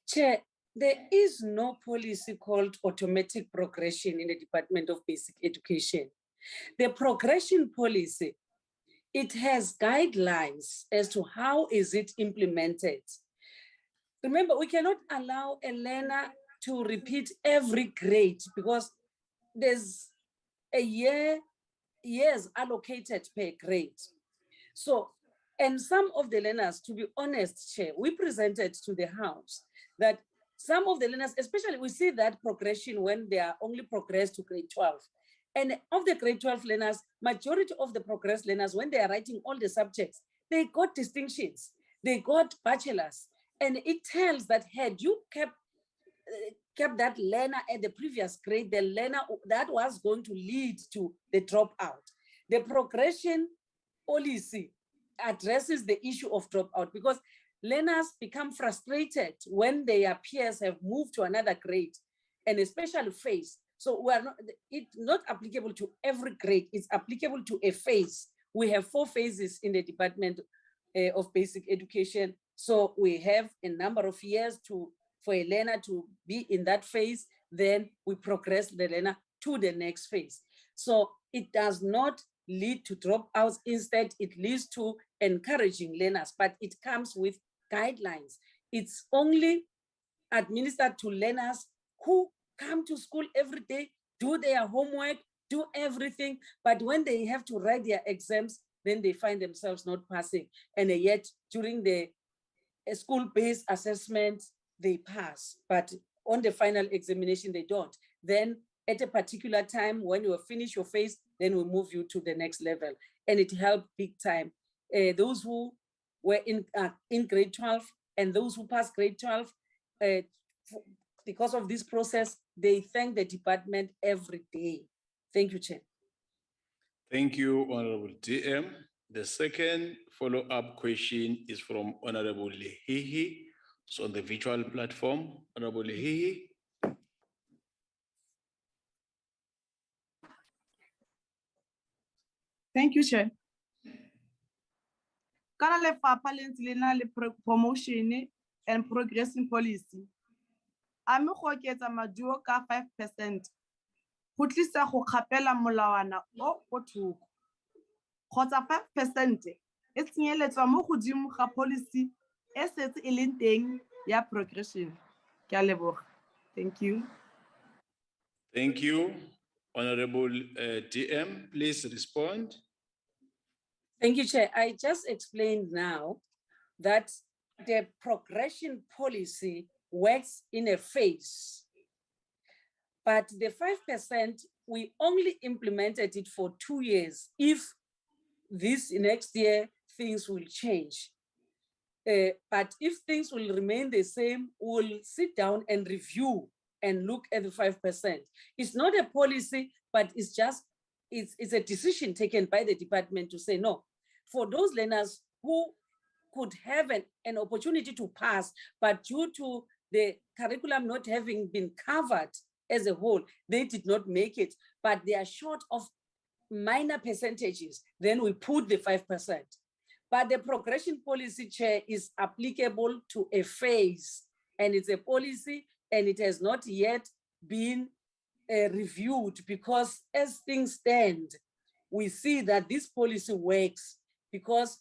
Chair, there is no policy called automatic progression in the Department of Basic Education. The progression policy, it has guidelines as to how is it implemented. Remember, we cannot allow a learner to repeat every grade because there's years allocated per grade. So, and some of the learners, to be honest, Chair, we presented to the House that some of the learners, especially we see that progression when they are only progressed to grade 12. And of the grade 12 learners, majority of the progressed learners, when they are writing all the subjects, they got distinctions, they got bachelors. And it tells that had you kept that learner at the previous grade, the learner that was going to lead to the dropout. The progression policy addresses the issue of dropout because learners become frustrated when their peers have moved to another grade, and especially phase. So it's not applicable to every grade, it's applicable to a phase. We have 4 phases in the Department of Basic Education. So we have a number of years for a learner to be in that phase, then we progress the learner to the next phase. So it does not lead to dropouts. Instead, it leads to encouraging learners, but it comes with guidelines. It's only administered to learners who come to school every day, do their homework, do everything. But when they have to write their exams, then they find themselves not passing. And yet during the school-based assessment, they pass. But on the final examination, they don't. Then at a particular time, when you finish your phase, then we move you to the next level. And it helped big time. Those who were in grade 12 and those who passed grade 12, because of this process, they thank the department every day. Thank you, Chair. Thank you, Honorable DM. The second follow-up question is from Honorable Lehihi. It's on the virtual platform. Honorable Lehihi. Thank you, Chair. Kana lefapha le ntse le na le promotion and progressing policy. A me go oketsa maduo ka 5%. Go tlisa go kgapela molawana o go thoko. Kgotsa 5% e tsenyeletswa mo godimo ga policy e setse e leng teng ya progression. Ke a leboga. Thank you. Thank you. Honorable DM, please respond. Thank you, Chair. I just explained now that the progression policy works in a phase. But the 5%, we only implemented it for 2 years. If this next year, things will change. But if things will remain the same, we'll sit down and review and look at the 5%. It's not a policy, but it's just, it's a decision taken by the department to say, no, for those learners who could have an opportunity to pass, but due to the curriculum not having been covered as a whole, they did not make it, but they are short of minor percentages, then we put the 5%. But the progression policy, Chair, is applicable to a phase, and it's a policy, and it has not yet been reviewed, because as things stand, we see that this policy works because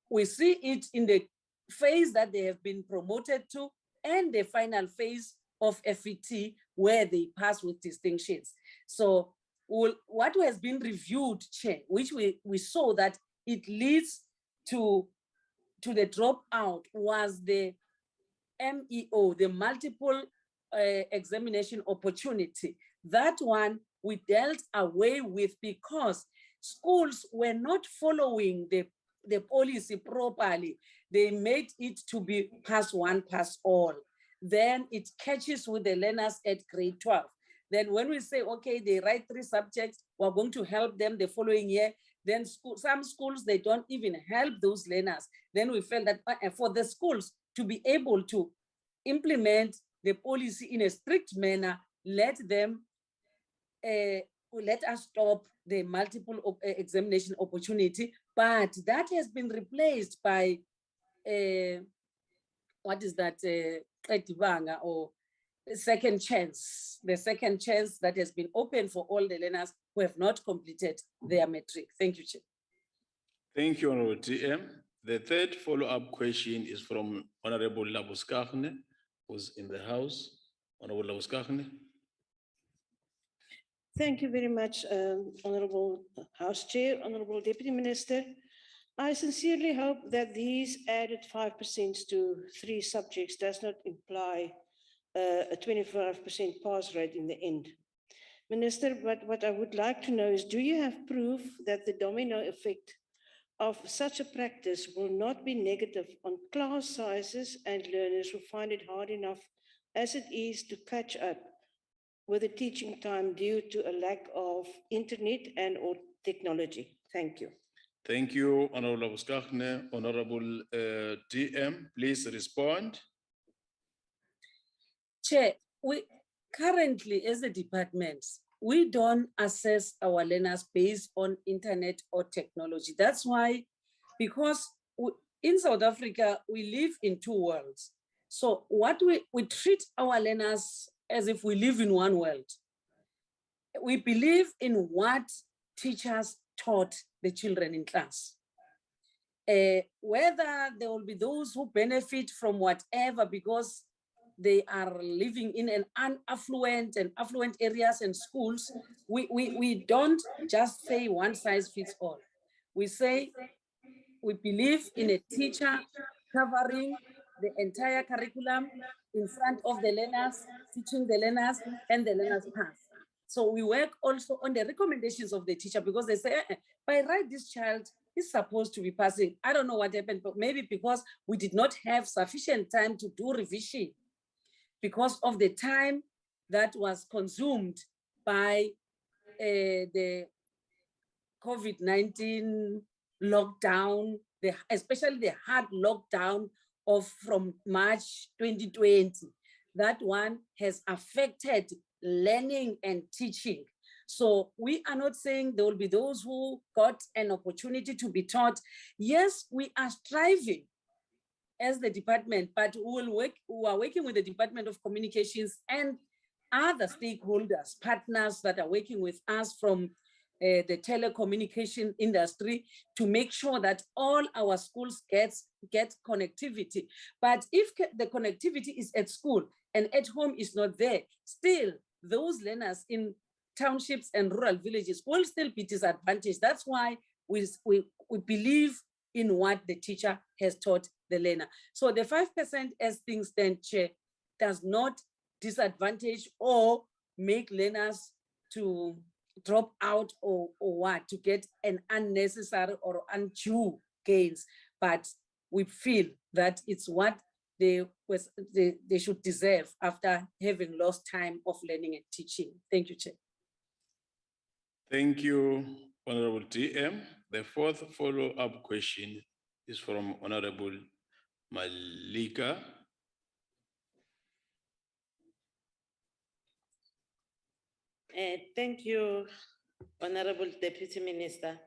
we see it in the phase that they have been promoted to and the final phase of FET where they pass with distinctions. So what has been reviewed, Chair, which we saw that it leads to the dropout, was the MEO, the multiple examination opportunity. That one we dealt away with because schools were not following the policy properly. They made it to be pass one, pass all. Then it catches with the learners at grade 12. Then when we say, okay, they write 3 subjects, we're going to help them the following year. Then some schools, they don't even help those learners. Then we felt that for the schools to be able to implement the policy in a strict manner, let us stop the multiple examination opportunity, but that has been replaced by, what is that, or second chance, the second chance that has been open for all the learners who have not completed their matric. Thank you, Chair. Thank you, Honorable TM. The third follow-up question is from Honorable Labuskaghni, who's in the House. Honorable Labuskaghni. Thank you very much, Honorable House Chair, Honorable Deputy Minister. I sincerely hope that these added 5% to 3 subjects does not imply a 25% pass rate in the end. Minister, but what I would like to know is, do you have proof that the domino effect of such a practice will not be negative on class sizes and learners who find it hard enough as it is to catch up with the teaching time due to a lack of internet and or technology? Thank you. Thank you, Honorable Labuskaghni. Honorable DM, please respond. Chair, we currently, as a department, we don't assess our learners based on internet or technology. That's why, because in South Africa, we live in 2 worlds. So what we treat our learners as if we live in one world. We believe in what teachers taught the children in class. Whether there will be those who benefit from whatever, because they are living in an unaffluent and affluent areas and schools, we don't just say one size fits all. We say we believe in a teacher covering the entire curriculum in front of the learners, teaching the learners, and the learners pass. So we work also on the recommendations of the teacher, because they say, by right, this child is supposed to be passing. I don't know what happened, but maybe because we did not have sufficient time to do revision, because of the time that was consumed by the COVID-19 lockdown, especially the hard lockdown from March 2020. That one has affected learning and teaching. So we are not saying there will be those who got an opportunity to be taught. Yes, we are striving as the department, but we are working with the Department of Communications and other stakeholders, partners that are working with us from the telecommunication industry to make sure that all our schools get connectivity. But if the connectivity is at school and at home is not there, still those learners in townships and rural villages will still be disadvantaged. That's why we believe in what the teacher has taught the learner. So the 5% as things stand, Chair, does not disadvantage or make learners to drop out or what, to get an unnecessary or undue gains. But we feel that it's what they should deserve after having lost time of learning and teaching. Thank you, Chair. Thank you, Honorable TM. The fourth follow-up question is from Honorable Malika. Thank you, Honorable Deputy Minister.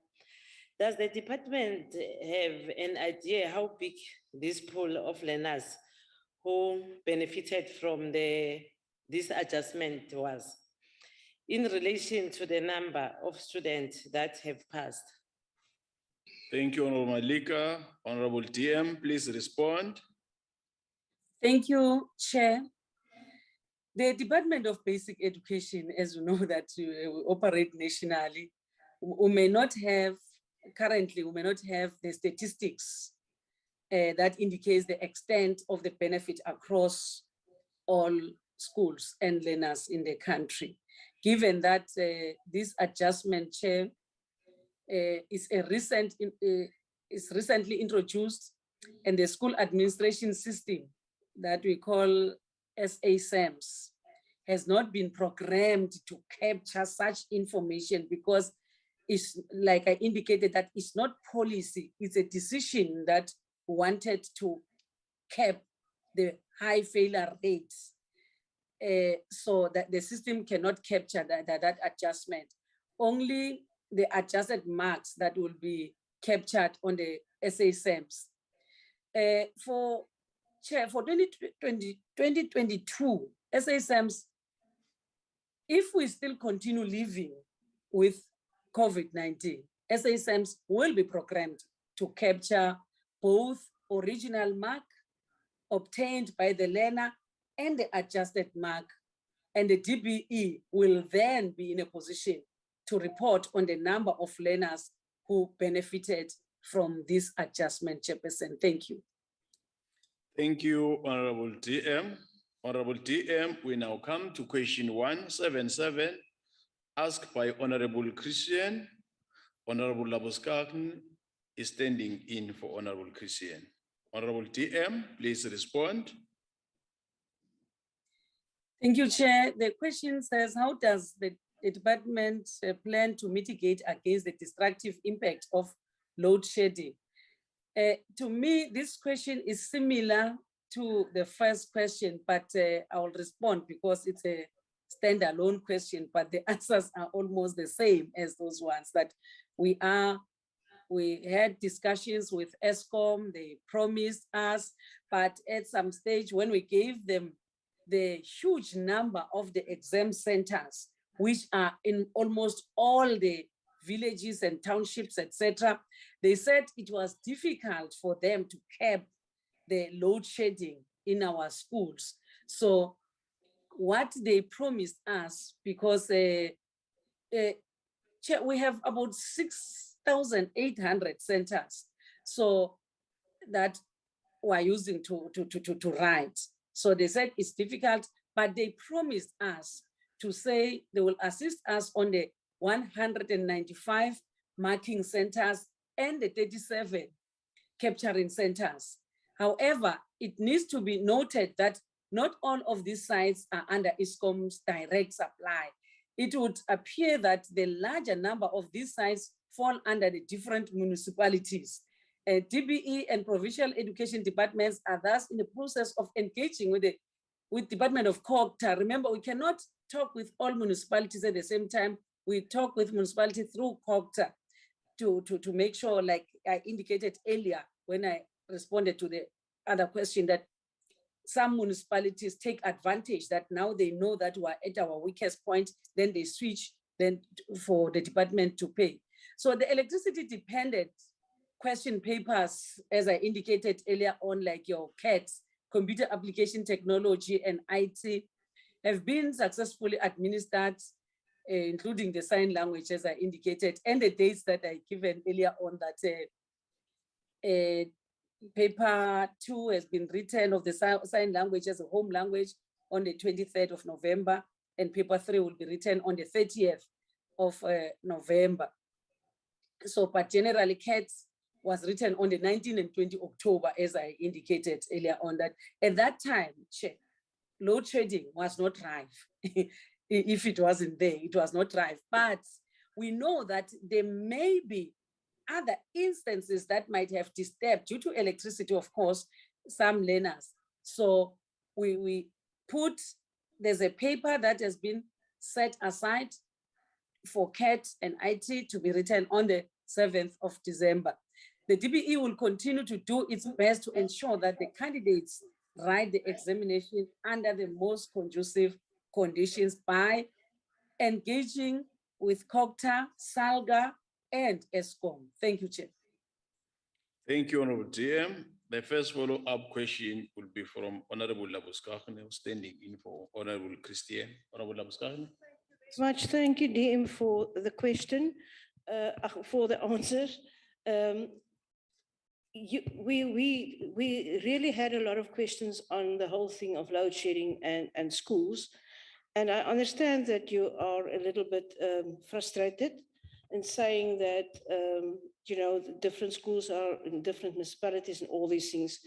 Does the department have an idea how big this pool of learners who benefited from this adjustment was in relation to the number of students that have passed? Thank you, Honorable Malika. Honorable TM, please respond. Thank you, Chair. The Department of Basic Education, as you know, that we operate nationally, we may not have, currently, we may not have the statistics that indicates the extent of the benefit across all schools and learners in the country. Given that this adjustment, Chair, is recently introduced, and the school administration system that we call SASAMS has not been programmed to capture such information, because it's like I indicated that it's not policy, it's a decision that wanted to cap the high failure rates. So that the system cannot capture that adjustment. Only the adjusted marks that will be captured on the SASAMS. For 2022, SASAMS, if we still continue living with COVID-19, SASAMS will be programmed to capture both original mark obtained by the learner and the adjusted mark, and the DBE will then be in a position to report on the number of learners who benefited from this adjustment, Chairperson. Thank you. Thank you, Honorable TM. Honorable TM, we now come to question 177, asked by Honorable Christian. Honorable Labuskaken is standing in for Honorable Christian. Honorable TM, please respond. Thank you, Chair. The question says, how does the department plan to mitigate against the destructive impact of load shedding? To me, this question is similar to the first question, but I will respond because it's a standalone question, but the answers are almost the same as those ones that we had discussions with ESCOM, they promised us, but at some stage when we gave them the huge number of the exam centers, which are in almost all the villages and townships, etc., they said it was difficult for them to cap the load shedding in our schools. So what they promised us, because Chair, we have about 6,800 centers, so that we're using to write. So they said it's difficult, but they promised us to say they will assist us on the 195 marking centers and the 37 capturing centers. However, it needs to be noted that not all of these sites are under ISCOM's direct supply. It would appear that the larger number of these sites fall under the different municipalities. DBE and provincial education departments are thus in the process of engaging with the Department of COGTA. Remember, we cannot talk with all municipalities at the same time. We talk with municipalities through COGTA to make sure, like I indicated earlier when I responded to the other question, that some municipalities take advantage that now they know that we're at our weakest point, then they switch then for the department to pay. So the electricity dependent question papers, as I indicated earlier on, like your CATs, computer application technology and IT, have been successfully administered, including the sign language, as I indicated, and the dates that I given earlier on, that paper 2 has been written of the sign language as a home language on the 23rd of November, and paper 3 will be written on the 30th of November. So, but generally CATS was written on the 19th and 20th October, as I indicated earlier on, that at that time, load shedding was not rife. If it wasn't there, it was not rife. But we know that there may be other instances that might have disturbed, due to electricity, of course, some learners. So we put, there's a paper that has been set aside for CAT and IT to be written on the 7th of December. The DBE will continue to do its best to ensure that the candidates write the examination under the most conducive conditions by engaging with COGTA, SALGA, and ESCOM. Thank you, Chair. Thank you, Honorable DM. The first follow-up question will be from Honorable Labuskaghni, standing in for Honorable Christian. Honorable Labuskaghni. Much thank you, DM, for the question, for the answer. We really had a lot of questions on the whole thing of load shedding and schools. And I understand that you are a little bit frustrated in saying that, you know, the different schools are in different municipalities and all these things.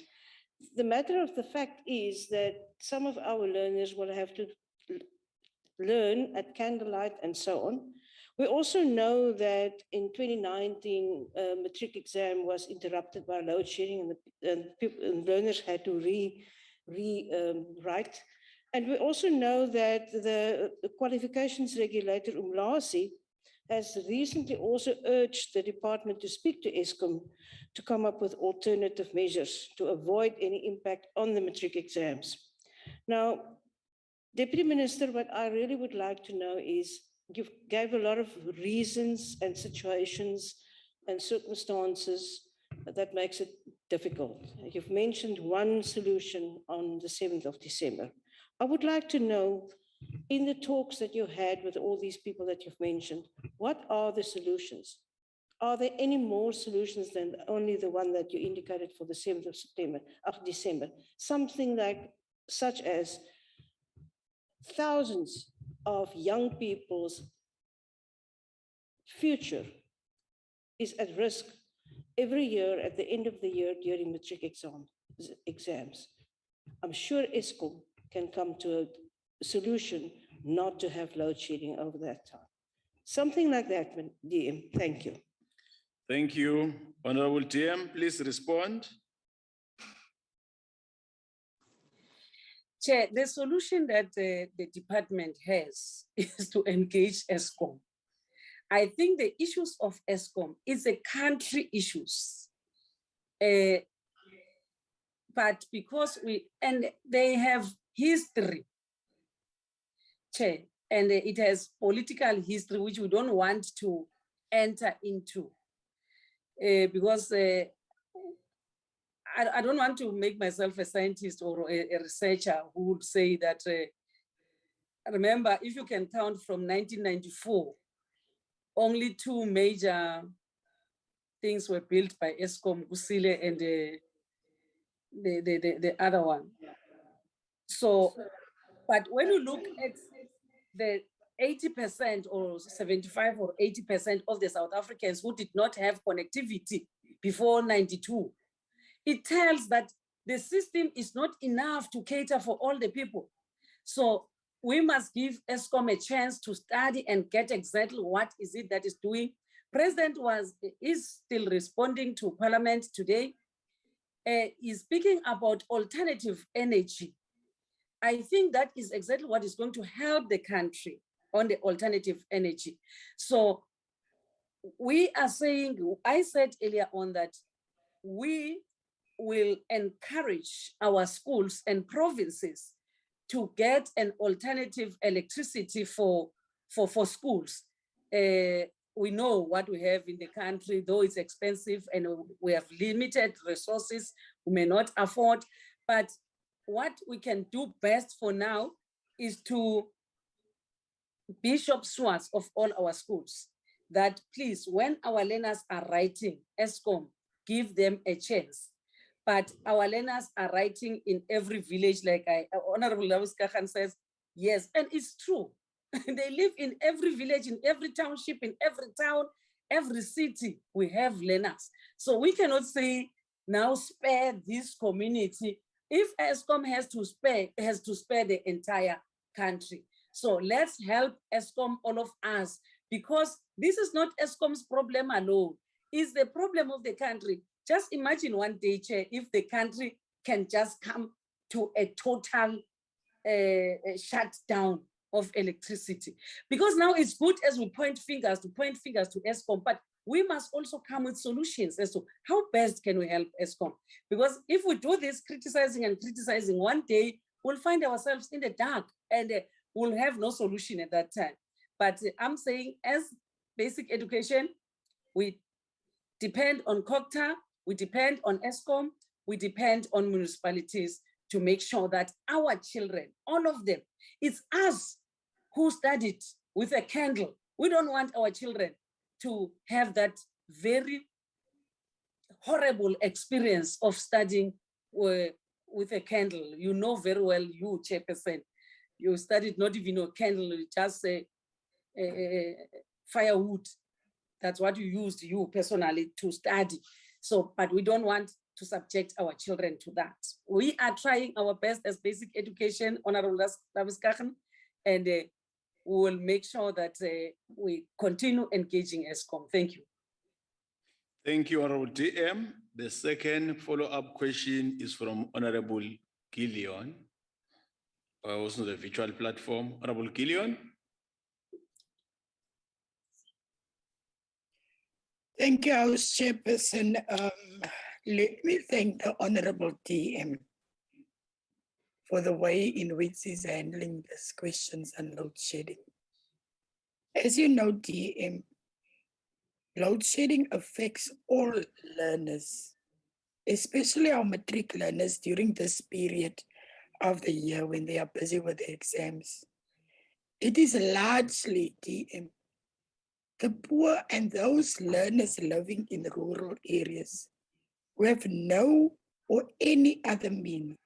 The matter of the fact is that some of our learners will have to learn at candlelight and so on. We also know that in 2019, matric exam was interrupted by load shedding, and learners had to rewrite. And we also know that the qualifications regulator, Umlasi, has recently also urged the department to speak to ESCOM to come up with alternative measures to avoid any impact on the matric exams. Now, Deputy Minister, what I really would like to know is, you gave a lot of reasons and situations and circumstances that makes it difficult. You've mentioned one solution on the 7th of December. I would like to know, in the talks that you had with all these people that you've mentioned, what are the solutions? Are there any more solutions than only the one that you indicated for the 7th of December? Something like, such as thousands of young people's future is at risk every year at the end of the year during matric exams. I'm sure ESCOM can come to a solution not to have load shedding over that time. Something like that, DM. Thank you. Thank you. Honorable DM, please respond. Chair, the solution that the department has is to engage ESCOM. I think the issues of ESCOM is a country issues. But because they have history, Chair, and it has political history, which we don't want to enter into. Because I don't want to make myself a scientist or a researcher who would say that, remember, if you can count from 1994, only two major things were built by Eskom, Kusile, and the other one. So, but when you look at the 80% or 75 or 80% of the South Africans who did not have connectivity before 92, it tells that the system is not enough to cater for all the people. So we must give Eskom a chance to study and get exactly what is it that is doing. President is still responding to Parliament today. He's speaking about alternative energy. I think that is exactly what is going to help the country on the alternative energy. So we are saying, I said earlier on that we will encourage our schools and provinces to get an alternative electricity for schools. We know what we have in the country, though it's expensive and we have limited resources we may not afford, but what we can do best for now is to Bishop swords of all our schools that please, when our learners are writing, Eskom, give them a chance. But our learners are writing in every village, like Honorable Lawis Kahan says, yes, and it's true. They live in every village, in every township, in every town, every city, we have learners. So we cannot say, now spare this community if Eskom has to spare the entire country. So let's help Eskom, all of us, because this is not Eskom's problem alone. It's the problem of the country. Just imagine one day, Chair, if the country can just come to a total shutdown of electricity. Because now it's good as we point fingers to Eskom, but we must also come with solutions as to how best can we help Eskom. Because if we do this criticizing, one day we'll find ourselves in the dark and we'll have no solution at that time. But I'm saying as basic education, we depend on COGTA, we depend on Eskom, we depend on municipalities to make sure that our children, all of them, it's us who studied with a candle. We don't want our children to have that very horrible experience of studying with a candle. You know very well, you, Chairperson, you studied not even a candle, just firewood. That's what you used, you personally, to study. So, but we don't want to subject our children to that. We are trying our best as basic education, Honorable Lawis Kahan, and we will make sure that we continue engaging Eskom. Thank you. Thank you, Honorable DM. The second follow-up question is from Honorable Gillion, also the virtual platform. Honorable Gillion. Thank you, House Chairperson. Let me thank the Honorable DM for the way in which he's handling these questions on load shedding. As you know, DM, load shedding affects all learners, especially our matric learners during this period of the year when they are busy with the exams. It is largely, DM, the poor and those learners living in rural areas who have no or any other means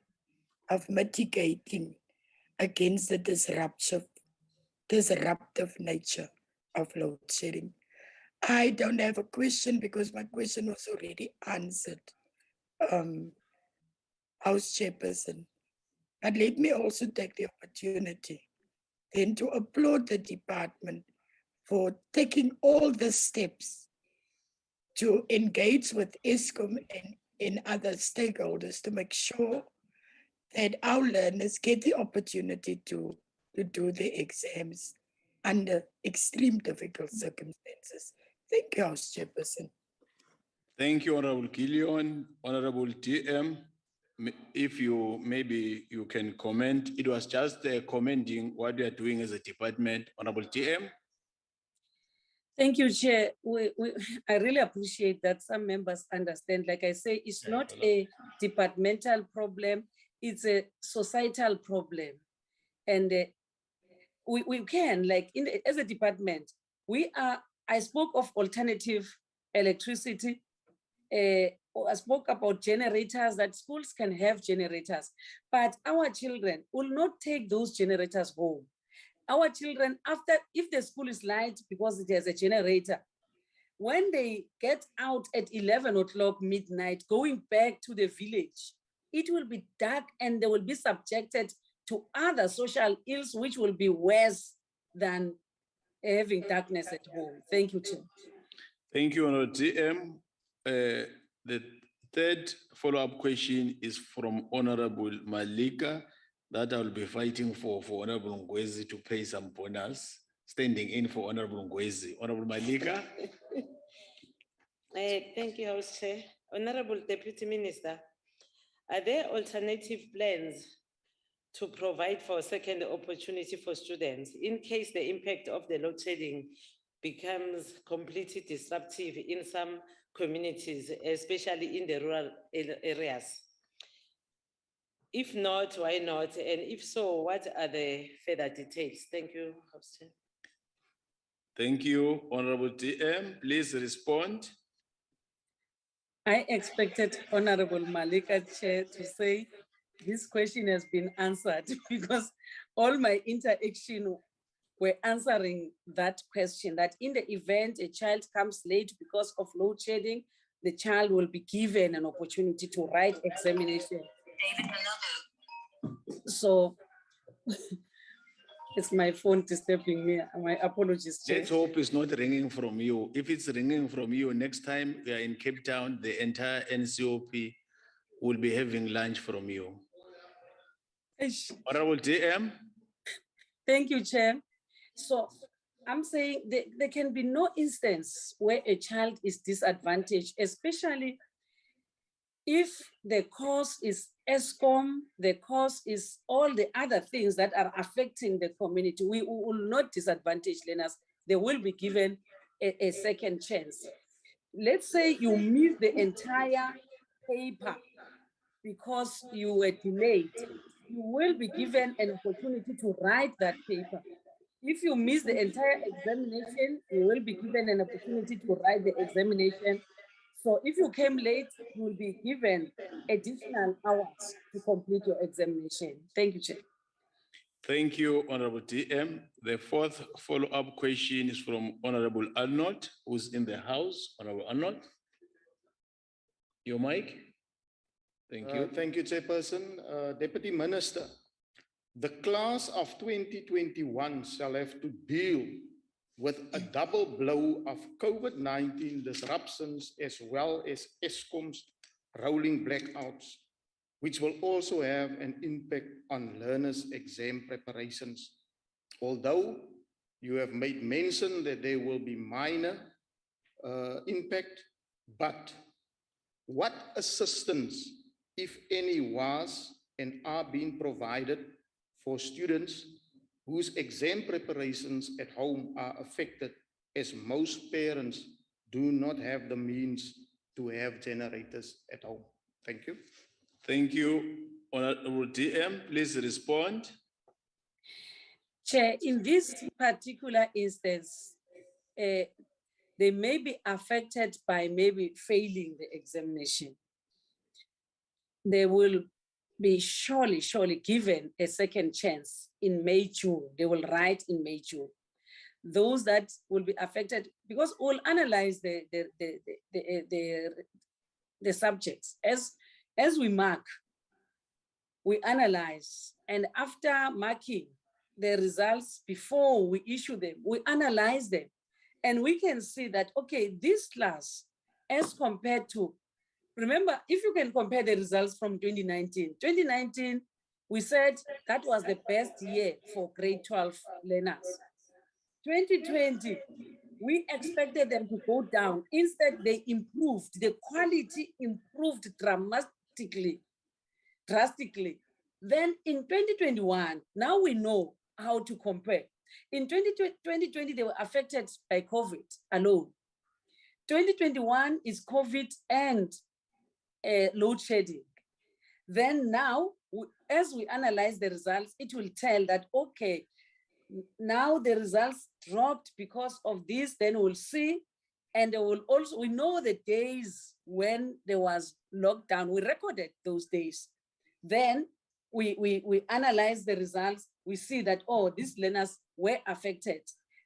of mitigating against the disruptive nature of load shedding. I don't have a question because my question was already answered, House Chairperson. But let me also take the opportunity then to applaud the department for taking all the steps to engage with Eskom and other stakeholders to make sure that our learners get the opportunity to do the exams under extreme difficult circumstances. Thank you, House Chairperson. Thank you, Honorable Gillion. Honorable DM, if maybe you can comment. It was just commenting what we are doing as a department. Honorable DM. Thank you, Chair. I really appreciate that some members understand. Like I say, it's not a departmental problem, it's a societal problem. And we can, like as a department, I spoke of alternative electricity. I spoke about generators, that schools can have generators, but our children will not take those generators home. Our children, if the school is light because it has a generator, when they get out at 11 o'clock midnight, going back to the village, it will be dark and they will be subjected to other social ills, which will be worse than having darkness at home. Thank you, Chair. Thank you, Honorable DM. The third follow-up question is from Honorable Malika, that I will be fighting for Honorable Ngwezi to pay some bonus, standing in for Honorable Ngwezi. Honorable Malika. Thank you, House Chair. Honorable Deputy Minister, are there alternative plans to provide for a second opportunity for students in case the impact of the load shedding becomes completely disruptive in some communities, especially in the rural areas? If not, why not? And if so, what are the further details? Thank you, House Chair. Thank you, Honorable DM. Please respond. I expected Honorable Malika Chair to say this question has been answered because all my interaction were answering that question, that in the event a child comes late because of load shedding, the child will be given an opportunity to write examination. So it's my phone disturbing me. My apologies, Chair. Let's hope it's not ringing from you. If it's ringing from you, next time we are in Cape Town, the entire NCOP will be having lunch from you. Honorable DM. Thank you, Chair. So I'm saying there can be no instance where a child is disadvantaged, especially if the cause is ESCOM, the cause is all the other things that are affecting the community. We will not disadvantage learners. They will be given a second chance. Let's say you miss the entire paper because you were delayed. You will be given an opportunity to write that paper. If you miss the entire examination, you will be given an opportunity to write the examination. So if you came late, you will be given additional hours to complete your examination. Thank you, Chair. Thank you, Honorable DM. The fourth follow-up question is from Honorable Arnold, who's in the House. Honorable Arnold, your mic. Thank you. Thank you, Chairperson. Deputy Minister, the class of 2021 shall have to deal with a double blow of COVID-19 disruptions as well as ESCOM's rolling blackouts, which will also have an impact on learners' exam preparations. Although you have made mention that there will be minor impact, but what assistance, if any, was and are being provided for students whose exam preparations at home are affected, as most parents do not have the means to have generators at home? Thank you. Thank you, Honorable DM. Please respond. Chair, in this particular instance, they may be affected by maybe failing the examination. They will be surely given a second chance in May, June. They will write in May, June. Those that will be affected, because we'll analyze the subjects. As we mark, we analyze, and after marking the results before we issue them, we analyze them, and we can see that, okay, this class, as compared to, remember, if you can compare the results from 2019, we said that was the best year for grade 12 learners. 2020, we expected them to go down. Instead, they improved. The quality improved drastically. Then in 2021, now we know how to compare. In 2020, they were affected by COVID alone. 2021 is COVID and load shedding. Then now, as we analyze the results, it will tell that, okay, now the results dropped because of this, then we'll see. And they will also, we know the days when there was lockdown, we recorded those days. Then we analyze the results, we see that, oh, these learners were affected.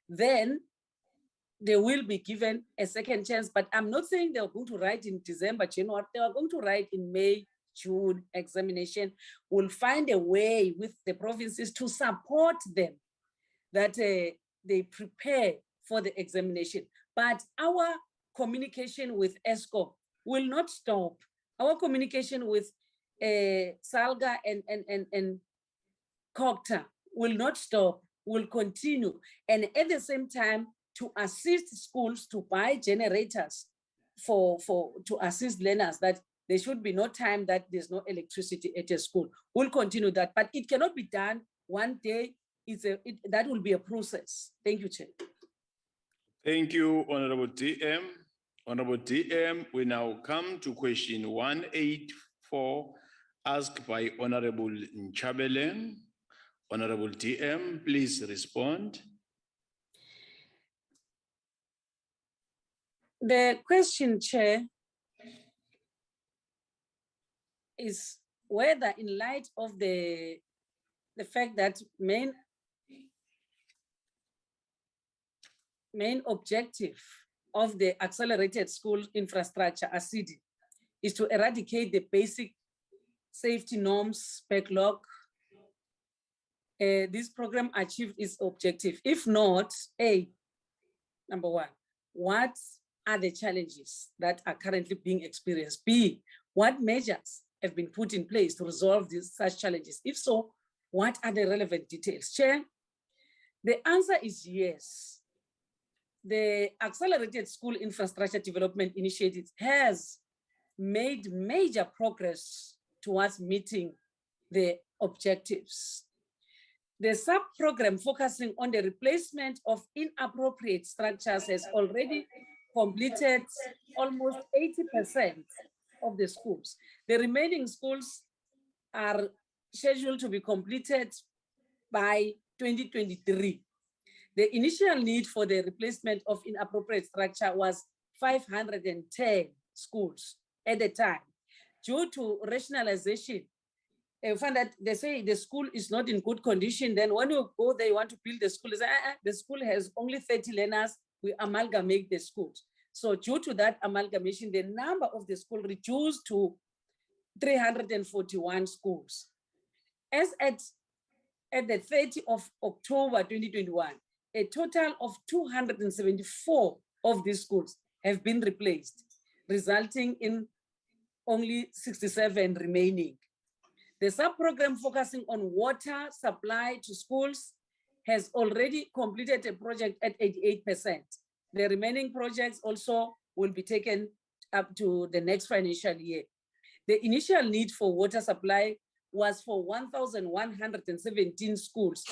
Then they will be given a second chance, but I'm not saying they're going to write in December, January, they are going to write in May, June examination. We'll find a way with the provinces to support them that they prepare for the examination. But our communication with ESCO will not stop. Our communication with Salga and COGTA will not stop, will continue. And at the same time, to assist schools to buy generators to assist learners, that there should be no time that there's no electricity at a school. We'll continue that, but it cannot be done one day. That will be a process. Thank you, Chair. Thank you, Honorable DM. Honorable DM, we now come to question 184, asked by Honorable Nchabeleng. Honorable DM, please respond. The question, Chair, is whether, in light of the fact that main objective of the accelerated school infrastructure, ACIDI, is to eradicate the basic safety norms backlog. This program achieved its objective. If not, number one, what are the challenges that are currently being experienced? B, what measures have been put in place to resolve such challenges? If so, what are the relevant details? Chair, the answer is yes. The Accelerated School Infrastructure Development Initiative has made major progress towards meeting the objectives. The sub-program focusing on the replacement of inappropriate structures has already completed almost 80% of the schools. The remaining schools are scheduled to be completed by 2023. The initial need for the replacement of inappropriate structure was 510 schools at the time. Due to rationalization, we find that they say the school is not in good condition. Then when you go there, you want to build the school, the school has only 30 learners, we amalgamate the schools. So due to that amalgamation, the number of the school reduced to 341 schools. As at the 30th of October 2021, a total of 274 of these schools have been replaced, resulting in only 67 remaining. The sub-program focusing on water supply to schools has already completed a project at 88%. The remaining projects also will be taken up to the next financial year. The initial need for water supply was for 1,117 schools.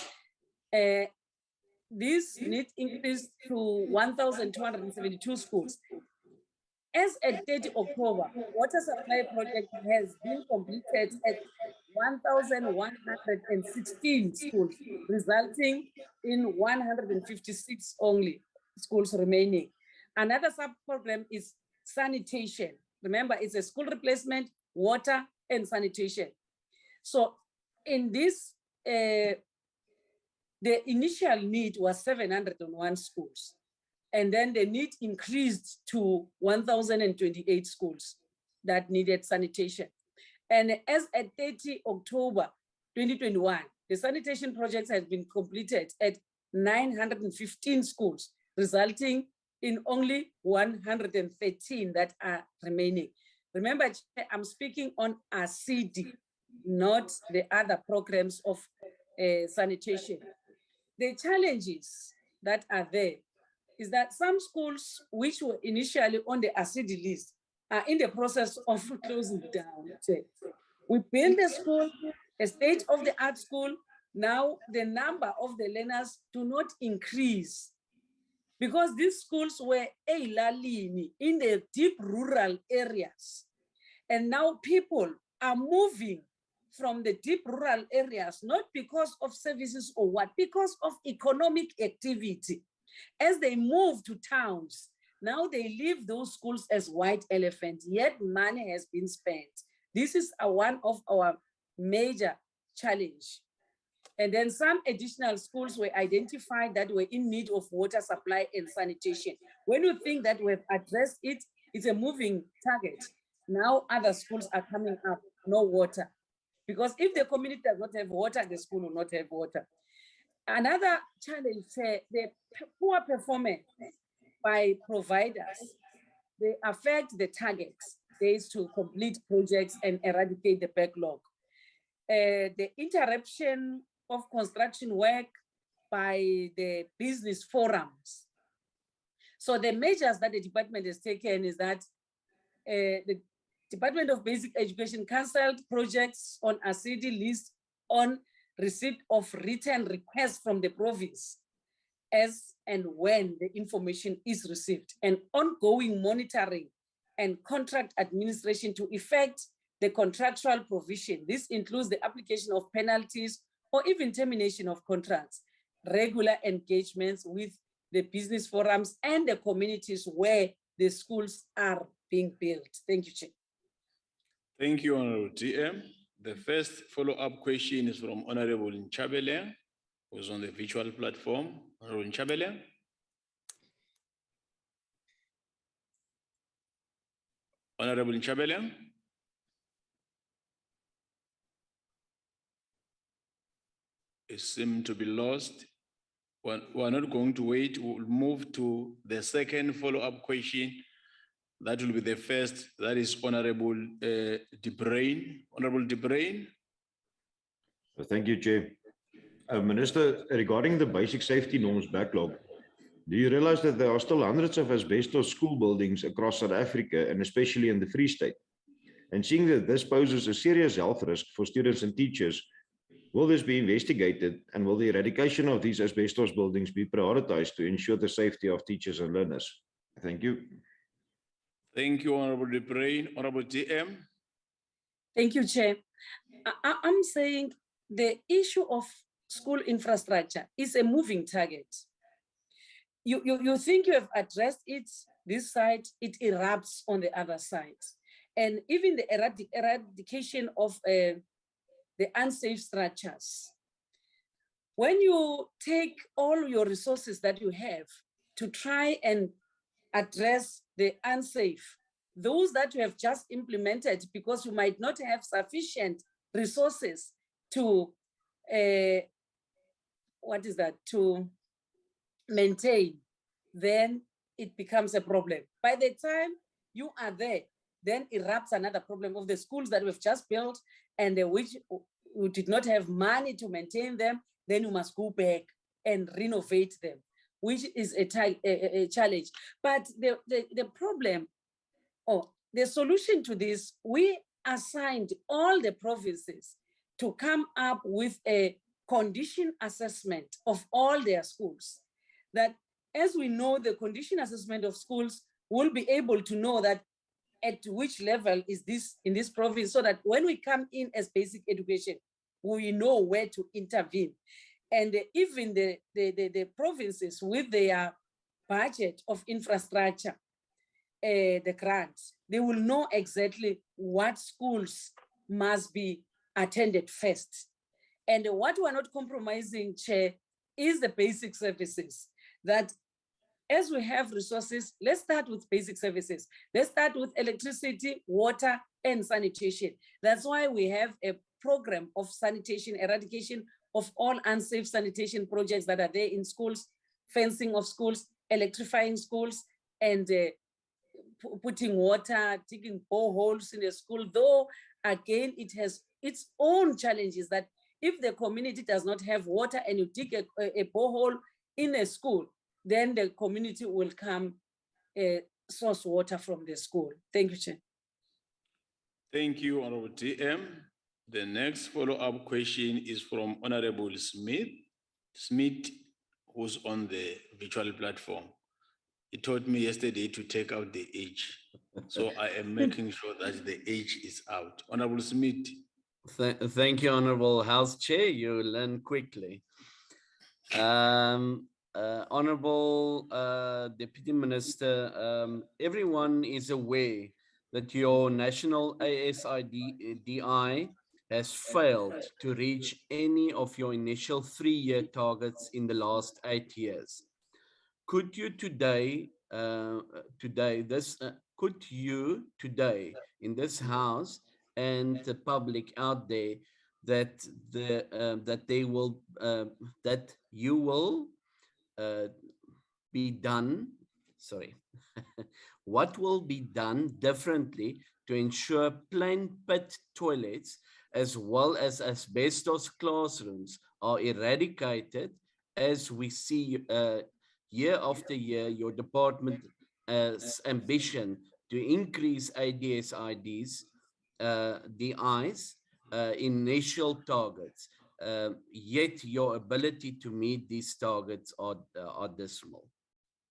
This need increased to 1,272 schools. As at 30 October, water supply project has been completed at 1,116 schools, resulting in 156 only schools remaining. Another sub-program is sanitation. Remember, it's a school replacement, water, and sanitation. So in this, the initial need was 701 schools. And then the need increased to 1,028 schools that needed sanitation. And as at 30 October 2021, the sanitation project has been completed at 915 schools, resulting in only 113 that are remaining. Remember, I'm speaking on ACIDI, not the other programs of sanitation. The challenges that are there is that some schools which were initially on the ACIDI list are in the process of closing down. We built a school, a state-of-the-art school, now the number of the learners do not increase because these schools were eilalini in the deep rural areas. And now people are moving from the deep rural areas, not because of services or what, because of economic activity. As they move to towns, now they leave those schools as white elephants, yet money has been spent. This is one of our major challenge. And then some additional schools were identified that were in need of water supply and sanitation. When you think that we've addressed it, it's a moving target. Now other schools are coming up, no water. Because if the community does not have water, the school will not have water. Another challenge, the poor performance by providers, they affect the targets. There is to complete projects and eradicate the backlog. The interruption of construction work by the business forums. So the measures that the department has taken is that the Department of Basic Education cancelled projects on a city list on receipt of written requests from the province as and when the information is received, and ongoing monitoring and contract administration to effect the contractual provision. This includes the application of penalties or even termination of contracts, regular engagements with the business forums and the communities where the schools are being built. Thank you, Chair. Thank you, Honorable DM. The first follow-up question is from Honorable Nchabele, who's on the virtual platform. Honorable Nchabele. Honorable Nchabele. It seemed to be lost. We're not going to wait. We'll move to the second follow-up question. That will be the first. That is Honorable De Bruin. Honorable De Bruin. Thank you, Chair. Minister, regarding the basic safety norms backlog, do you realize that there are still hundreds of asbestos school buildings across South Africa and especially in the Free State? And seeing that this poses a serious health risk for students and teachers, will this be investigated and will the eradication of these asbestos buildings be prioritized to ensure the safety of teachers and learners? Thank you. Thank you, Honorable De Bruin. Honorable DM. Thank you, Chair. I'm saying the issue of school infrastructure is a moving target. You think you have addressed it this side, it erupts on the other side. And even the eradication of the unsafe structures. When you take all your resources that you have to try and address the unsafe, those that you have just implemented because you might not have sufficient resources to, to maintain, then it becomes a problem. By the time you are there, then erupts another problem of the schools that we've just built and which you did not have money to maintain them, then you must go back and renovate them, which is a challenge. But the problem, or the solution to this, we assigned all the provinces to come up with a condition assessment of all their schools. That as we know, the condition assessment of schools will be able to know that at which level is this in this province, so that when we come in as basic education, we know where to intervene. And even the provinces with their budget of infrastructure, the grants, they will know exactly what schools must be attended first. And what we're not compromising, Chair, is the basic services. That as we have resources, let's start with basic services. Let's start with electricity, water, and sanitation. That's why we have a program of sanitation, eradication of all unsafe sanitation projects that are there in schools, fencing of schools, electrifying schools, and putting water, digging boreholes in the school. Though, again, it has its own challenges that if the community does not have water and you dig a borehole in a school, then the community will come source water from the school. Thank you, Chair. Thank you, Honorable DM. The next follow-up question is from Honorable Smith. Smith, who's on the virtual platform. He told me yesterday to take out the age. So I am making sure that the age is out. Honorable Smith. Thank you, Honorable House Chair. You learn quickly. Honorable Deputy Minister, everyone is aware that your national ASIDI has failed to reach any of your initial 3-year targets in the last 8 years. Could you today, in this house and the public out there, that you will be done? Sorry, what will be done differently to ensure plain pit toilets as well as asbestos classrooms are eradicated, as we see year after year your department's ambition to increase ADSIDs, DIs, initial targets, yet your ability to meet these targets are dismal.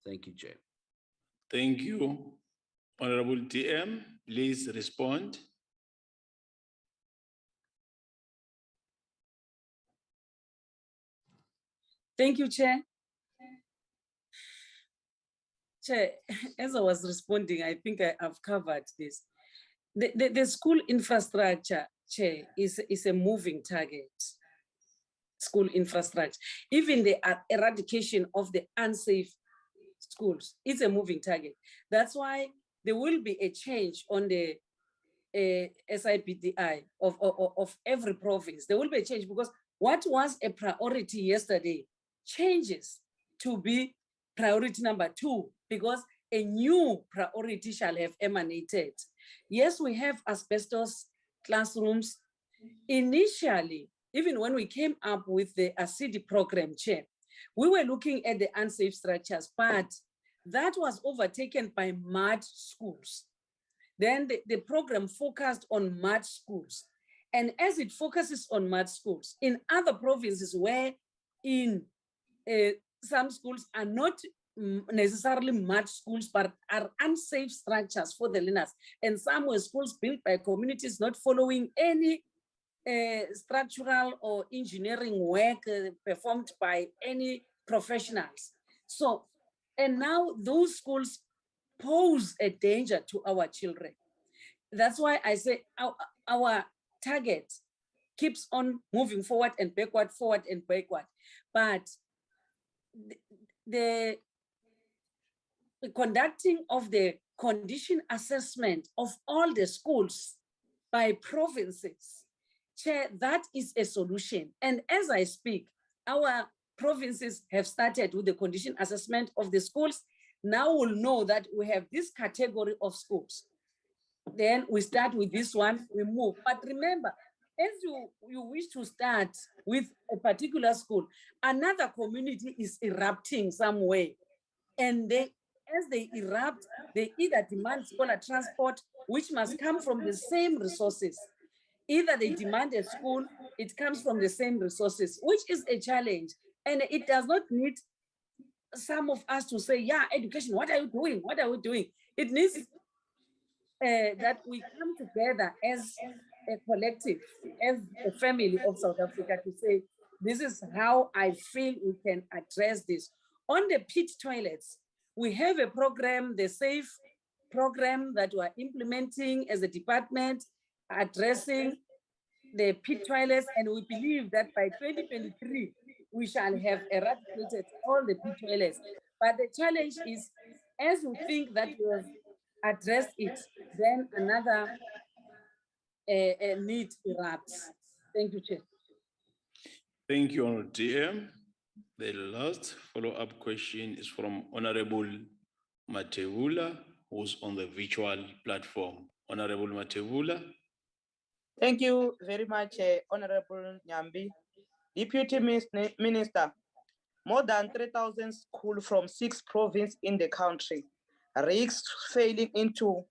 Thank you, Chair. Thank you. Honorable TM, please respond. Thank you, Chair. Chair, as I was responding, I think I've covered this. The school infrastructure, Chair, is a moving target. School infrastructure. Even the eradication of the unsafe schools, it's a moving target. That's why there will be a change on the SIPDI of every province. There will be a change because what was a priority yesterday changes to be priority number 2 because a new priority shall have emanated. Yes, we have asbestos classrooms. Initially, even when we came up with the ACIDI program, Chair, we were looking at the unsafe structures, but that was overtaken by mud schools. Then the program focused on mud schools. And as it focuses on mud schools, in other provinces where some schools are not necessarily mud schools, but are unsafe structures for the learners. And some were schools built by communities not following any structural or engineering work performed by any professionals. So, and now those schools pose a danger to our children. That's why I say our target keeps on moving forward and backward, forward and backward. But the conducting of the condition assessment of all the schools by provinces, Chair, that is a solution. And as I speak, our provinces have started with the condition assessment of the schools. Now we'll know that we have this category of schools. Then we start with this one, we move. But remember, as you wish to start with a particular school, another community is erupting somewhere. And as they erupt, they either demand scholar transport, which must come from the same resources. Either they demand a school, it comes from the same resources, which is a challenge. And it does not need some of us to say, yeah, education, what are you doing? What are we doing? It needs that we come together as a collective, as a family of South Africa to say, this is how I feel we can address this. On the pit toilets, we have a program, the SAFE program that we're implementing as a department, addressing the pit toilets, and we believe that by 2023, we shall have eradicated all the pit toilets. But the challenge is, as we think that we have addressed it, then another need erupts. Thank you, Chair. Thank you, Honorable TM. The last follow-up question is from Honorable Matebula, who's on the virtual platform. Honorable Matebula. Thank you very much, Honorable Nyambi. Deputy Minister, more than 3,000 schools from 6 provinces in the country risk failing into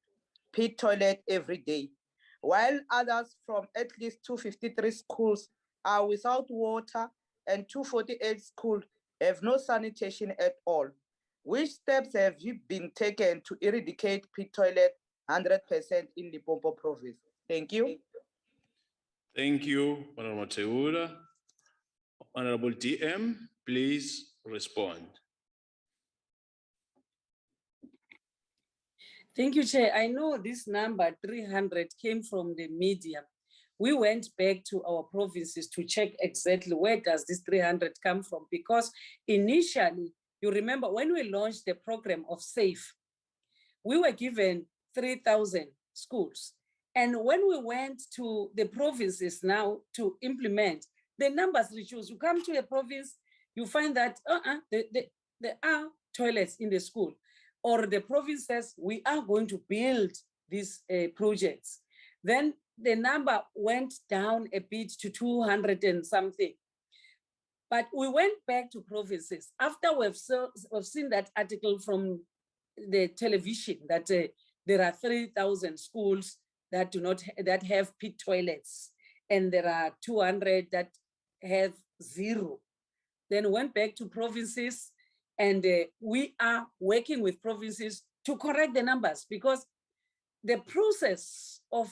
pit toilet every day. while others from at least 253 schools are without water and 248 schools have no sanitation at all. Which steps have you been taken to eradicate pit toilet 100% in Limpopo province? Thank you. Thank you, Honorable Teura. Honorable DM, please respond. Thank you, Chair. I know this number 300 came from the media. We went back to our provinces to check exactly where does this 300 come from, because initially, you remember when we launched the program of SAFE, we were given 3,000 schools. And when we went to the provinces now to implement, the numbers reduced. You come to a province, you find that there are toilets in the school, or the province says, we are going to build these projects. Then the number went down a bit to 200 and something. But we went back to provinces after we've seen that article from the television that there are 3,000 schools that do not that have pit toilets, and there are 200 that have 0. Then went back to provinces, and we are working with provinces to correct the numbers, because the process of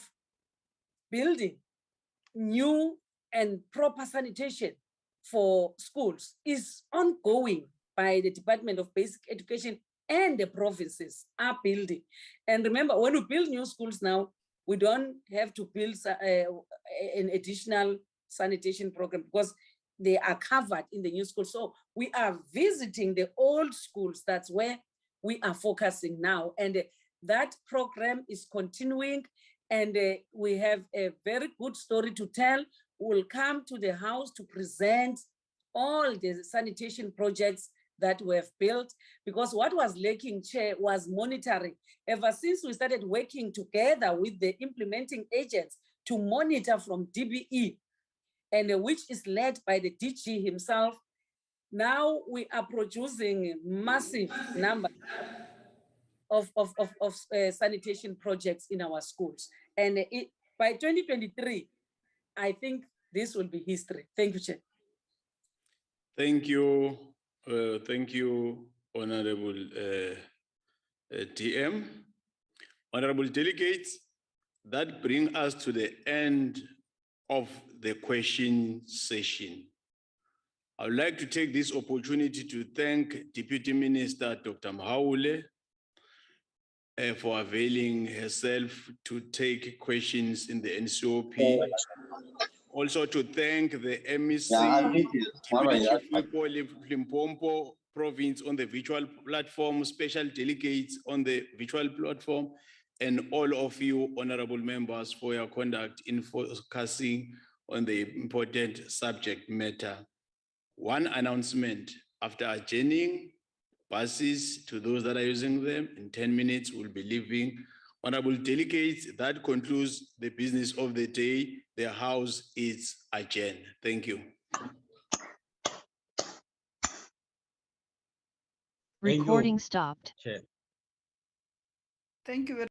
building new and proper sanitation for schools is ongoing by the Department of Basic Education, and the provinces are building. And remember, when we build new schools now, we don't have to build an additional sanitation program because they are covered in the new school. So we are visiting the old schools. That's where we are focusing now. And that program is continuing. And we have a very good story to tell. We'll come to the House to present all the sanitation projects that we have built, because what was lacking, Chair, was monitoring. Ever since we started working together with the implementing agents to monitor from DBE, and which is led by the DG himself, now we are producing massive numbers of sanitation projects in our schools. And by 2023, I think this will be history. Thank you, Chair. Thank you, Honorable DM. Honorable delegates, that brings us to the end of the question session. I would like to take this opportunity to thank Deputy Minister Dr. Mahaule for availing herself to take questions in the NCOP. Also to thank the MEC, Deputy Chief Whip Limpopo Province on the virtual platform, special delegates on the virtual platform, and all of you honorable members for your conduct in focusing on the important subject matter. One announcement: after adjourning buses to those that are using them, in 10 minutes we'll be leaving. Honorable delegates, that concludes the business of the day. The House is adjourned. Thank you. Recording stopped. Thank you very